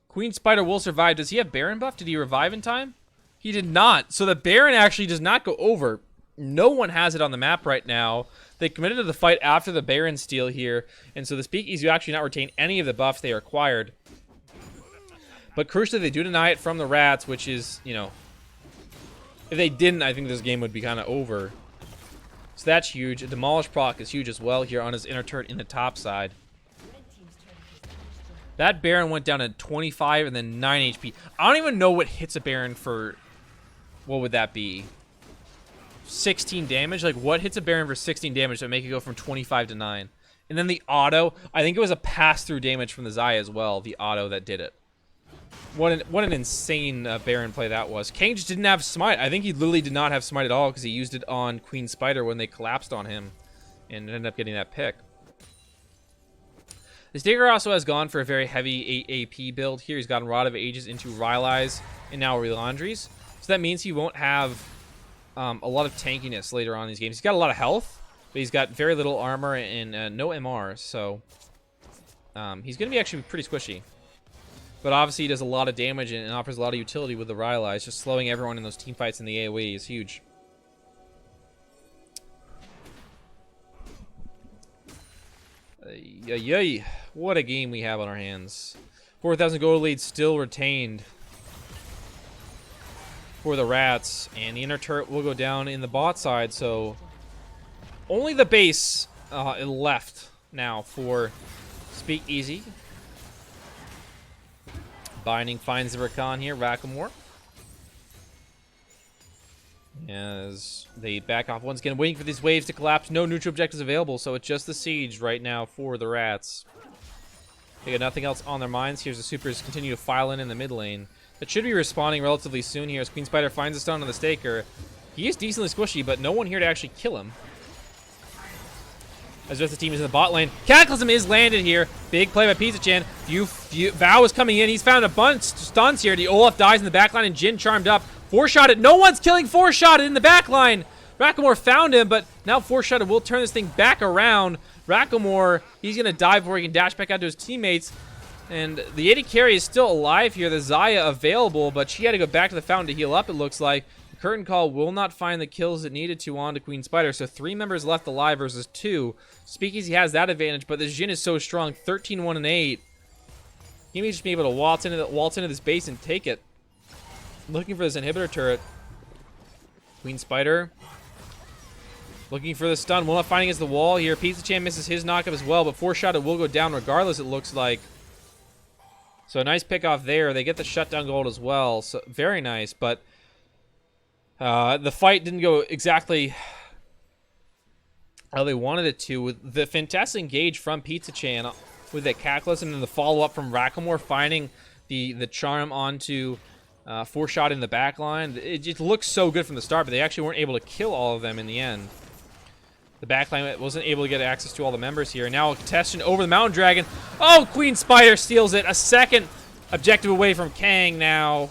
Queen Spider will survive. Does he have Baron buff? Did he revive in time? He did not. So the Baron actually does not go over. No one has it on the map right now. They committed to the fight after the Baron steal here. And so the Speakeasy will actually not retain any of the buffs they acquired. But crucially, they do deny it from the Rats, which is, you know, if they didn't, I think this game would be kind of over. So that's huge. A Demolish proc is huge as well here on his inner turret in the top side. That Baron went down to 25 and then 9 HP. I don't even know what hits a Baron for... What would that be? 16 damage? Like, what hits a Baron for 16 damage that make it go from 25 to 9? And then the auto. I think it was a pass-through damage from the Xayah as well. The auto that did it. What an insane Baron play that was. Kang just didn't have Smite. I think he literally did not have Smite at all because he used it on Queen Spider when they collapsed on him. And ended up getting that pick. This Digger also has gone for a very heavy AP build here. He's gotten Rod of Ages into Rylai's and now Relandries. So that means he won't have a lot of tankiness later on in these games. He's got a lot of health, but he's got very little armor and no MR. So he's going to be actually pretty squishy. But obviously he does a lot of damage and offers a lot of utility with the Rylai's. Just slowing everyone in those team fights in the AoE is huge. Yay! What a game we have on our hands. 4,000 gold lead still retained for the Rats, and the inner turret will go down in the bot side. So only the base left now for Speakeasy. Binding finds the Rakan here, Rakamore. As they back off once again, waiting for these waves to collapse. No neutral objectives available, so it's just the siege right now for the Rats. They got nothing else on their minds. Here's the supers continue to file in the mid lane. That should be respawning relatively soon here as Queen Spider finds a stun on the Staker. He is decently squishy, but no one here to actually kill him. As the rest of the team is in the bot lane. Cataclysm is landed here. Big play by Pizza-chan. Vow is coming in. He's found a bunch of stuns here. The Olaf dies in the backline and Jhin charmed up. Four-shotted. No one's killing four-shotted in the backline. Rakamore found him, but now four-shotted will turn this thing back around. Rakamore, he's going to dive before he can dash back out to his teammates. And the AD carry is still alive here. The Xayah available, but she had to go back to the fountain to heal up, it looks like. The Curtain Call will not find the kills it needed to on to Queen Spider, so 3 members left alive versus 2. Speakeasy has that advantage, but this Jhin is so strong. 13, 1, and 8. He may just be able to waltz into this base and take it. Looking for this inhibitor turret. Queen Spider looking for the stun. Will not finding against the wall here. Pizza-chan misses his knockup as well, but four-shotted will go down regardless, it looks like. So a nice pick off there. They get the shutdown gold as well. So very nice, but the fight didn't go exactly how they wanted it to. With the fantastic engage from Pizza-chan with the Cataclysm and the follow-up from Rakamore finding the charm onto four-shot in the back line. It just looks so good from the start, but they actually weren't able to kill all of them in the end. The backline wasn't able to get access to all the members here. Now a contestant over the Mountain Dragon. Oh, Queen Spider steals it. A second objective away from Kang now.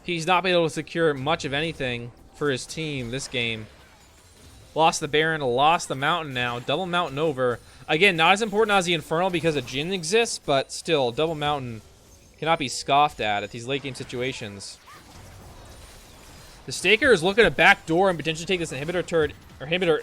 He's not been able to secure much of anything. for his team this game. Lost the Baron, lost the Mountain now. Double Mountain over. Again, not as important as the Infernal because a Jhin exists, but still, Double Mountain cannot be scoffed at these late game situations. The Staker is looking to backdoor and potentially take this inhibitor turret. Or inhibitor,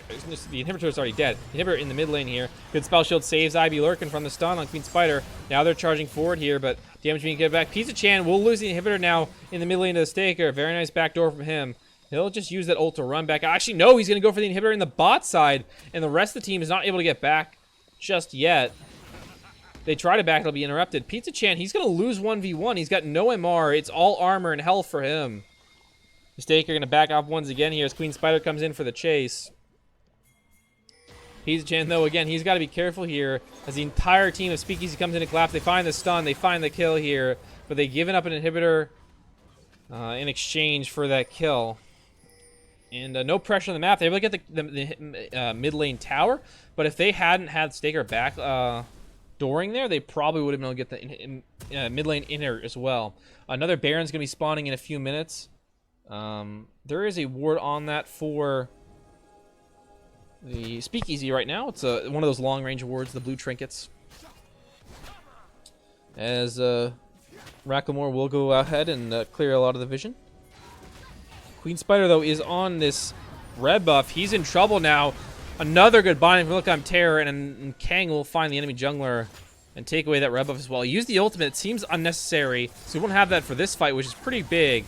the inhibitor is already dead. The inhibitor in the mid lane here. Good spell shield saves Ivy Lurkin from the stun on Queen Spider. Now they're charging forward here, but damage being given back. Pizza Chan will lose the inhibitor now in the mid lane to the Staker. Very nice backdoor from him. He'll just use that ult to run back. Actually, no, he's going to go for the inhibitor in the bot side, and the rest of the team is not able to get back just yet. They try to back, it'll be interrupted. Pizza Chan, he's going to lose 1v1. He's got no MR. It's all armor and health for him. The Staker going to back off once again here as Queen Spider comes in for the chase. Pizza Chan, though, again, he's got to be careful here as the entire team of Speakeasy comes in to collapse. They find the stun. They find the kill here, but they've given up an inhibitor in exchange for that kill. And no pressure on the map. They're able to get the mid lane tower, but if they hadn't had Staker back dooring there, they probably would have been able to get the mid lane inner as well. Another Baron's going to be spawning in a few minutes. There is a ward on that for the Speakeasy right now. It's one of those long range wards, the blue trinkets. As Racklemore will go ahead and clear a lot of the vision. Queen Spider, though, is on this red buff. He's in trouble now. Another good binding from Look I'm Terror, and Kang will find the enemy jungler and take away that red buff as well. Use the ultimate. It seems unnecessary, so we won't have that for this fight, which is pretty big.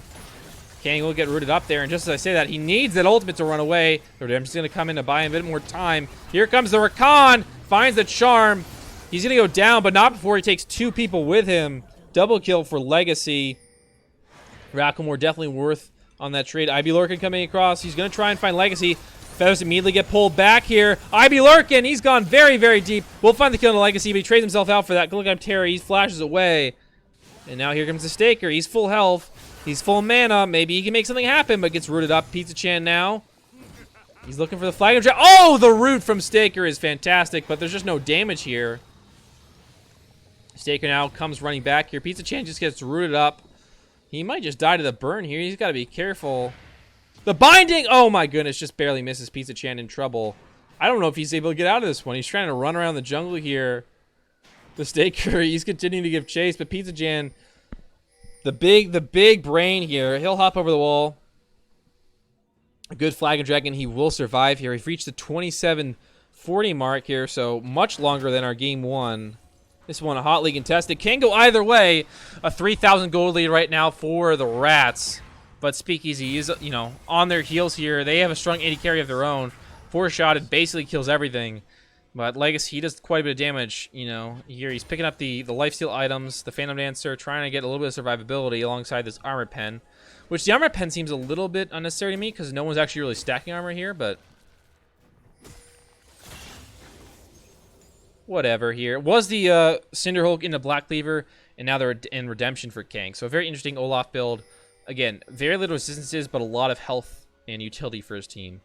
Kang will get rooted up there, and just as I say that, he needs that ultimate to run away. The Redemption's going to come in to buy him a bit more time. Here comes the Rakan. Finds the charm. He's going to go down, but not before he takes two people with him. Double kill for Legacy. Racklemore definitely worth on that trade. Ivy Lurkin coming across. He's going to try and find Legacy. Feathers immediately get pulled back here. Ivy Lurkin, he's gone very, very deep. We'll find the kill on the Legacy, but he trades himself out for that. Look, I'm Terry. He flashes away. And now here comes the Staker. He's full health. He's full mana. Maybe he can make something happen, but gets rooted up. Pizza Chan now. He's looking for the flag. Oh, the root from Staker is fantastic, but there's just no damage here. Staker now comes running back here. Pizza Chan just gets rooted up. He might just die to the burn here. He's got to be careful. The binding! Oh my goodness, just barely misses. Pizza Chan in trouble. I don't know if he's able to get out of this one. He's trying to run around the jungle here. The Staker, he's continuing to give chase, but Pizza Chan, the big brain here, he'll hop over the wall. A good flag and dragon. He will survive here. We've reached the 27:40 mark here, so much longer than our game one. This one hotly contested. Can go either way. A 3,000 gold lead right now for the Rats. But Speakeasy is, on their heels here. They have a strong AD carry of their own. 4-shotted basically kills everything. But Legacy, he does quite a bit of damage, Here he's picking up the lifesteal items, the Phantom Dancer, trying to get a little bit of survivability alongside this armor pen. Which the armor pen seems a little bit unnecessary to me because no one's actually really stacking armor here, but whatever here. Was the Cinderhulk into Black Cleaver, and now they're in Redemption for Kang. So a very interesting Olaf build. Again, very little resistances, but a lot of health and utility for his team.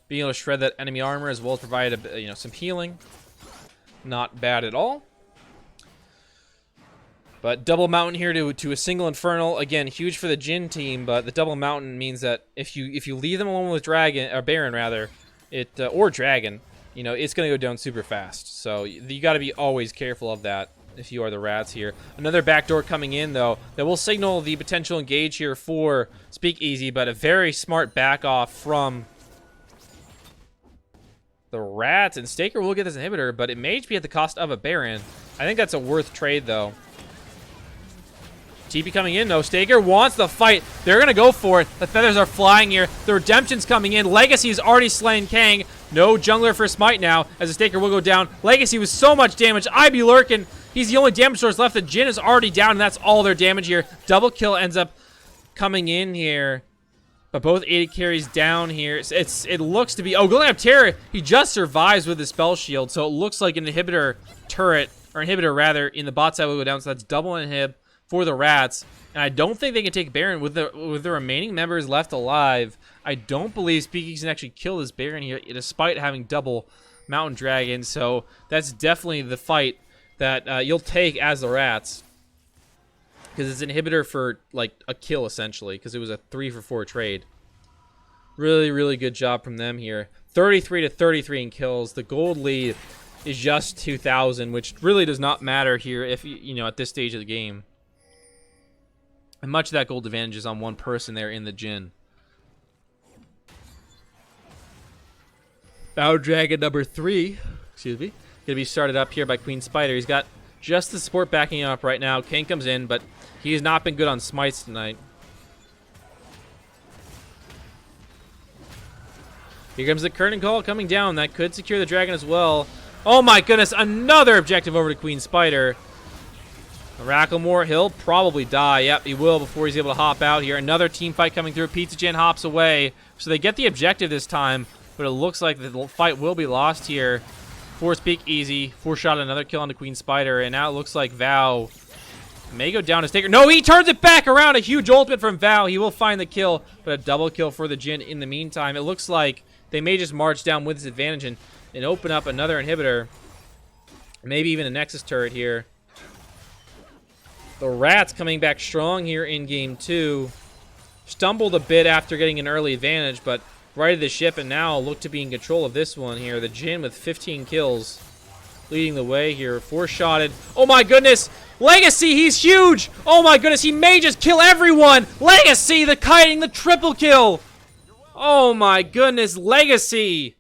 Being able to shred that enemy armor as well as provide some healing. Not bad at all. But double mountain here to a single infernal. Again, huge for the Jhin team, but the double mountain means that if you leave them alone with dragon or Baron rather, or dragon, it's gonna go down super fast. So you got to be always careful of that if you are the Rats here. Another backdoor coming in though that will signal the potential engage here for Speakeasy, but a very smart back off from the Rats, and Staker will get this inhibitor, but it may be at the cost of a Baron. I think that's a worth trade though. TP coming in, though. Staker wants the fight. They're going to go for it. The feathers are flying here. The Redemption's coming in. Legacy's already slain Kang. No jungler for Smite now, as the Staker will go down. Legacy with so much damage. Ivy Lurkin, he's the only damage source left. The Jhin is already down, and that's all their damage here. Double kill ends up coming in here. But both AD carries down here. It looks to be... Oh, Golem of Terror, he just survives with the spell shield, so it looks like an inhibitor turret, or inhibitor rather, in the bot side will go down, so that's double inhib for the Rats, and I don't think they can take Baron with the remaining members left alive. I don't believe Speakeasy can actually kill this Baron here, despite having double Mountain Dragon. So that's definitely the fight that you'll take as the Rats. because it's an inhibitor for like a kill essentially, because it was a 3-for-4 trade. Really, really good job from them here. 33-33 in kills. The gold lead is just 2,000, which really does not matter here if you know at this stage of the game. And much of that gold advantage is on one person there in the Jhin. Bow Dragon number 3, excuse me, gonna be started up here by Queen Spider. He's got just the support backing him up right now. Kane comes in, but he has not been good on smites tonight. Here comes the curtain call coming down. That could secure the dragon as well. Oh my goodness, another objective over to Queen Spider. Racklemore, he'll probably die. Yep, he will before he's able to hop out here. Another team fight coming through. Pizza Jan hops away. So they get the objective this time, but it looks like the fight will be lost here. Force Peak easy. 4-shot another kill onto Queen Spider, and now it looks like Val may go down as Taker. No, he turns it back around. A huge ultimate from Val. He will find the kill, but a double kill for the Jhin in the meantime. It looks like they may just march down with this advantage and open up another inhibitor. Maybe even a Nexus turret here. The Rats coming back strong here in game 2. Stumbled a bit after getting an early advantage, but righted the ship and now look to be in control of this one here. The Jhin with 15 kills leading the way here. 4-shotted. Oh my goodness! Legacy, he's huge! Oh my goodness, he may just kill everyone! Legacy, the kiting, the triple kill! Oh my goodness, Legacy!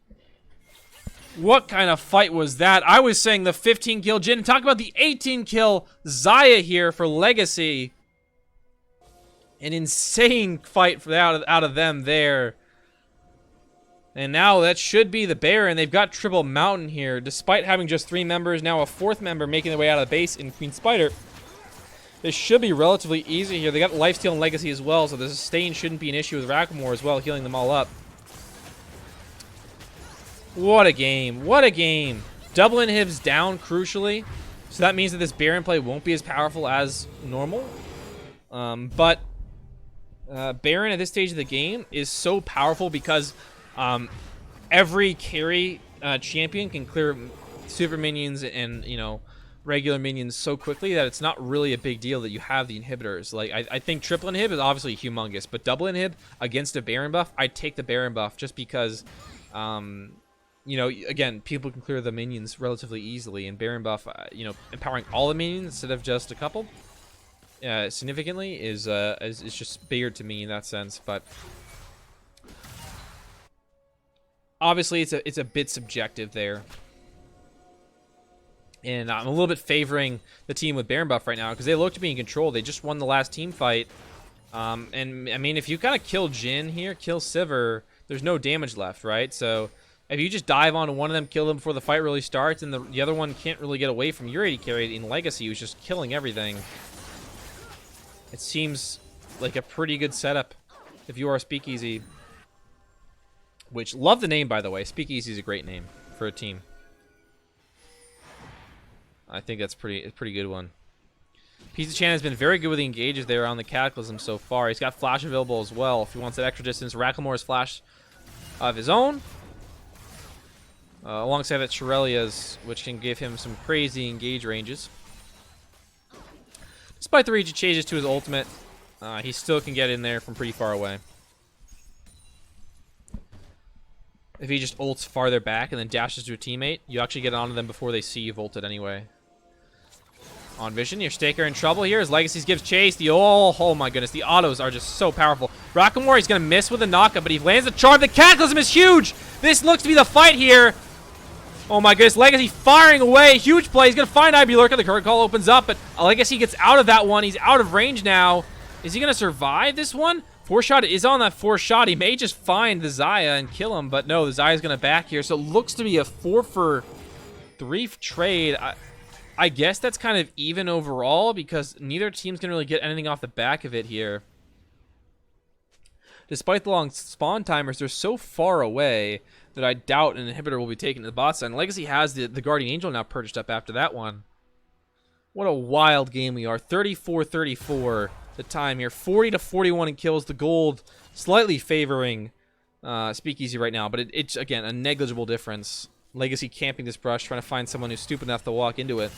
What kind of fight was that? I was saying the 15 kill Jhin. Talk about the 18 kill Xayah here for Legacy. An insane fight for out of them there. And now that should be the Baron. They've got Triple Mountain here. Despite having just 3 members, now a 4th member making their way out of the base in Queen Spider. This should be relatively easy here. They got Lifesteal and Legacy as well, so the sustain shouldn't be an issue with Racklemore as well, healing them all up. What a game. What a game. Double inhibs down, crucially. So that means that this Baron play won't be as powerful as normal. But Baron at this stage of the game is so powerful because every carry champion can clear super minions and, you know, regular minions so quickly that it's not really a big deal that you have the inhibitors. Like, I think triple inhib is obviously humongous, but double inhib against a Baron buff, I'd take the Baron buff just because, you know, again, people can clear the minions relatively easily, and Baron buff, you know, empowering all the minions instead of just a couple, significantly is just bigger to me in that sense. But obviously, it's a bit subjective there. And I'm a little bit favoring the team with Baron buff right now because they look to be in control. They just won the last team fight. And, I mean, if you kind of kill Jhin here, kill Sivir, there's no damage left, right? So if you just dive onto one of them, kill them before the fight really starts, and the other one can't really get away from your AD carry in Legacy, who's just killing everything. It seems like a pretty good setup if you are a Speakeasy. Which, love the name, by the way. Speakeasy is a great name for a team. I think that's a pretty good one. Pizza Chan has been very good with the engages there on the Cataclysm so far. He's got Flash available as well if he wants that extra distance. Racklemore's Flash of his own. Alongside that Shirelia's, which can give him some crazy engage ranges. Despite the range changes to his ultimate, he still can get in there from pretty far away. If he just ults farther back and then dashes to a teammate, you actually get onto them before they see you've ulted anyway. On vision, your Staker in trouble here as Legacies gives chase. Oh my goodness, the autos are just so powerful. Racklemore, he's going to miss with a knockup, but he lands the charm. The Cataclysm is huge! This looks to be the fight here. Oh my goodness, Legacy firing away. Huge play. He's going to find Ivy Lurker. The current call opens up, but Legacy gets out of that one. He's out of range now. Is he going to survive this one? 4-shot is on that 4-shot. He may just find the Xayah and kill him, but no, the Xayah's going to back here. So it looks to be a 4-for-3 trade. I guess that's kind of even overall because neither team's going to really get anything off the back of it here. Despite the long spawn timers, they're so far away that I doubt an inhibitor will be taken to the bot side. And Legacy has the Guardian Angel now purchased up after that one. What a wild game we are. 34-34 the time here. 40-41 in kills. The gold slightly favoring Speakeasy right now, but it's, again, a negligible difference. Legacy camping this brush, trying to find someone who's stupid enough to walk into it.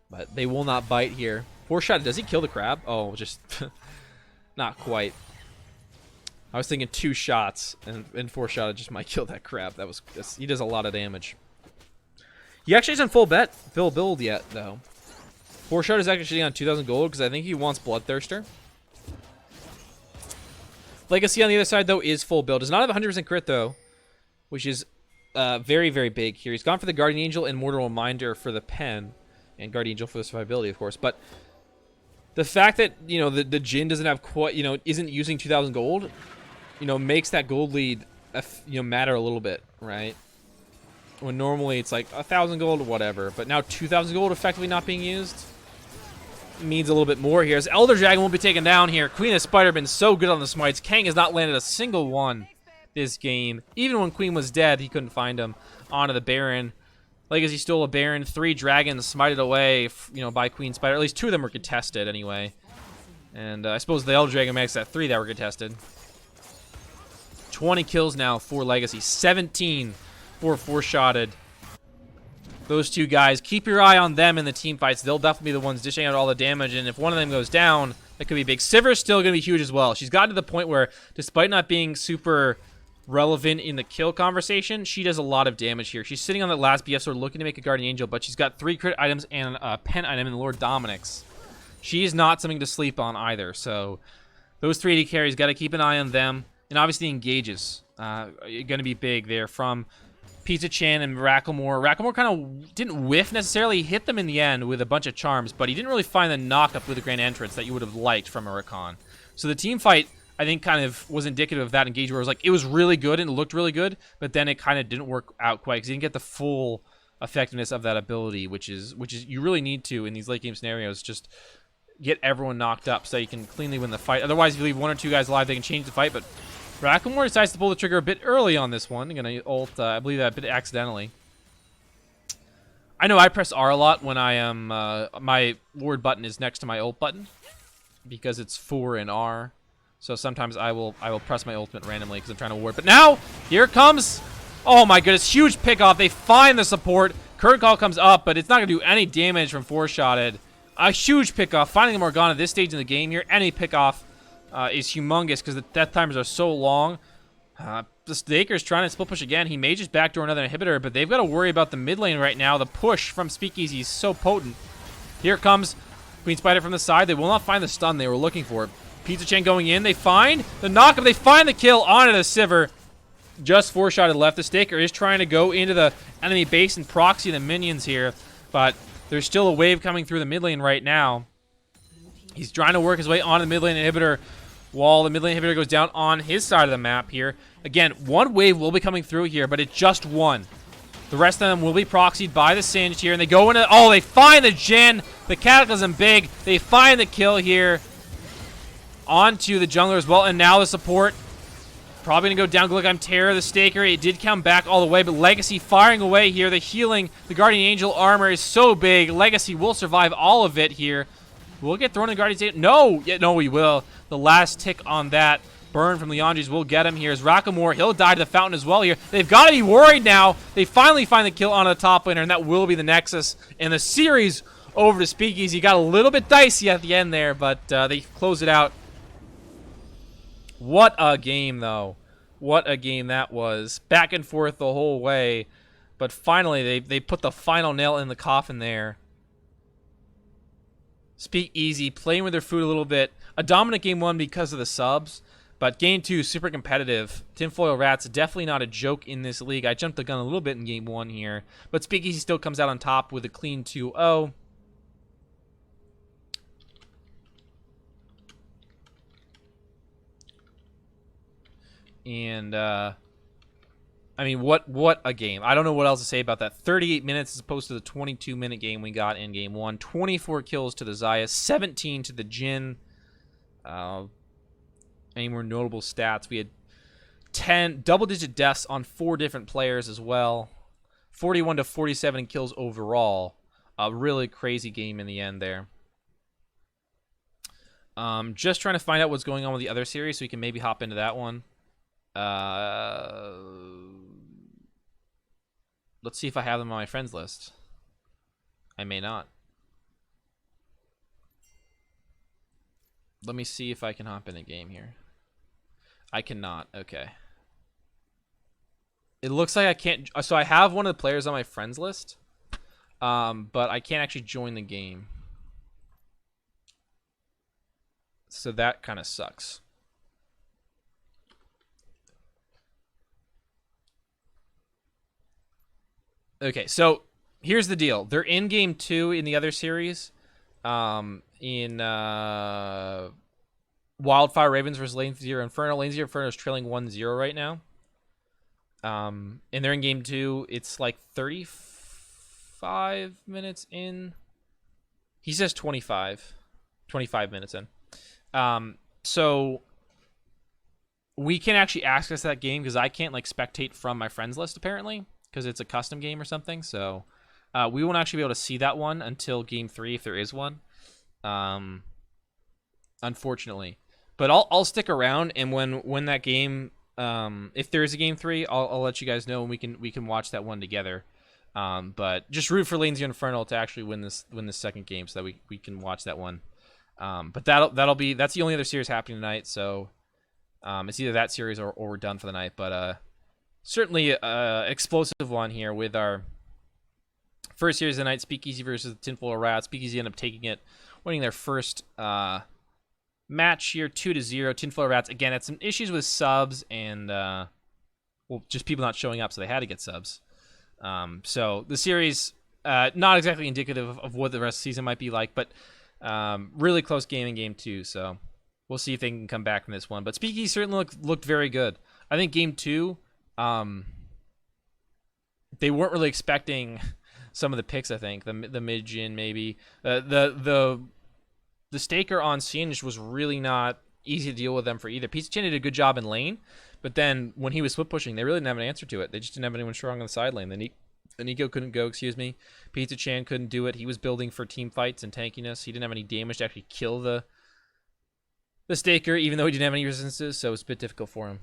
But they will not bite here. 4-shot, does he kill the crab? Oh, just not quite. I was thinking 2 shots, and 4-shot just might kill that crab. He does a lot of damage. He actually isn't full build yet, though. 4-shot is actually on 2,000 gold because I think he wants Bloodthirster. Legacy on the other side, though, is full build. Does not have 100% crit, though, which is very, very big here. He's gone for the Guardian Angel and Mortal Reminder for the pen, and Guardian Angel for the survivability, of course. But the fact that, you know, the Jhin doesn't have quite, you know, isn't using 2,000 gold, you know, makes that gold lead, matter a little bit, right? When normally it's like 1,000 gold or whatever, but now 2,000 gold effectively not being used means a little bit more here. As Elder Dragon will be taken down here. Queen of Spider been so good on the smites. Kang has not landed a single one this game. Even when Queen was dead, he couldn't find him. Onto the Baron. Legacy stole a Baron. 3 dragons smited away, by Queen Spider. At least 2 of them were contested anyway. And I suppose the Elder Dragon makes that 3 that were contested. 20 kills now for Legacy. 17 for 4-shotted. Those 2 guys, keep your eye on them in the team fights. They'll definitely be the ones dishing out all the damage, and if one of them goes down, that could be big. Sivir's still going to be huge as well. She's gotten to the point where, despite not being super relevant in the kill conversation, she does a lot of damage here. She's sitting on the last BF sword looking to make a Guardian Angel, but she's got 3 crit items and a pen item in the Lord Dominic's. She is not something to sleep on either, so those 3 AD carries, got to keep an eye on them. And obviously engages. Going to be big there from Pizza Chan and Racklemore. Racklemore kind of didn't whiff necessarily. He hit them in the end with a bunch of charms, but he didn't really find the knock-up with the Grand Entrance that you would have liked from a Rakan. So the team fight, I think, kind of was indicative of that engagement where it was like, it was really good and it looked really good, but then it kind of didn't work out quite because he didn't get the full effectiveness of that ability, which is you really need to in these late-game scenarios, just get everyone knocked up so you can cleanly win the fight. Otherwise, if you leave 1 or 2 guys alive, they can change the fight, but Racklemore decides to pull the trigger a bit early on this one. Gonna ult, I believe that a bit accidentally. I know I press R a lot when I am, my ward button is next to my ult button because it's 4 and R. So sometimes I will press my ultimate randomly because I'm trying to ward. But now, here it comes. Oh my goodness, huge pick off. They find the support. Curtain Call comes up, but it's not gonna do any damage from 4-shotted. A huge pick off. Finding the Morgana at this stage in the game here, any pick off is humongous because the death timers are so long. The Staker's trying to split push again. He may just backdoor another inhibitor, but they've got to worry about the mid lane right now. The push from Speakeasy is so potent. Here comes Queen Spider from the side. They will not find the stun they were looking for. Pizza Chain going in. They find the knockup. They find the kill onto the Sivir. Just 4-shotted left. The Staker is trying to go into the enemy base and proxy the minions here, but there's still a wave coming through the mid lane right now. He's trying to work his way onto the mid lane inhibitor while the mid lane inhibitor goes down on his side of the map here. Again, 1 wave will be coming through here, but it's just 1. The rest of them will be proxied by the Singed here, and they go into... Oh, they find the Jhin. The Cataclysm big. They find the kill here onto the jungler as well, and now the support. Probably going to go down. Look, I'm Terror, the Staker. It did come back all the way, but Legacy firing away here. The healing, the Guardian Angel armor is so big. Legacy will survive all of it here. We'll get thrown in the Guardian's Angel. No! Yeah, no, we will. The last tick on that burn from Leandres will get him here. As Racklemore, he'll die to the fountain as well here. They've got to be worried now. They finally find the kill on the top laner, and that will be the Nexus. And the series over to Speakeasy got a little bit dicey at the end there, but they close it out. What a game, though. What a game that was. Back and forth the whole way. But finally, they put the final nail in the coffin there. Speakeasy, playing with their food a little bit. A dominant game 1 because of the subs, but game 2, super competitive. Tinfoil Rats, definitely not a joke in this league. I jumped the gun a little bit in game 1 here, but Speakeasy still comes out on top with a clean 2-0. And, I mean, what a game. I don't know what else to say about that. 38 minutes as opposed to the 22-minute game we got in game 1. 24 kills to the Xayah, 17 to the Jhin. Any more notable stats? We had 10 double-digit deaths on 4 different players as well. 41 to 47 kills overall. A really crazy game in the end there. Just trying to find out what's going on with the other series so we can maybe hop into that one. Let's see if I have them on my friends list. I may not. Let me see if I can hop in a game here. I cannot. Okay. It looks like I can't. So I have one of the players on my friends list, but I can't actually join the game. So that kind of sucks. Okay, so here's the deal. They're in game 2 in the other series. In Wildfire Ravens versus Lane Zero Inferno. Lane Zero Inferno is trailing 1-0 right now. And they're in game 2. It's like 35 minutes in. He says 25 minutes in. So we can actually access that game because I can't like spectate from my friends list apparently because it's a custom game or something. So we won't actually be able to see that one until game 3 if there is one. Unfortunately, but I'll stick around, and when that game, if there is a game 3, I'll let you guys know, and we can watch that one together. But just root for Lanesy Infernal to actually win this second game so that we can watch that one. But that's the only other series happening tonight. So it's either that series or we're done for the night. But certainly explosive one here with our first series of the night, Speakeasy versus the Tinfoil Rats. Speakeasy ended up taking it, winning their first match here, 2-0. Tinfoil Rats again had some issues with subs and just people not showing up, so they had to get subs. So the series not exactly indicative of what the rest of the season might be like, but really close game in game 2. So we'll see if they can come back from this one. But Speakeasy certainly looked very good. I think game 2, they weren't really expecting some of the picks. I think the mid-gen maybe the staker on Singe was really not easy to deal with them for either. Pizza Chan did a good job in lane, but then when he was split pushing, they really didn't have an answer to it. They just didn't have anyone strong on the side lane. The Nico couldn't go, Pizza Chan couldn't do it. He was building for team fights and tankiness. He didn't have any damage to actually kill the staker, even though he didn't have any resistances, so it was a bit difficult for him.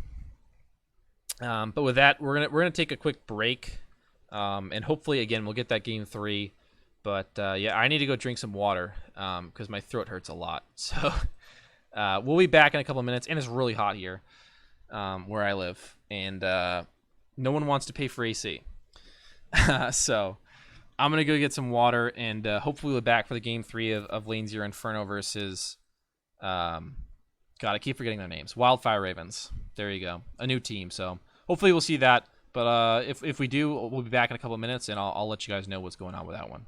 But with that, we're gonna take a quick break, and hopefully again we'll get that game 3. But yeah, I need to go drink some water because my throat hurts a lot. So we'll be back in a couple of minutes, and it's really hot here where I live, and no one wants to pay for AC. So I'm gonna go get some water, and hopefully we'll be back for the game 3 of Lane Zero Inferno versus God, I keep forgetting their names. Wildfire Ravens. There you go, a new team. So hopefully we'll see that. But if we do, we'll be back in a couple of minutes, and I'll let you guys know what's going on with that one.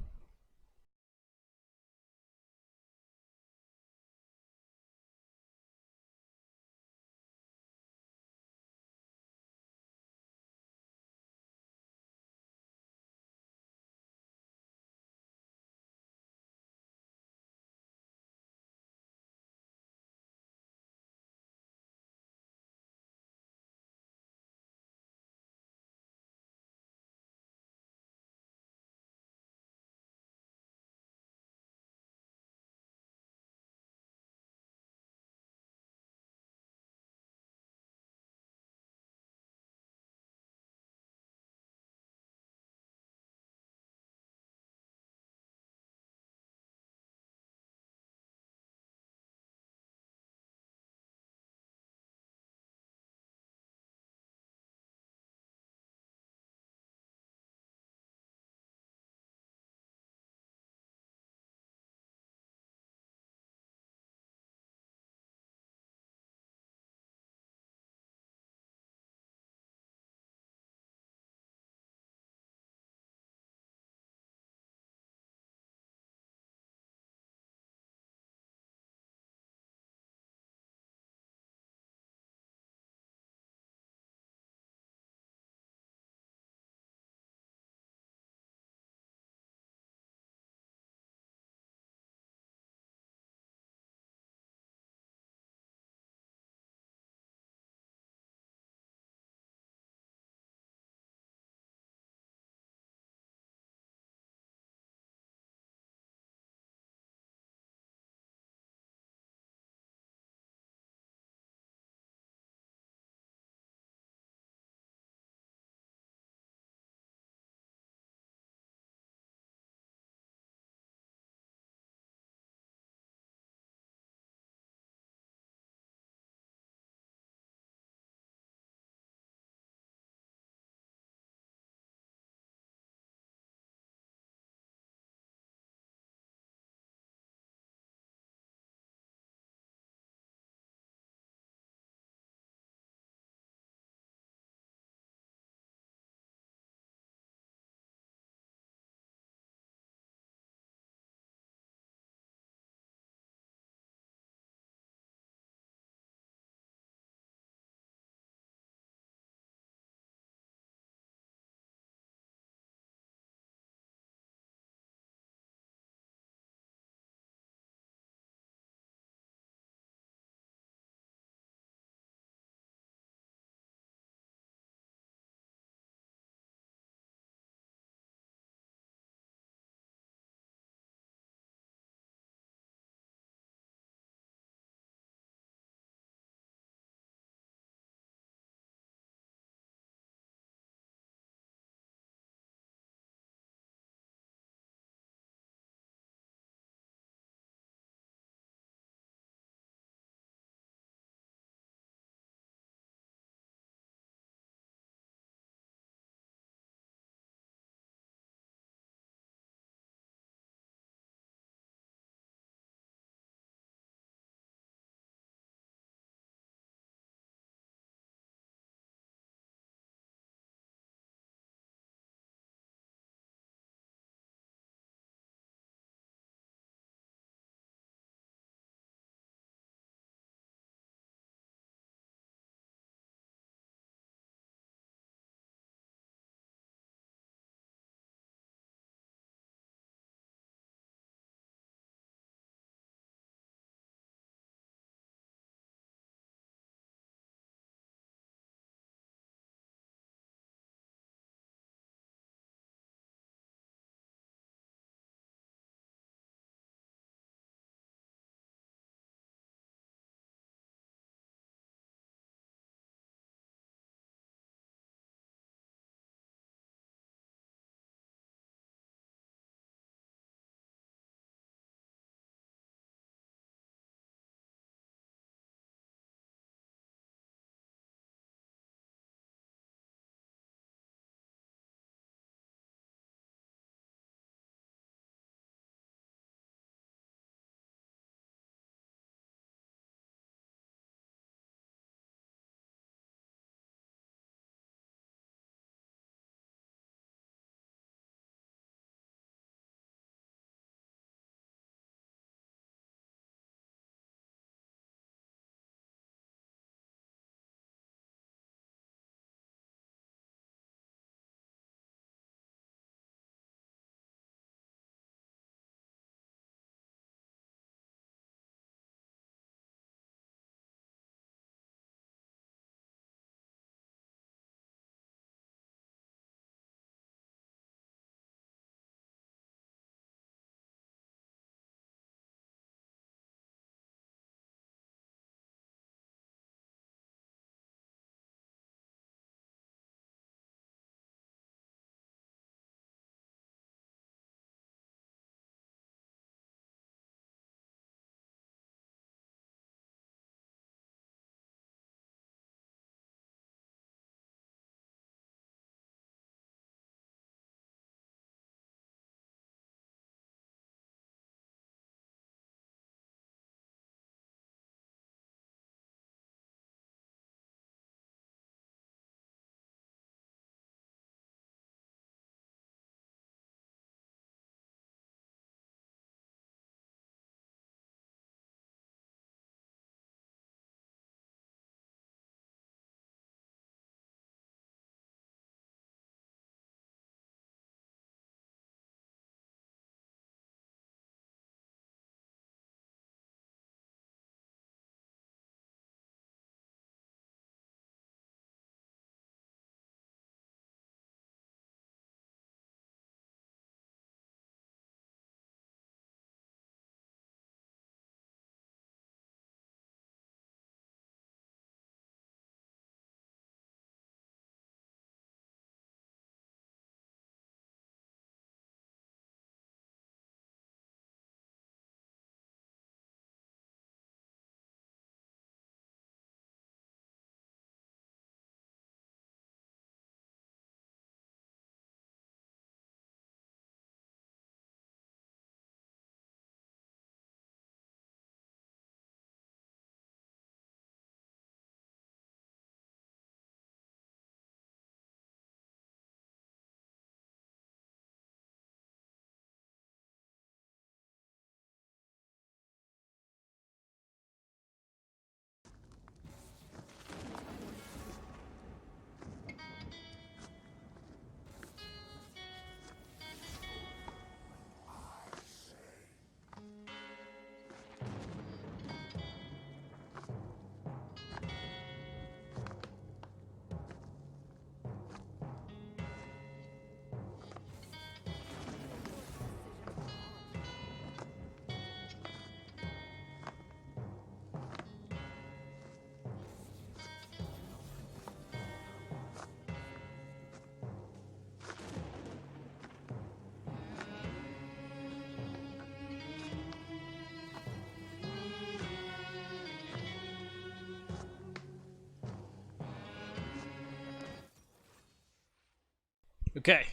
Okay,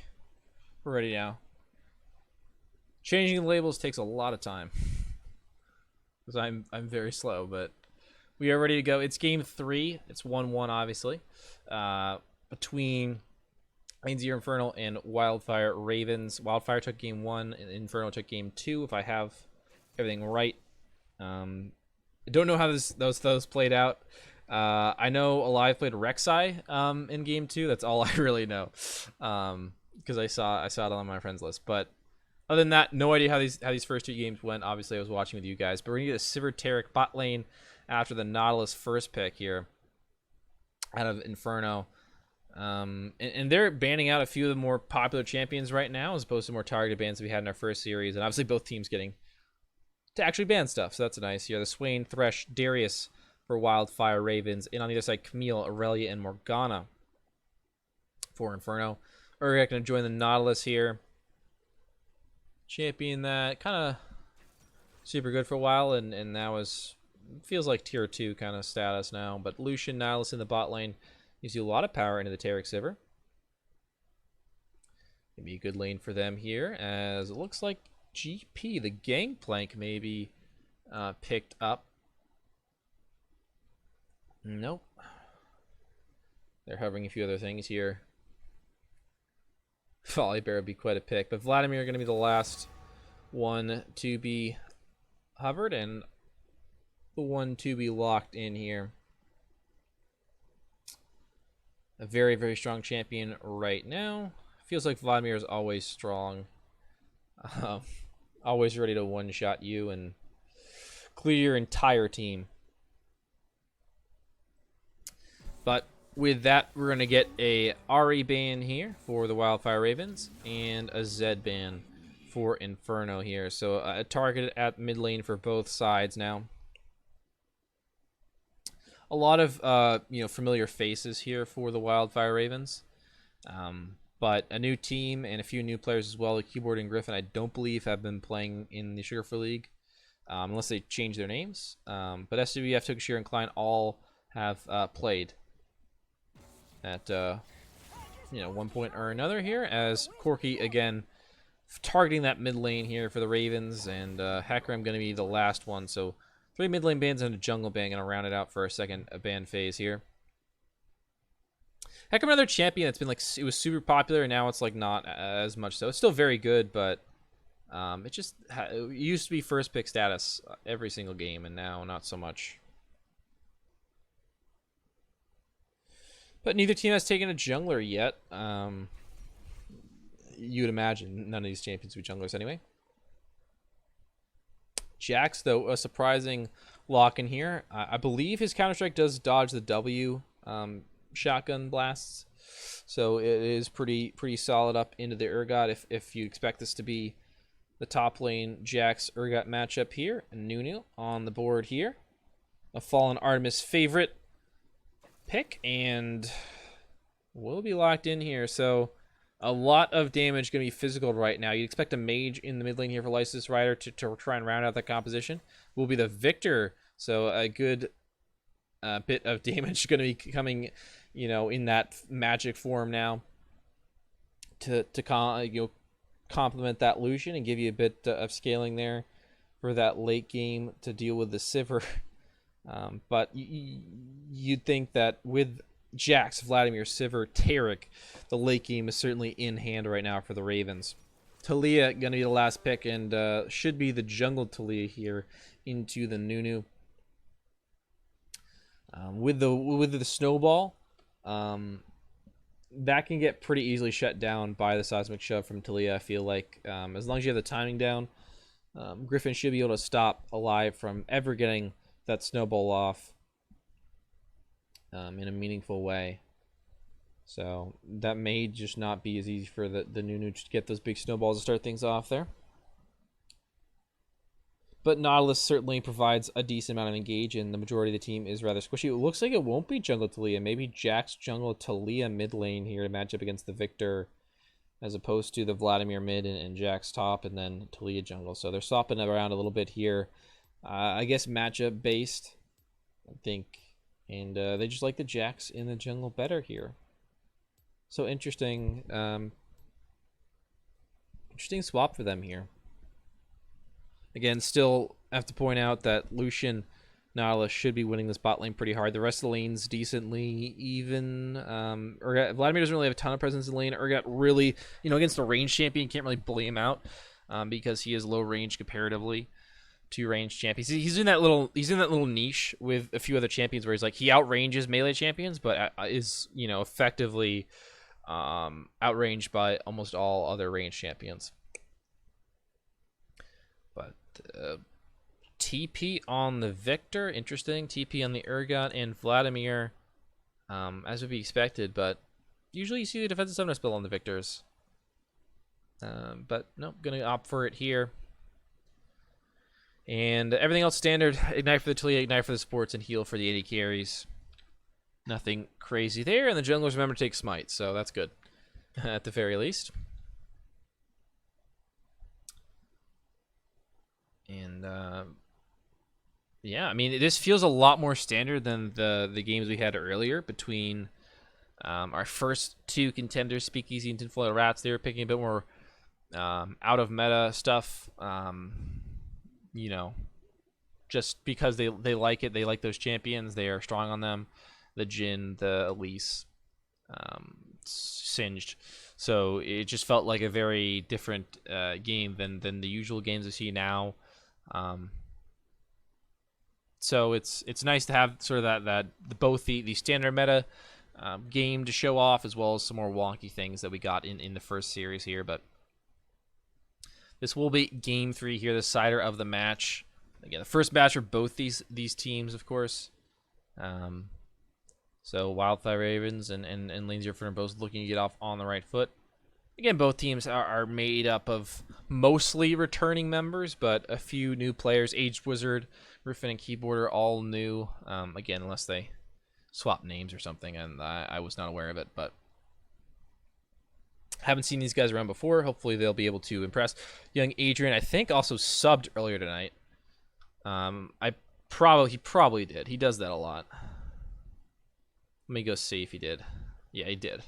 we're ready now. Changing the labels takes a lot of time because I'm very slow, but we are ready to go. It's game 3. It's 1-1, obviously, between Lane Zero Infernal and Wildfire Ravens. Wildfire took game 1, and Infernal took game 2. If I have everything right, I don't know how those played out. I know Alive played Rek'Sai in game 2. That's all I really know, because I saw it on my friends list. But other than that, no idea how these first 2 games went. Obviously, I was watching with you guys. But we're gonna get a Sivir Taric bot lane after the Nautilus first pick here out of Inferno. And they're banning out a few of the more popular champions right now, as opposed to more targeted bans that we had in our first series. And obviously, both teams getting to actually ban stuff, so that's nice. Here, the Swain, Thresh, Darius for Wildfire Ravens, and on the other side, Camille, Aurelia, and Morgana for Inferno. Urgot going to join the Nautilus here. Champion that kind of super good for a while, and now feels like tier 2 kind of status now. But Lucian, Nihilus in the bot lane gives you a lot of power into the Taric Sivir. Maybe a good lane for them here, as it looks like GP, the Gangplank, maybe picked up. Nope. They're hovering a few other things here. Volibear would be quite a pick, but Vladimir going to be the last one to be hovered and the one to be locked in here. A very, very strong champion right now. Feels like Vladimir is always strong. Always ready to one-shot you and clear your entire team. But with that, we're going to get a Ari ban here for the Wildfire Ravens and a Zed ban for Inferno here. So a target at mid lane for both sides now. A lot of familiar faces here for the Wildfire Ravens. But a new team and a few new players as well. The Keyboard and Griffin, I don't believe, have been playing in the Sugarfoot League, unless they change their names. But SWF, Tokishiro, and Klein all have played at one point or another here, as Corky again targeting that mid lane here for the Ravens, and Hecarim going to be the last one. So 3 mid lane bans and a jungle ban, going to round it out for a second ban phase here. Hecarim, another champion that's been it was super popular, and now it's not as much so. It's still very good, but it used to be first pick status every single game, and now not so much. But neither team has taken a jungler yet. You would imagine none of these champions would be junglers anyway. Jax, though, a surprising lock in here. I believe his Counter-Strike does dodge the W shotgun blasts. So it is pretty solid up into the Urgot if you expect this to be the top lane Jax Urgot matchup here. And Nunu on the board here. A Fallen Artemis favorite pick, and we'll be locked in here. So a lot of damage going to be physical right now. You'd expect a mage in the mid lane here for Licensed Rider to try and round out that composition. Will be the Victor, so a good bit of damage going to be coming, in that magic form now to complement that Lucian and give you a bit of scaling there for that late game to deal with the Sivir. But you'd think that with Jax, Vladimir, Sivir, Taric, the late game is certainly in hand right now for the Ravens. Talia going to be the last pick, and should be the jungle Talia here into the Nunu. With the snowball, that can get pretty easily shut down by the seismic shove from Talia. I feel like as long as you have the timing down, Griffin should be able to stop Alive from ever getting that snowball off in a meaningful way. So that may just not be as easy for the Nunu to get those big snowballs to start things off there. But Nautilus certainly provides a decent amount of engage, and the majority of the team is rather squishy. It looks like it won't be jungle Talia. Maybe Jax jungle Talia mid lane here to match up against the Victor, as opposed to the Vladimir mid and Jax top, and then Talia jungle. So they're swapping around a little bit here. I guess matchup based, I think. And they just like the Jax in the jungle better here. So interesting. Interesting swap for them here. Again, still have to point out that Lucian Nautilus should be winning this bot lane pretty hard. The rest of the lane's decently even. Vladimir doesn't really have a ton of presence in the lane. Urgot really, against a range champion, can't really bully him out because he is low range comparatively to range champions. He's in that little niche with a few other champions where he's like he outranges melee champions, but is effectively outranged by almost all other range champions. But TP on the Victor, interesting. TP on the Urgot and Vladimir, as would be expected, but usually you see the defensive summoner spell on the Victors. But no, gonna opt for it here. And everything else standard. Ignite for the Talia, Ignite for the supports, and heal for the AD carries. Nothing crazy there, and the junglers remember to take Smite, so that's good, at the very least. And yeah, I mean, this feels a lot more standard than the games we had earlier between our first two contenders, Speakeasy and Tinfoil Rats. They were picking a bit more out of meta stuff, just because they like it. They like those champions. They are strong on them. The Jhin, the Elise, Singed. So it just felt like a very different game than the usual games we see now. So it's nice to have sort of that both the standard meta game to show off, as well as some more wonky things that we got in the first series here. But this will be game 3 here, the cider of the match. Again, the first match for both these teams, of course. So Wildfire Ravens and Lane 0 are both looking to get off on the right foot. Again, both teams are made up of mostly returning members, but a few new players. Aged Wizard, Riffin, and Keyboarder all new. Again, unless they swap names or something, and I was not aware of it, but haven't seen these guys around before. Hopefully they'll be able to impress. Young Adrian, I think, also subbed earlier tonight. He probably did. He does that a lot. Let me go see if he did. Yeah, he did.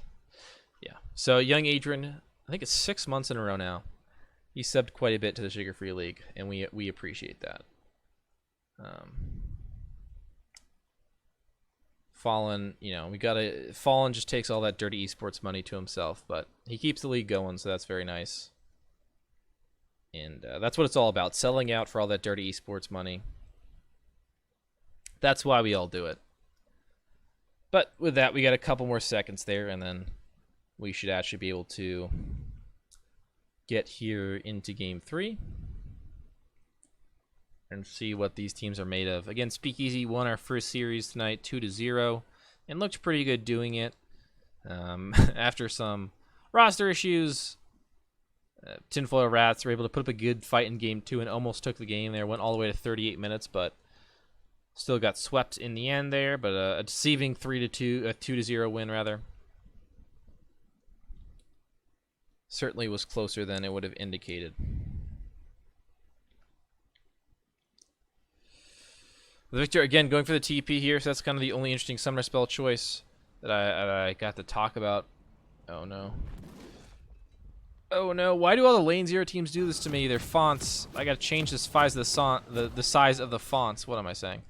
Yeah. So young Adrian, I think it's 6 months in a row now. He subbed quite a bit to the Sugar Free League, and we appreciate that. Fallen, Fallen just takes all that dirty esports money to himself, but he keeps the league going, so that's very nice. And that's what it's all about, selling out for all that dirty esports money. That's why we all do it. But with that, we got a couple more seconds there, and then we should actually be able to get here into game 3 and see what these teams are made of. Again, Speakeasy won our first series tonight 2-0 and looked pretty good doing it. After some roster issues, Tinfoil Rats were able to put up a good fight in game 2 and almost took the game there. Went all the way to 38 minutes, but still got swept in the end there. But a deceiving 2-0 win, rather. Certainly was closer than it would have indicated. The Victor, again, going for the TP here, so that's kind of the only interesting summoner spell choice that I got to talk about. Oh, no. Oh, no. Why do all the Lane 0 teams do this to me? Their fonts. I got to change the size of the fonts. What am I saying?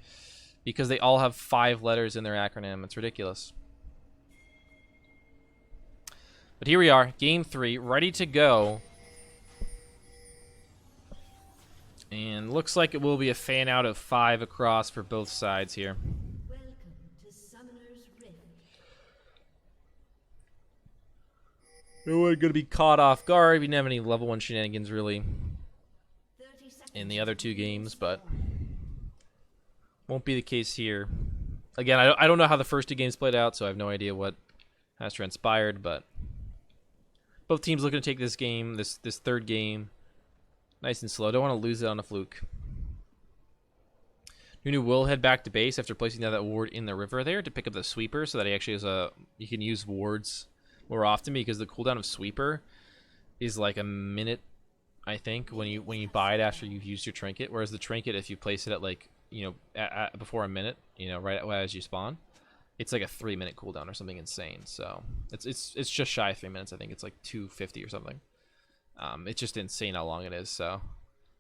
Because they all have 5 letters in their acronym. It's ridiculous. But here we are, game 3, ready to go. And looks like it will be a fan out of 5 across for both sides here. Welcome to Summoner's Rift. No one going to be caught off guard. We didn't have any level 1 shenanigans really 30 seconds. in the other 2 games, but won't be the case here. Again, I don't know how the first 2 games played out, so I have no idea what has transpired, but both teams looking to take this game, this third game, nice and slow. Don't want to lose it on a fluke. Nunu will head back to base after placing down that ward in the river there to pick up the sweeper, so that he actually has you can use wards more often, because the cooldown of sweeper is like a minute, I think, when you buy it after you've used your trinket. Whereas the trinket, if you place it at like before a minute, right as you spawn, it's like a 3-minute cooldown or something insane. So it's just shy of 3 minutes. I think it's like 250 or something. It's just insane how long it is. So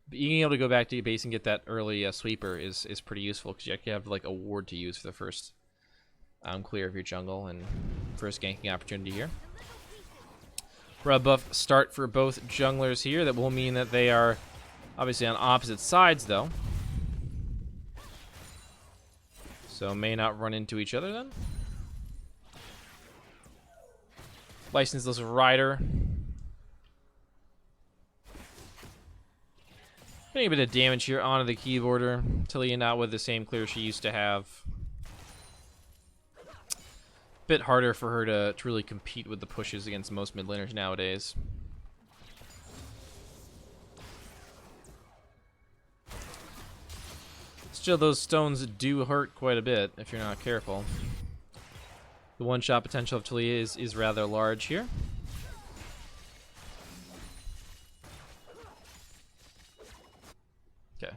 being able to go back to your base and get that early sweeper is pretty useful because you actually have like a ward to use for the first clear of your jungle and first ganking opportunity here. Red buff start for both junglers here. That will mean that they are obviously on opposite sides though. So may not run into each other then. Licenseless Rider. Getting a bit of damage here onto the keyboarder. Tilly not with the same clear she used to have. Bit harder for her to really compete with the pushes against most mid laners nowadays. Still, those stones do hurt quite a bit if you're not careful. The one-shot potential of Talia is rather large here. Okay.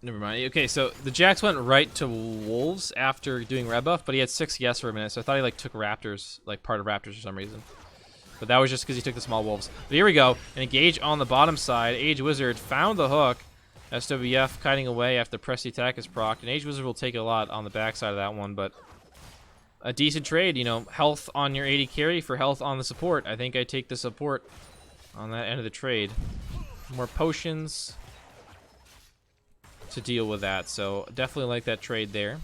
Never mind. Okay, so the Jax went right to Wolves after doing red buff, but he had 6 yes for a minute, so I thought he like took Raptors, like part of Raptors for some reason. But that was just because he took the small Wolves. But here we go. An engage on the bottom side. Age Wizard found the hook. SWF kiting away after Pressy attack is procced, and Age Wizard will take a lot on the backside of that one, but a decent trade, you know, health on your AD carry for health on the support. I think I take the support on that end of the trade. More potions to deal with that, so definitely like that trade there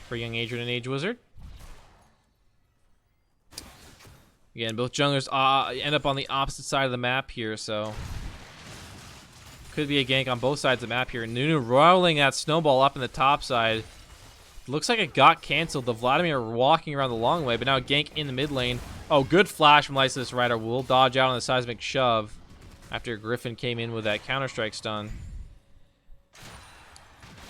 for Young Adrian and Age Wizard. Again, both junglers end up on the opposite side of the map here, so could be a gank on both sides of the map here. Nunu rolling that snowball up in the top side. Looks like it got canceled. The Vladimir walking around the long way, but now a gank in the mid lane. Oh, good flash from Licenseless Rider. Will dodge out on the seismic shove after Griffin came in with that Counter-Strike stun.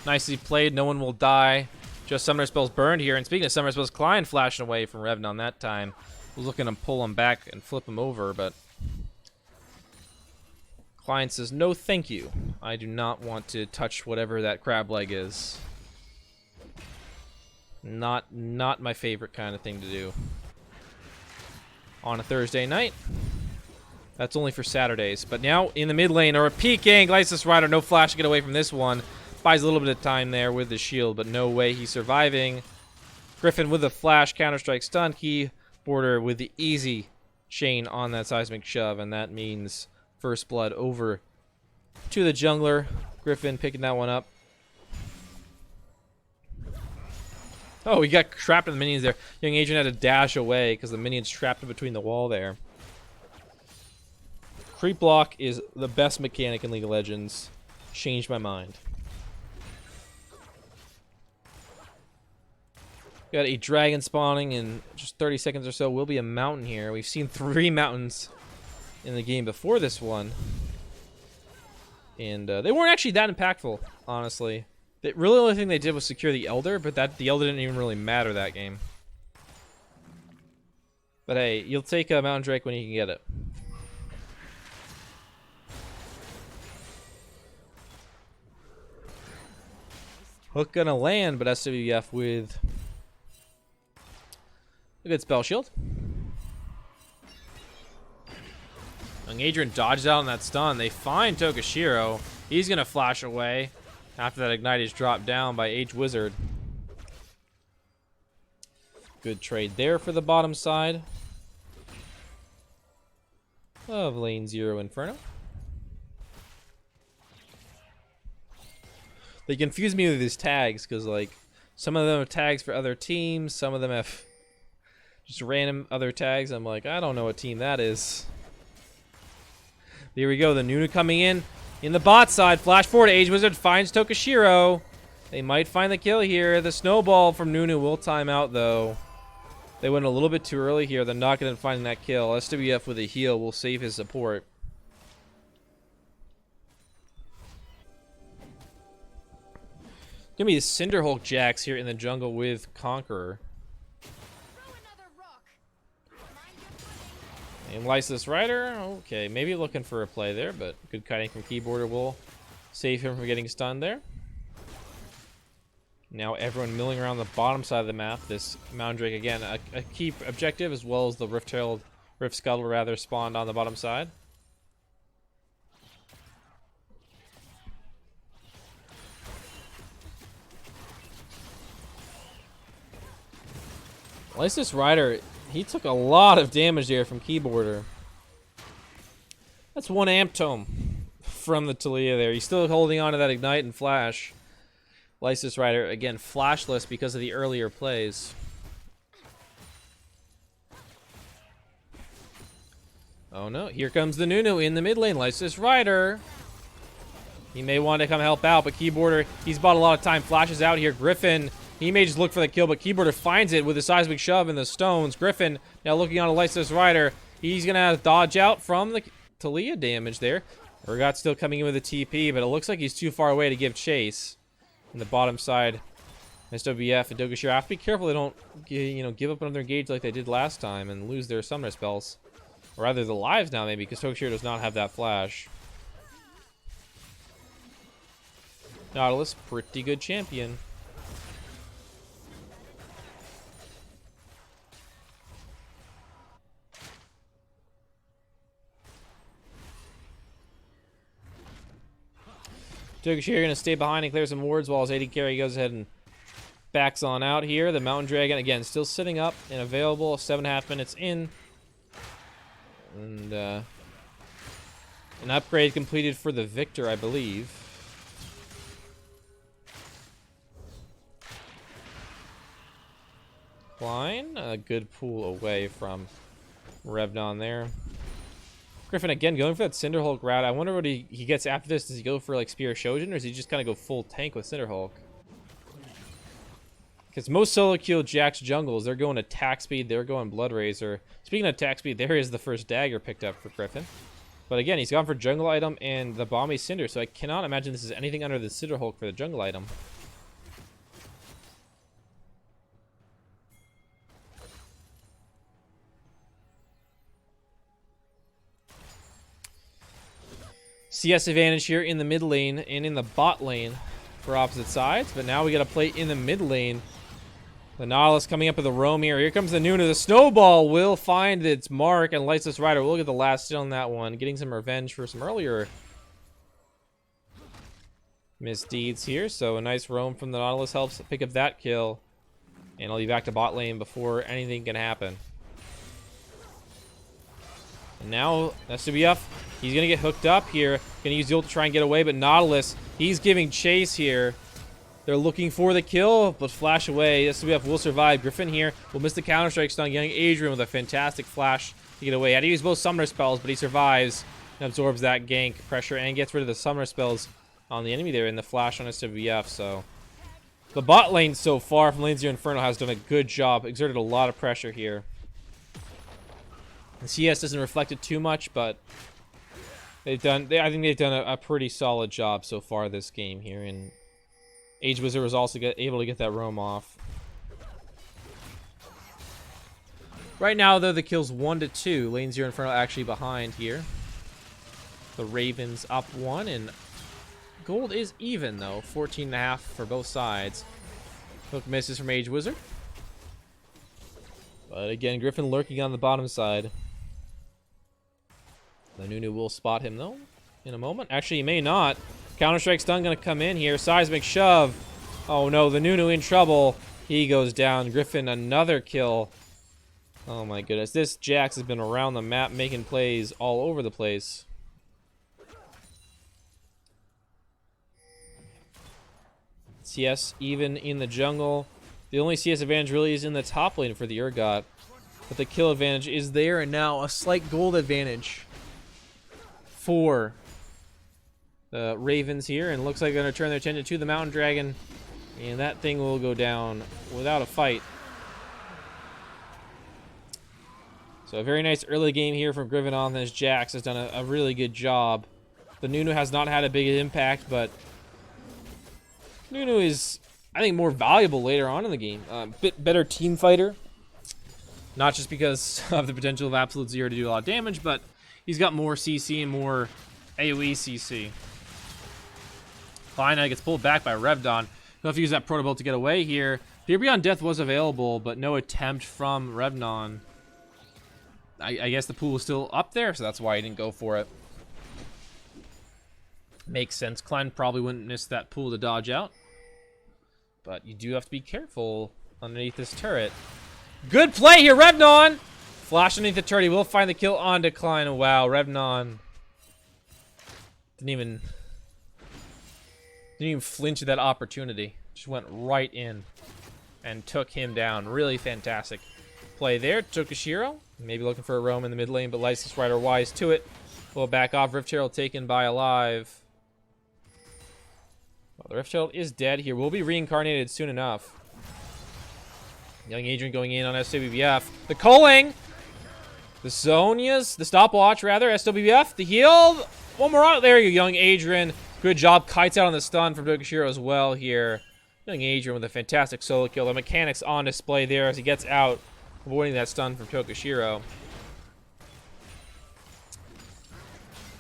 Nicely played. No one will die. Just Summoner Spells burned here. And speaking of Summoner Spells, Klein flashing away from Revnon that time. Was looking to pull him back and flip him over, but Klein says, no thank you. I do not want to touch whatever that crab leg is. Not my favorite kind of thing to do on a Thursday night. That's only for Saturdays. But now in the mid lane, or a peek gank. Licenseless Rider, no flash to get away from this one. Buys a little bit of time there with the shield, but no way he's surviving. Griffin with the flash, Counter-Strike stun, keyboarder with the easy chain on that seismic shove, and that means first blood over to the jungler. Griffin picking that one up. Oh, he got trapped in the minions there. Young Agent had to dash away because the minions trapped in between the wall there. Creep block is the best mechanic in League of Legends. Changed my mind. Got a dragon spawning in just 30 seconds or so. Will be a mountain here. We've seen 3 mountains in the game before this one. And they weren't actually that impactful, honestly. The really only thing they did was secure the Elder, but the Elder didn't even really matter that game. But hey, you'll take a Mountain Drake when you can get it. Hook gonna land, but SWF with a good spell shield. Young Adrian dodges out on that stun. They find Tokashiro. He's gonna flash away after that ignite is dropped down by Age Wizard. Good trade there for the bottom side of lane 0 Inferno. They confuse me with these tags because, like, some of them have tags for other teams, some of them have just random other tags. I'm like, I don't know what team that is. Here we go, the Nunu coming in the bot side. Flash forward, Age Wizard finds Tokashiro. They might find the kill here. The snowball from Nunu will time out, though. They went a little bit too early here. They're not going to find that kill. SWF with a heal will save his support. Gonna be the Cinderhulk Jax here in the jungle with Conqueror. And Licenseless Rider, okay, maybe looking for a play there, but good kiting from Keyboarder will save him from getting stunned there. Now everyone milling around the bottom side of the map. This Mountain Drake, again, a key objective, as well as the Rift Herald Rift Scuttle rather spawned on the bottom side. Lysis Rider, he took a lot of damage there from Keyboarder. That's one amp tome from the Talia there. He's still holding on to that Ignite and Flash. Lysis Rider, again, flashless because of the earlier plays. Oh no, here comes the Nunu in the mid lane. Lysis Rider. He may want to come help out, but Keyboarder, he's bought a lot of time. Flashes out here. Griffin, he may just look for the kill, but Keyboarder finds it with a seismic shove in the stones. Griffin now looking on a Lysis Rider. He's going to have to dodge out from the Talia damage there. Urgot still coming in with a TP, but it looks like he's too far away to give chase. In the bottom side, SWF and Dogashira have to be careful they don't give up another engage like they did last time and lose their summoner spells. Or rather, the lives now, maybe, because Dogashira does not have that flash. Nautilus, pretty good champion. Dogashira going to stay behind and clear some wards while his AD carry goes ahead and backs on out here. The Mountain Dragon, again, still sitting up and available. 7.5 minutes in. And an upgrade completed for the Victor, I believe. Klein, a good pull away from Revnon there. Griffin again going for that Cinderhulk route. I wonder what he gets after this. Does he go for like Spear of Shojin, or does he just kind of go full tank with Cinderhulk? Because most solo kill Jack's jungles, they're going attack speed, they're going Blood Razor. Speaking of attack speed, there is the first dagger picked up for Griffin. But again, he's gone for jungle item and the Bomby Cinder, so I cannot imagine this is anything under the Cinderhulk for the jungle item. CS advantage here in the mid lane and in the bot lane for opposite sides. But now we got to play in the mid lane. The Nautilus coming up with the roam here. Here comes the Nunu. The Snowball will find its mark, and Lysis Rider will get the last hit on that one. Getting some revenge for some earlier misdeeds here. So a nice roam from the Nautilus helps pick up that kill. And I'll be back to bot lane before anything can happen. And now SWF, he's going to get hooked up here. Going to use the ult to try and get away, but Nautilus, he's giving chase here. They're looking for the kill, but flash away. SWF will survive. Griffin here will miss the Counter-Strike stun, getting Adrian with a fantastic flash to get away. Had to use both summoner spells, but he survives and absorbs that gank pressure and gets rid of the summoner spells on the enemy there in the flash on SWF. So the bot lane so far from Lane Zero Inferno has done a good job, exerted a lot of pressure here. The CS doesn't reflect it too much, but I think they've done a pretty solid job so far this game here. And Age Wizard was also able to get that roam off. Right now, though, the kill's 1-2. Lane Zero Inferno actually behind here. The Ravens up 1, and gold is even, though. 14.5 for both sides. Hook misses from Age Wizard. But again, Griffin lurking on the bottom side. The Nunu will spot him, though, in a moment. Actually, he may not. Counter-Strike stun going to come in here. Seismic shove. Oh, no. The Nunu in trouble. He goes down. Griffin, another kill. Oh, my goodness. This Jax has been around the map making plays all over the place. CS even in the jungle. The only CS advantage really is in the top lane for the Urgot. But the kill advantage is there, and now a slight gold advantage for the Ravens here. And looks like they're going to turn their attention to the Mountain Dragon. And that thing will go down without a fight. So a very nice early game here from Griffin as Jax has done a really good job. The Nunu has not had a big impact, but Nunu is, I think, more valuable later on in the game. Bit better team fighter. Not just because of the potential of Absolute Zero to do a lot of damage, but he's got more CC and more AoE CC. Finite gets pulled back by Revdon. He'll have to use that Proto Bolt to get away here. Fear Beyond Death was available, but no attempt from Revnon. I guess the pool is still up there, so that's why he didn't go for it. Makes sense. Klein probably wouldn't miss that pool to dodge out. But you do have to be careful underneath this turret. Good play here, Revnon! Flash underneath the turret. He will find the kill on Klein. Wow, Revnon didn't even flinch at that opportunity. Just went right in and took him down. Really fantastic play there. Tokushiro, maybe looking for a roam in the mid lane, but License Rider wise to it. Will back off. Rift Herald taken by Alive. Well, the Rift Herald is dead here. Will be reincarnated soon enough. Young Adrian going in on SWBF. The culling! The Zonias, the stopwatch rather, SWBF, the heal. One more out there, you Young Adrian. Good job, kites out on the stun from Tokushiro as well here. Young Adrian with a fantastic solo kill. The mechanics on display there as he gets out, avoiding that stun from Tokushiro.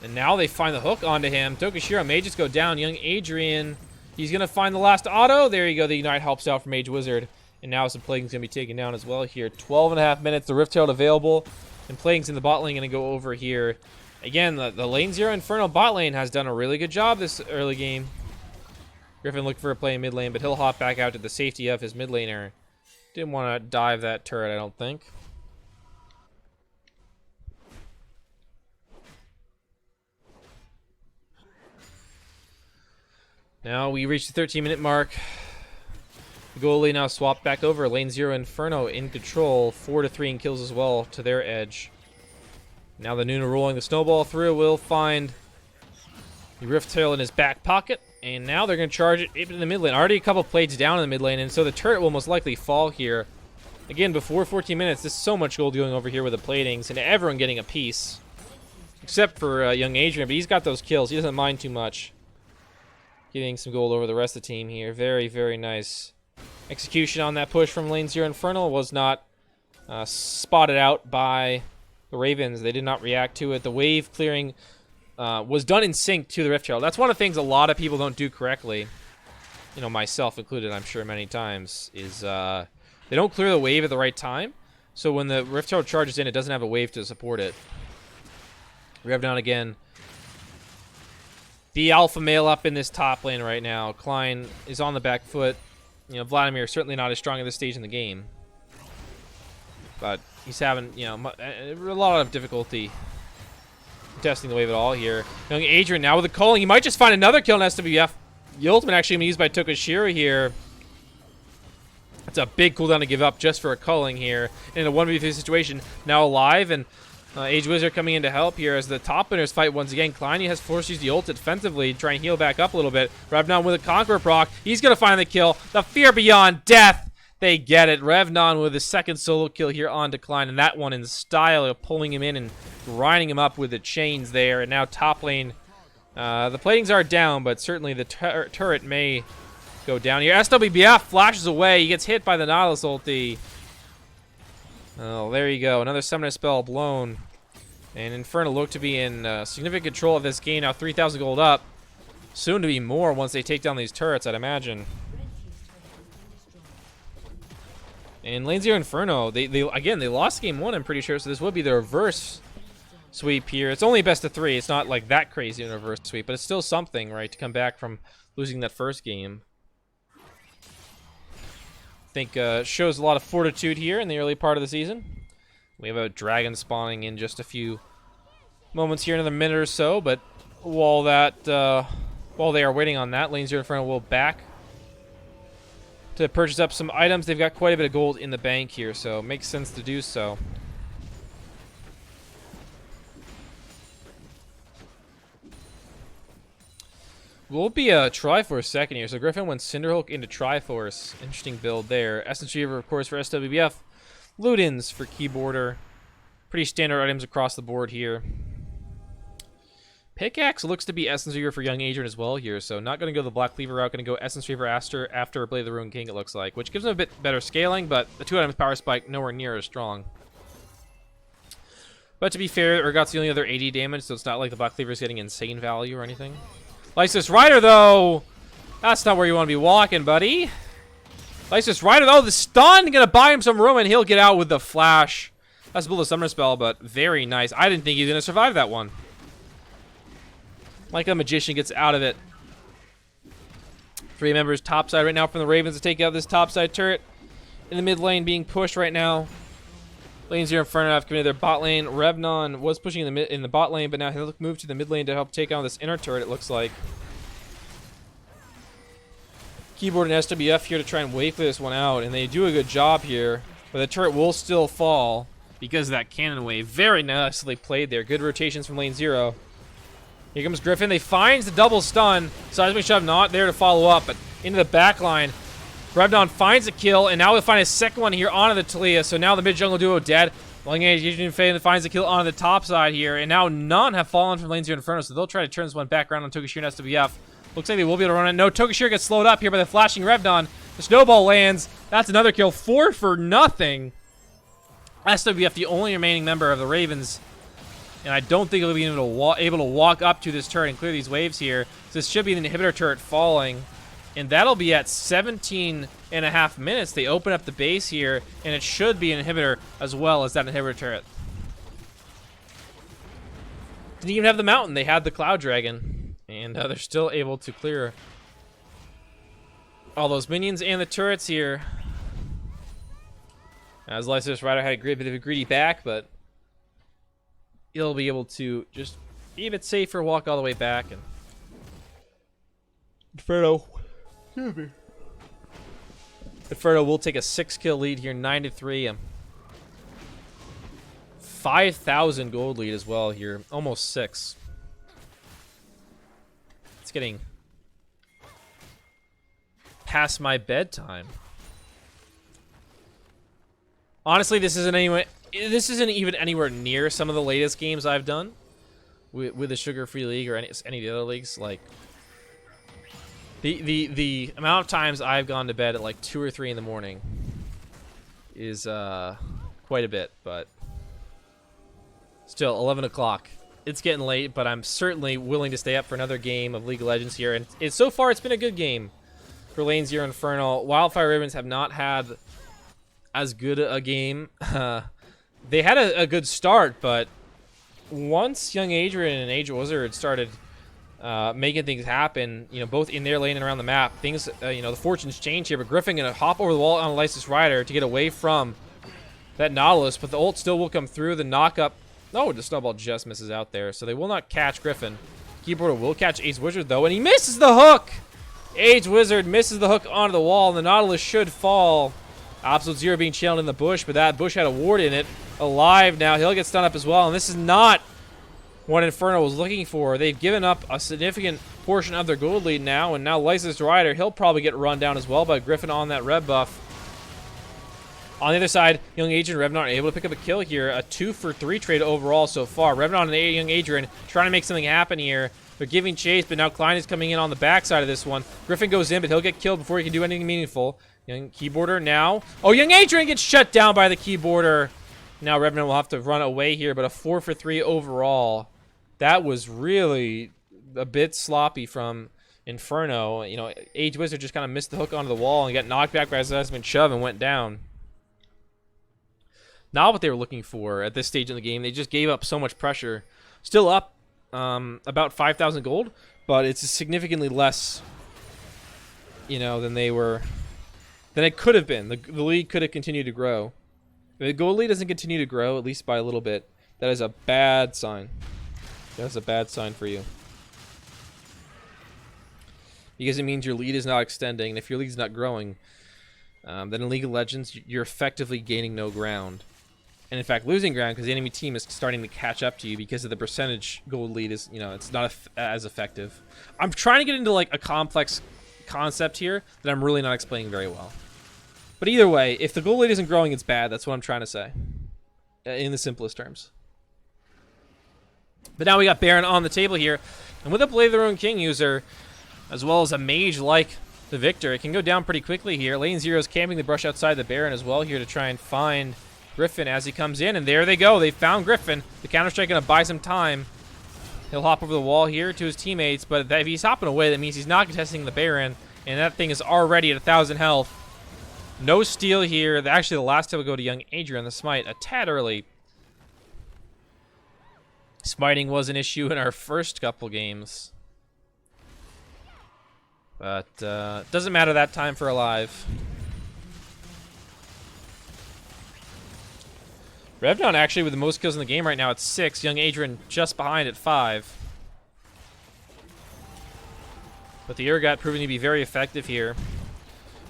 And now they find the hook onto him. Tokushiro may just go down. Young Adrian, he's going to find the last auto. There you go, the Ignite helps out from Mage Wizard. And now some Plaguing's going to be taken down as well here. 12.5 minutes, the Rift Herald available. And Plaguing's in the bot lane going to go over here. Again, the lane 0 Inferno bot lane has done a really good job this early game. Griffin looking for a play in mid lane, but he'll hop back out to the safety of his mid laner. Didn't want to dive that turret, I don't think. Now we reach the 13-minute mark. The goalie now swapped back over. Lane 0 Inferno in control. 4-3 in kills as well to their edge. Now the Nuna rolling the snowball through will find the Rift Tail in his back pocket. And now they're going to charge it into the mid lane. Already a couple plates down in the mid lane, and so the turret will most likely fall here. Again, before 14 minutes, there's so much gold going over here with the platings, and everyone getting a piece. Except for Young Adrian, but he's got those kills. He doesn't mind too much. Getting some gold over the rest of the team here. Very, very nice execution on that push from Lane 0 Infernal. Was not spotted out by the Ravens. They did not react to it. The wave clearing was done in sync to the Rift Herald. That's one of the things a lot of people don't do correctly. You know, myself included, I'm sure many times, is they don't clear the wave at the right time. So when the Rift Herald charges in, it doesn't have a wave to support it. Rev down again. The alpha male up in this top lane right now. Klein is on the back foot. You know, Vladimir is certainly not as strong at this stage in the game. But he's having, you know, a lot of difficulty testing the wave at all here. Young Adrian now with a culling. He might just find another kill in SWF. The ultimate actually going to be used by Tokushiro here. It's a big cooldown to give up just for a culling here. In a 1v3 situation. Now alive, and Age Wizard coming in to help here as the top winners fight once again. Klein has forced to use the ult defensively, try and heal back up a little bit. Revnon with a Conqueror proc. He's going to find the kill. The Fear Beyond Death. They get it. Revnon with his second solo kill here on Klein, and that one in style of pulling him in and grinding him up with the chains there. And now top lane. The platings are down, but certainly the turret may go down here. SWBF flashes away. He gets hit by the Nautilus ulti. Oh, there you go. Another Summoner spell blown. And Inferno look to be in significant control of this game now. 3,000 gold up. Soon to be more once they take down these turrets, I'd imagine. And Lane 0 Inferno, they lost game 1, I'm pretty sure, so this would be the reverse sweep here. It's only best of 3. It's not like that crazy in a reverse sweep, but it's still something, right, to come back from losing that first game. I think shows a lot of fortitude here in the early part of the season. We have a dragon spawning in just a few moments here, another minute or so, but while they are waiting on that, Lane 0 Inferno will back to purchase up some items. They've got quite a bit of gold in the bank here, so it makes sense to do so. Will be a Triforce second here. So Griffin went Cinderhulk into Triforce. Interesting build there. Essence Reaver, of course, for SWBF. Ludens for Keyboarder. Pretty standard items across the board here. Pickaxe looks to be Essence Reaver for Young Adrian as well here. So not going to go the Black Cleaver route. Going to go Essence Reaver after Blade of the Ruined King, it looks like. Which gives him a bit better scaling, but the 2 items power spike nowhere near as strong. But to be fair, Urgot's the only other 80 damage, so it's not like the Black Cleaver is getting insane value or anything. Lysis Rider, though, that's not where you want to be walking, buddy. Lysis Rider, though, the stun, gonna buy him some room, and he'll get out with the flash. That's build a summoner spell, but very nice. I didn't think he was gonna survive that one. Like a magician gets out of it. 3 members topside right now from the Ravens to take out this topside turret. In the mid lane being pushed right now. Lane 0 Inferno have committed their bot lane. Revnon was pushing in the bot lane, but now he'll move to the mid lane to help take on this inner turret, it looks like. Keyboard and SWF here to try and wait for this one out, and they do a good job here, but the turret will still fall because of that cannon wave. Very nicely played there. Good rotations from lane 0. Here comes Griffin. They finds the double stun. Seismic Shove not there to follow up, but into the back line. Revdon finds a kill, and now we'll find a second one here onto the Talia. So now the mid-jungle duo dead. Long Age finds a kill on the top side here, and now none have fallen from lane 0 Inferno, so they'll try to turn this one back around on Tokishir and SWF. Looks like they will be able to run it. No, Tokishir gets slowed up here by the flashing Revdon. The snowball lands. That's another kill. 4 for nothing. SWF, the only remaining member of the Ravens, and I don't think he'll be able to walk up to this turret and clear these waves here. So this should be the inhibitor turret falling. And that'll be at 17.5 minutes. They open up the base here, and it should be an inhibitor as well as that inhibitor turret. Didn't even have the mountain. They had the Cloud Dragon, and they're still able to clear all those minions and the turrets here. As Lysis Rider had a bit of a greedy back, but he'll be able to just be a bit safer, walk all the way back, and Inferno will take a 6-kill lead here, 9-3. 5,000 gold lead as well here, almost 6. It's getting past my bedtime. Honestly, this isn't even anywhere near some of the latest games I've done with the Sugar-Free League or any of the other leagues. Like, the amount of times I've gone to bed at like 2 or 3 in the morning is quite a bit, but still 11 o'clock. It's getting late, but I'm certainly willing to stay up for another game of League of Legends here, and so far it's been a good game for Lane 0 Infernal. Wildfire Ravens have not had as good a game. They had a good start, but once Young Adrian and Age Wizard started making things happen, both in their lane and around the map, things, the fortunes change here. But Griffin gonna hop over the wall on a Lysis Rider to get away from that Nautilus, but the ult still will come through. The knock-up, oh, the snowball just misses out there, so they will not catch Griffin. Keyboarder will catch Age Wizard, though, and he misses the hook! Age Wizard misses the hook onto the wall, and the Nautilus should fall. Absolute Zero being channeled in the bush, but that bush had a ward in it. Alive now, he'll get stunned up as well, and this is not what Inferno was looking for. They've given up a significant portion of their gold lead now, and now Licensed Rider, he'll probably get run down as well by Griffin on that red buff. On the other side, Young Adrian and Revnon are able to pick up a kill here. A 2-for-3 trade overall so far. Revnon and Young Adrian trying to make something happen here. They're giving chase, but now Klein is coming in on the backside of this one. Griffin goes in, but he'll get killed before he can do anything meaningful. Young Keyboarder now. Oh, Young Adrian gets shut down by the Keyboarder. Now Revnon will have to run away here, but a 4-for-3 overall. That was really a bit sloppy from Inferno. Age Wizard just kind of missed the hook onto the wall and got knocked back by a Seismic Shove and went down. Not what they were looking for at this stage in the game. They just gave up so much pressure. Still up about 5,000 gold, but it's significantly less, than it could have been. The league could have continued to grow. If the gold lead doesn't continue to grow, at least by a little bit, that is a bad sign. That's a bad sign for you. Because it means your lead is not extending, and if your lead is not growing, then in League of Legends, you're effectively gaining no ground. And in fact, losing ground because the enemy team is starting to catch up to you because of the percentage gold lead is, it's not as effective. I'm trying to get into like a complex concept here that I'm really not explaining very well. But either way, if the gold lead isn't growing, it's bad. That's what I'm trying to say in the simplest terms. But now we got Baron on the table here. And with a Blade of the Ruined King user, as well as a mage like the Victor, it can go down pretty quickly here. Lane 0 is camping the brush outside the Baron as well here to try and find Griffin as he comes in. And there they go. They found Griffin. The Counter-Strike going to buy some time. He'll hop over the wall here to his teammates. But if he's hopping away, that means he's not contesting the Baron. And that thing is already at 1,000 health. No steal here. Actually, the last time will go to Young Adrian. The smite a tad early. Smiting was an issue in our first couple games. But doesn't matter that time for Alive. Revnon actually with the most kills in the game right now at 6. Young Adrian just behind at 5. But the Urgot proving to be very effective here.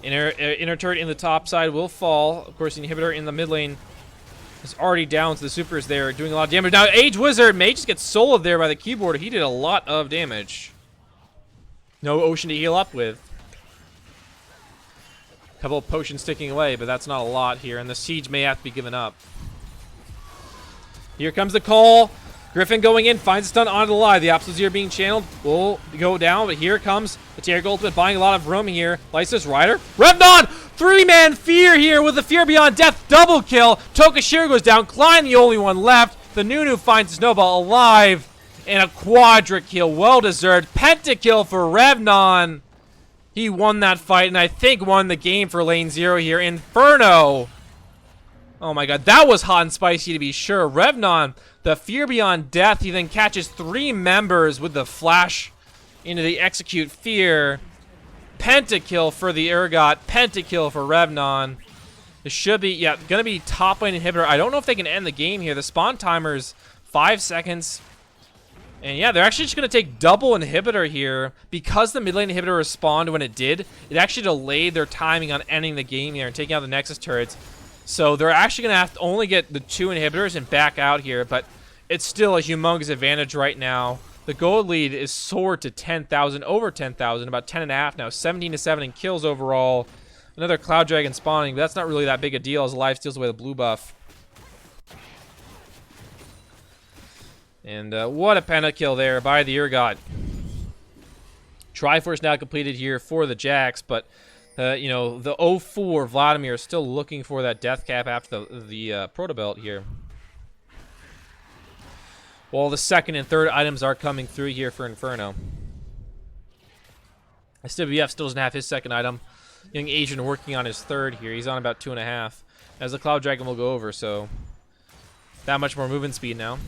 Inner turret in the top side will fall. Of course, the inhibitor in the mid lane is already down, so the supers there doing a lot of damage. Now, Age Wizard may just get soloed there by the keyboard. He did a lot of damage. No Ocean to heal up with. A couple of potions sticking away, but that's not a lot here, and the siege may have to be given up. Here comes the call. Griffin going in, finds a stun onto the live. The Absolute Zero being channeled will go down, but here comes the Tierg Ultimate buying a lot of room here. Lysis Rider. Revnon! 3-man Fear here with the Fear Beyond Death double kill. Tokashiro goes down. Klein the only one left. The Nunu finds Snowball alive. And a quadra kill. Well deserved. Pentakill for Revnon. He won that fight and I think won the game for Lane Zero here. Inferno. Oh my god, that was hot and spicy to be sure. Revnon, the Fear Beyond Death. He then catches 3 members with the flash into the Execute Fear. Pentakill for the Urgot. Pentakill for Revnon. It should be, yeah, gonna be top lane inhibitor. I don't know if they can end the game here. The spawn timer's 5 seconds. And yeah, they're actually just gonna take double inhibitor here. Because the mid lane inhibitor responded when it did, it actually delayed their timing on ending the game here and taking out the Nexus turrets. So they're actually going to have to only get the 2 inhibitors and back out here, but it's still a humongous advantage right now. The gold lead is soared to 10,000, over 10,000, about 10.5 now, 17-7 in kills overall. Another Cloud Dragon spawning, but that's not really that big a deal as Alive steals away the blue buff. And what a pentakill there by the Urgot. Triforce now completed here for the Jax, but you know, the 0-4 Vladimir is still looking for that death cap after the Proto Belt here. While the second and third items are coming through here for Inferno. SWF still doesn't have his second item. Young Adrian working on his third here. He's on about 2.5. As the Cloud Dragon will go over, so that much more movement speed now.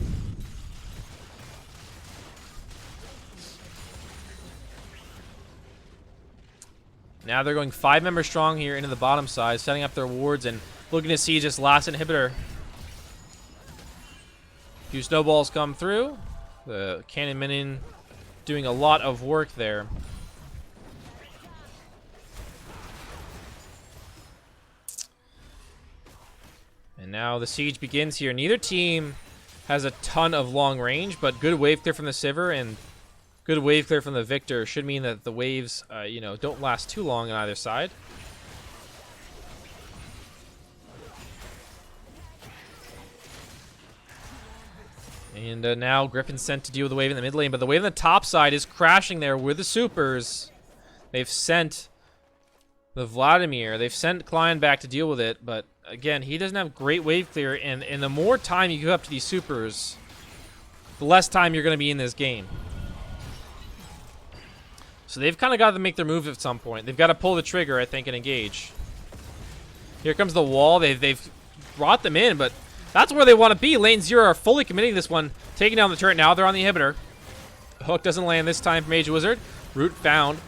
Now they're going 5 members strong here into the bottom side, setting up their wards and looking to see just last inhibitor. 2 snowballs come through. The cannon minion doing a lot of work there. And now the siege begins here. Neither team has a ton of long range, but good wave clear from the Sivir and good wave clear from the Victor should mean that the waves, you know, don't last too long on either side. And now Griffin's sent to deal with the wave in the mid lane, but the wave in the top side is crashing there with the supers. They've sent the Vladimir. They've sent Klein back to deal with it, but again, he doesn't have great wave clear, and the more time you give up to these supers, the less time you're going to be in this game. So they've kind of got to make their move at some point. They've got to pull the trigger, I think, and engage. Here comes the wall. They've brought them in, but that's where they want to be. Lane Zero are fully committing this one, taking down the turret. Now they're on the inhibitor. Hook doesn't land this time for Mage Wizard. Root found.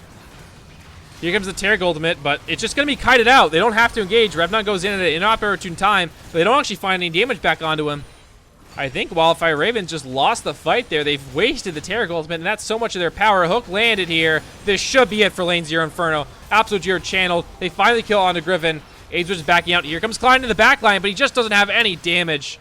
Here comes the Tierg ultimate, but it's just going to be kited out. They don't have to engage. Revnon goes in at an inopportune time, but they don't actually find any damage back onto him. I think Wildfire Ravens just lost the fight there. They've wasted the Tierg ultimate, and that's so much of their power. Hook landed here. This should be it for Lane Zero Inferno. Absolute Zero channeled. They finally kill onto Griffin. Aether's backing out. Here comes Klein in the back line, but he just doesn't have any damage.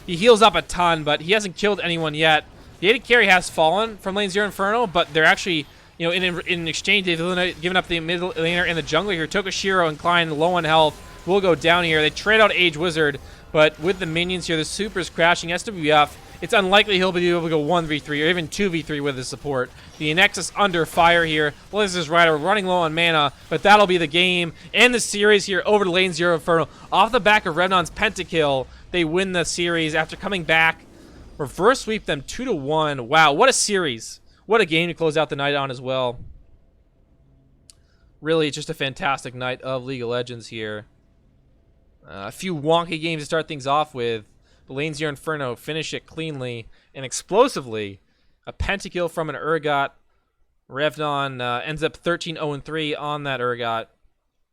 He heals up a ton, but he hasn't killed anyone yet. The AD carry has fallen from Lane Zero Inferno, but they're actually, you know, in exchange, they've given up the mid laner and the jungler here. Tokashiro and Klein low on health will go down here. They trade out Age Wizard, but with the minions here, the supers crashing. SWF, it's unlikely he'll be able to go 1v3 or even 2v3 with his support. The Nexus under fire here. Blizzard's Rider running low on mana, but that'll be the game and the series here over to Lane Zero Inferno. Off the back of Revnon's pentakill, they win the series after coming back. Reverse sweep them 2-1. Wow, what a series. What a game to close out the night on as well. Really, just a fantastic night of League of Legends here. A few wonky games to start things off with. But Lane Zero Inferno finish it cleanly. and explosively, a pentakill from an Urgot. Revnon ends up 13-0-3 on that Urgot.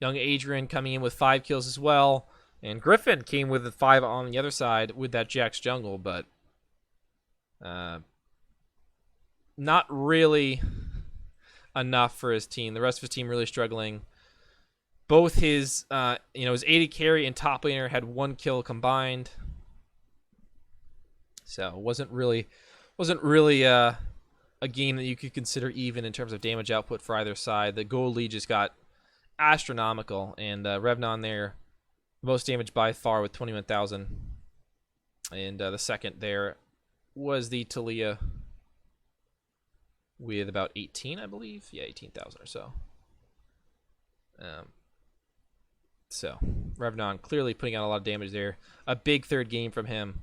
Young Adrian coming in with 5 kills as well. And Griffin came with a 5 on the other side with that Jax jungle, but not really enough for his team. The rest of his team really struggling. Both his his AD carry and top laner had 1 kill combined. So wasn't really a game that you could consider even in terms of damage output for either side. The gold lead just got astronomical, and Revnon there, most damage by far with 21,000. And the second there was the Talia with about 18, I believe. Yeah, 18,000 or so. So Revnon clearly putting out a lot of damage there. A big third game from him.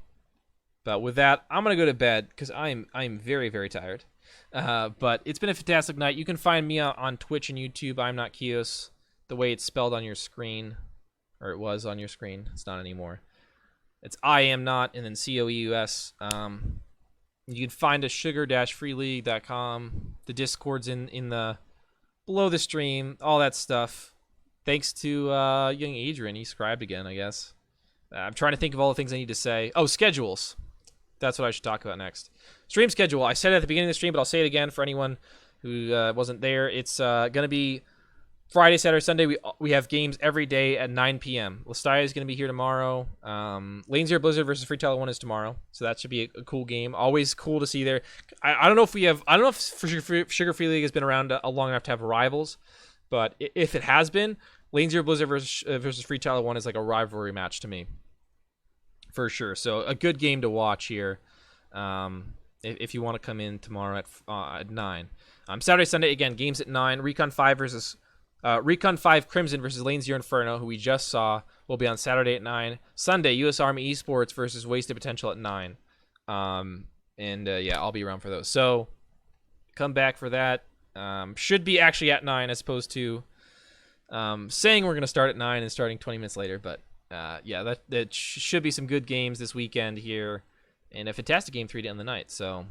But with that, I'm gonna go to bed because I'm very, very tired. But it's been a fantastic night. You can find me on Twitch and YouTube. I'm not Kios, the way it's spelled on your screen, or it was on your screen. It's not anymore. It's I am not, and then COEUS. You can find us sugar-freeleague.com. The Discord's in the below the stream. All that stuff. Thanks to young Adrian. He scribed again, I guess. I'm trying to think of all the things I need to say. Oh, schedules. That's what I should talk about next. Stream schedule. I said it at the beginning of the stream, but I'll say it again for anyone who wasn't there. It's going to be Friday, Saturday, Sunday. We have games every day at 9 p.m. Lestia is going to be here tomorrow. Lane Zero Blizzard versus Free Tyler 1 is tomorrow, so that should be a cool game. Always cool to see there. I don't know if we have. I don't know if Sugar Free League has been around long enough to have rivals, but if it has been, Lane Zero Blizzard versus Free Tyler 1 is like a rivalry match to me, for sure. So a good game to watch here. If you want to come in tomorrow at 9. Saturday, Sunday again, games at 9. Recon 5 Crimson versus Lane Zero Inferno, who we just saw, will be on Saturday at 9. Sunday, U.S. Army Esports versus Wasted Potential at 9. I'll be around for those. So come back for that. Should be actually at 9 as opposed to saying we're going to start at 9 and starting 20 minutes later. But that should be some good games this weekend here, and a fantastic game 3 to end the night. So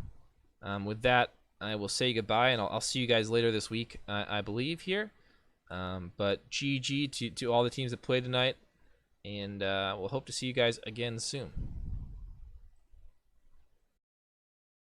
with that, I will say goodbye, and I'll see you guys later this week, I believe, here. But GG to all the teams that played tonight, and we'll hope to see you guys again soon.